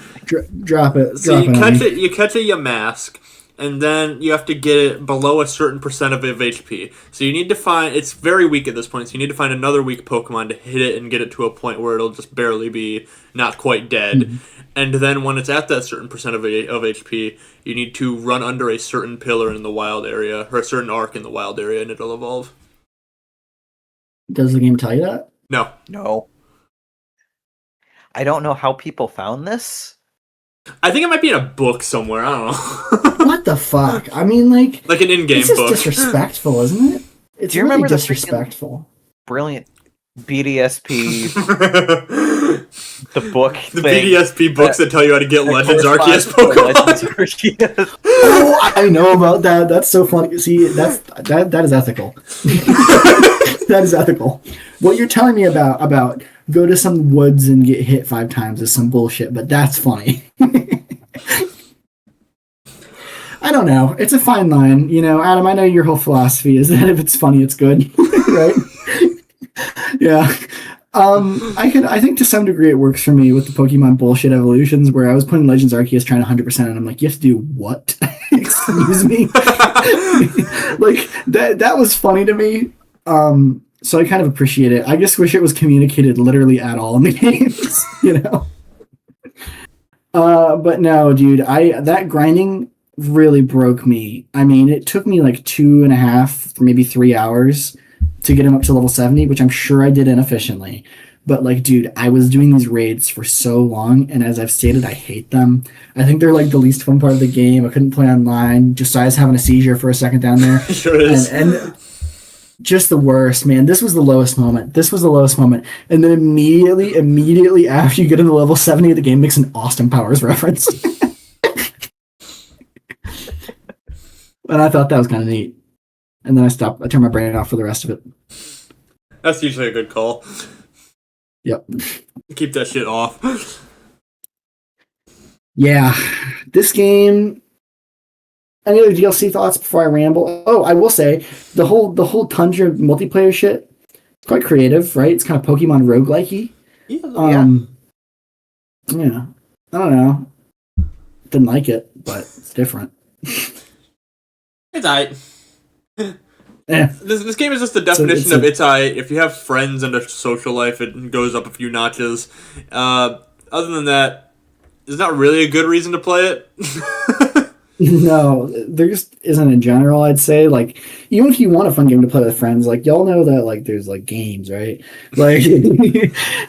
Drop it. So you catch it. You catch a Yamask. And then you have to get it below a certain percent of HP. So you need to find... It's very weak at this point, so you need to find another weak Pokemon to hit it and get it to a point where it'll just barely be not quite dead. Mm-hmm. And then when it's at that certain percent of HP, you need to run under a certain pillar in the wild area, or a certain arc in the wild area, and it'll evolve. Does the game tell you that? No. No. I don't know how people found this. I think it might be in a book somewhere. I don't know. What the fuck? I mean, like an in-game this is book. disrespectful, isn't it? It's Do you really remember the disrespectful. Brilliant BDSP, the book The thing BDSP books that tell you how to get Legends corresponds Arceus to the Pokemon. Legends Arceus. Oh, I know about that. That's so funny. See, that is ethical. That is ethical. What you're telling me about go to some woods and get hit 5 times is some bullshit, but that's funny. I don't know. It's a fine line, you know, Adam. I know your whole philosophy is that if it's funny, it's good, right? Yeah. I think to some degree it works for me with the Pokemon bullshit evolutions where I was putting Legends Arceus trying 100% and I'm like, you have to do what? Excuse me? Like, that was funny to me. So I kind of appreciate it. I just wish it was communicated literally at all in the games, you know? But no, dude, that grinding really broke me. I mean, it took me like 2.5, maybe 3 hours to get him up to level 70, which I'm sure I did inefficiently. But like, dude, I was doing these raids for so long, and as I've stated, I hate them. I think they're like the least fun part of the game. I couldn't play online. Josiah's having a seizure for a second down there. Sure is. And just the worst, man. This was the lowest moment. And then immediately after you get into level 70, the game makes an Austin Powers reference. And I thought that was kind of neat. And then I turned my brain off for the rest of it. That's usually a good call. Yep. Keep that shit off. Yeah. This game. Any other DLC thoughts before I ramble? Oh, I will say the whole Tundra multiplayer shit. It's quite creative, right? It's kind of Pokemon roguelike-y. Yeah. I don't know. Didn't like it, but it's different. It's aight. Yeah. This game is just the definition of it's aight. If you have friends and a social life, it goes up a few notches. Other than that, there's not really a good reason to play it. No, there just isn't in general, I'd say. Like, even if you want a fun game to play with friends, like, y'all know that, like, there's, like, games, right? Like,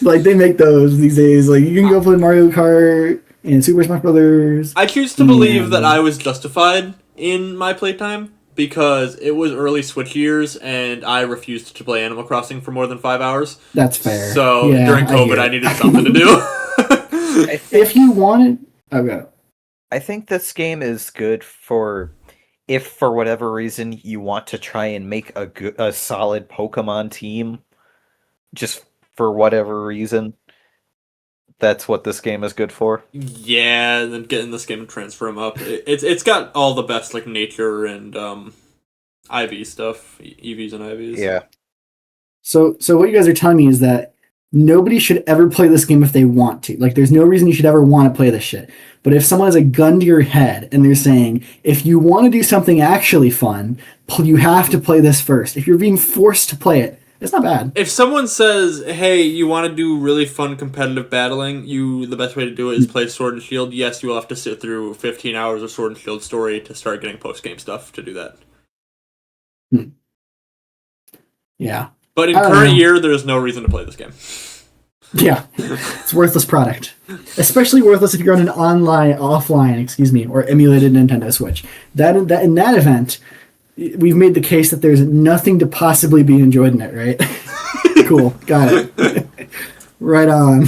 like, they make those these days. Like, you can go play Mario Kart and Super Smash Brothers. I choose to believe that I was justified in my playtime because it was early Switch years and I refused to play Animal Crossing for more than 5 hours. That's fair. So, yeah, during COVID, I needed something to do. If you wanted... Okay. I think this game is good for if for whatever reason you want to try and make a solid Pokemon team, just for whatever reason. That's what this game is good for. Yeah, and then getting this game to transfer them up. It's got all the best like nature and IV stuff, EVs and IVs. Yeah. So what you guys are telling me is that nobody should ever play this game if they want to. Like, there's no reason you should ever want to play this shit. But if someone has a gun to your head and they're saying, if you want to do something actually fun, you have to play this first. If you're being forced to play it, it's not bad. If someone says, hey, you want to do really fun competitive battling, the best way to do it is play Sword and Shield. Yes, you will have to sit through 15 hours of Sword and Shield story to start getting post-game stuff to do that. Yeah. But in current year, there's no reason to play this game. Yeah, it's a worthless product. Especially worthless if you're on an offline, or emulated Nintendo Switch. That in that event, we've made the case that there's nothing to possibly be enjoyed in it, right? Cool, got it. Right on.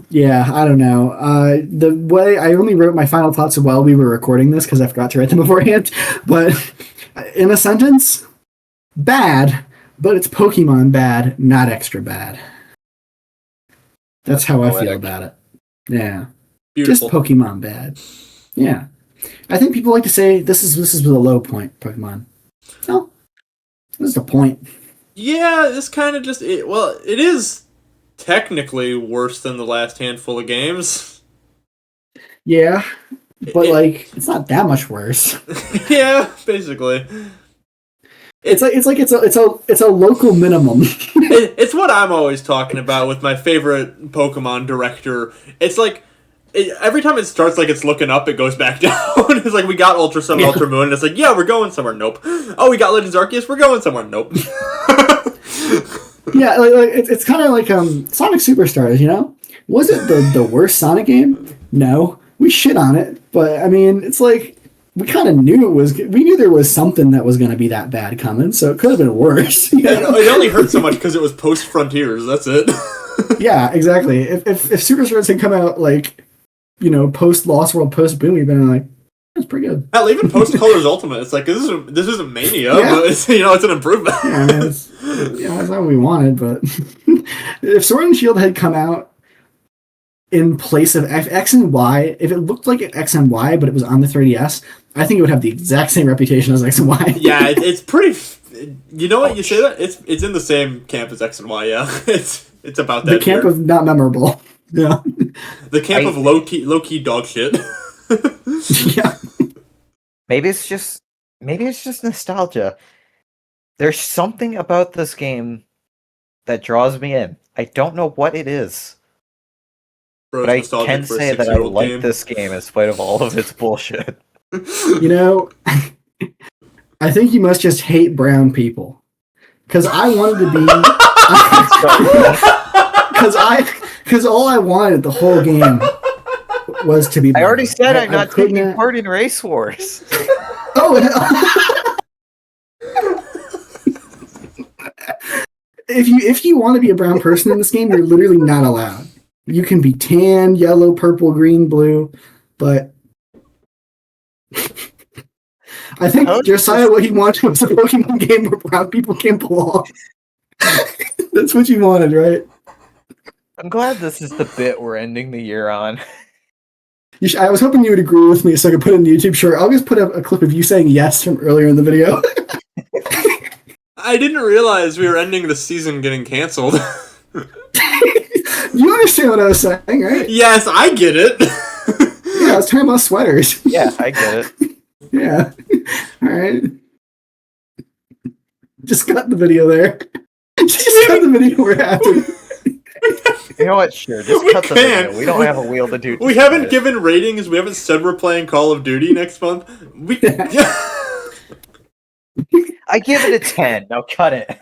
Yeah, I don't know. The way I only wrote my final thoughts while we were recording this because I forgot to write them beforehand. But in a sentence, bad. But it's Pokemon bad, not extra bad. That's how I feel about it. Yeah. Beautiful. Just Pokemon bad. Yeah. I think people like to say this is the low point, Pokemon. No. This is the point. Yeah, this kind of just... it is technically worse than the last handful of games. Yeah. But, it's not that much worse. Yeah, basically. It's a local minimum. It's what I'm always talking about with my favorite Pokemon director. It's like every time it starts like it's looking up, it goes back down. It's like we got Ultra Sun, Ultra Moon, and it's like, yeah, we're going somewhere. Nope. Oh, we got Legends Arceus, we're going somewhere. Nope. Yeah, it's kind of like Sonic Superstars, you know? Was it the worst Sonic game? No. We shit on it, but I mean, it's like we kind of knew it was. We knew there was something that was going to be that bad coming, so it could have been worse. You know? It only hurt so much because it was post Frontiers. That's it. Yeah, exactly. If Superstars had come out like, you know, post Lost World, post Boom, we've been like, that's pretty good. Hell, even post Colors Ultimate, it's like this isn't Mania, Yeah. but it's, it's an improvement. Yeah, I mean, that's not what we wanted, but if Sword and Shield had come out in place of X and Y, if it looked like X and Y, but it was on the 3DS, I think it would have the exact same reputation as X and Y. Yeah, it's pretty. You know what? You say that it's in the same camp as X and Y. Yeah, it's about that. The camp of not memorable. Yeah. The camp of low key dog shit. Yeah. Maybe it's just nostalgia. There's something about this game that draws me in. I don't know what it is. Bro, but I can say that I like this game in spite of all of its bullshit. You know, I think you must just hate brown people. Because I wanted to be... Because all I wanted the whole game was to be brown. I already said I'm not taking part in Race Wars. Oh, if you want to be a brown person in this game, you're literally not allowed. You can be tan, yellow, purple, green, blue, but I think Josiah, what he wanted was a Pokemon game where brown people can belong. That's what you wanted, right? I'm glad this is the bit we're ending the year on. I was hoping you would agree with me so I could put it in the YouTube short. I'll just put a clip of you saying yes from earlier in the video. I didn't realize we were ending the season getting canceled. You understand what I was saying, right? Yes, I get it. Yeah, I was talking about sweaters. Yeah, I get it. Yeah. Alright. Just got the video there. Just got the video we're having. You know what? Sure, just cut the video. We don't have a wheel to do. We haven't given ratings. We haven't said we're playing Call of Duty next month. I give it a 10. Now cut it.